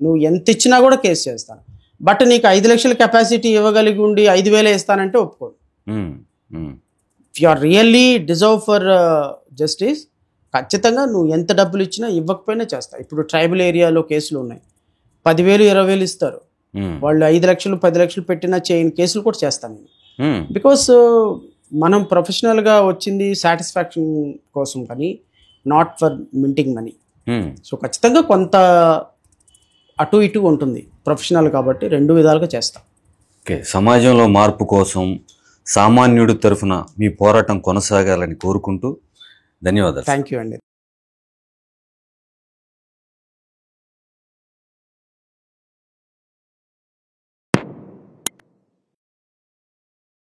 నువ్వు ఎంత ఇచ్చినా కూడా కేసు చేస్తాను. బట్ నీకు 5 లక్షల కెపాసిటీ ఇవ్వగలిగి ఉండి 5,000 ఇస్తానంటే ఒప్పుకోను. If you are really deserve for justice, ఖచ్చితంగా నువ్వు ఎంత డబ్బులు ఇచ్చినా ఇవ్వకపోయినా చేస్తా. ఇప్పుడు ట్రైబల్ ఏరియాలో కేసులు ఉన్నాయి, 10,000 20,000 ఇస్తారు. వాళ్ళు 5 లక్షలు 10 లక్షలు పెట్టినా చేయని కేసులు కూడా చేస్తాను నేను. బికాస్ మనం ప్రొఫెషనల్గా వచ్చింది సాటిస్ఫాక్షన్ కోసం కానీ not for minting money. So ఖచ్చితంగా కొంత అటు ఇటు ఉంటుంది ప్రొఫెషనల్ కాబట్టి, 2 విధాలుగా చేస్తాం. ఓకే. సమాజంలో మార్పు కోసం సామాన్యుడి తరఫున మీ పోరాటం కొనసాగాలని కోరుకుంటూ ధన్యవాదాలు. థ్యాంక్ యూ అండి.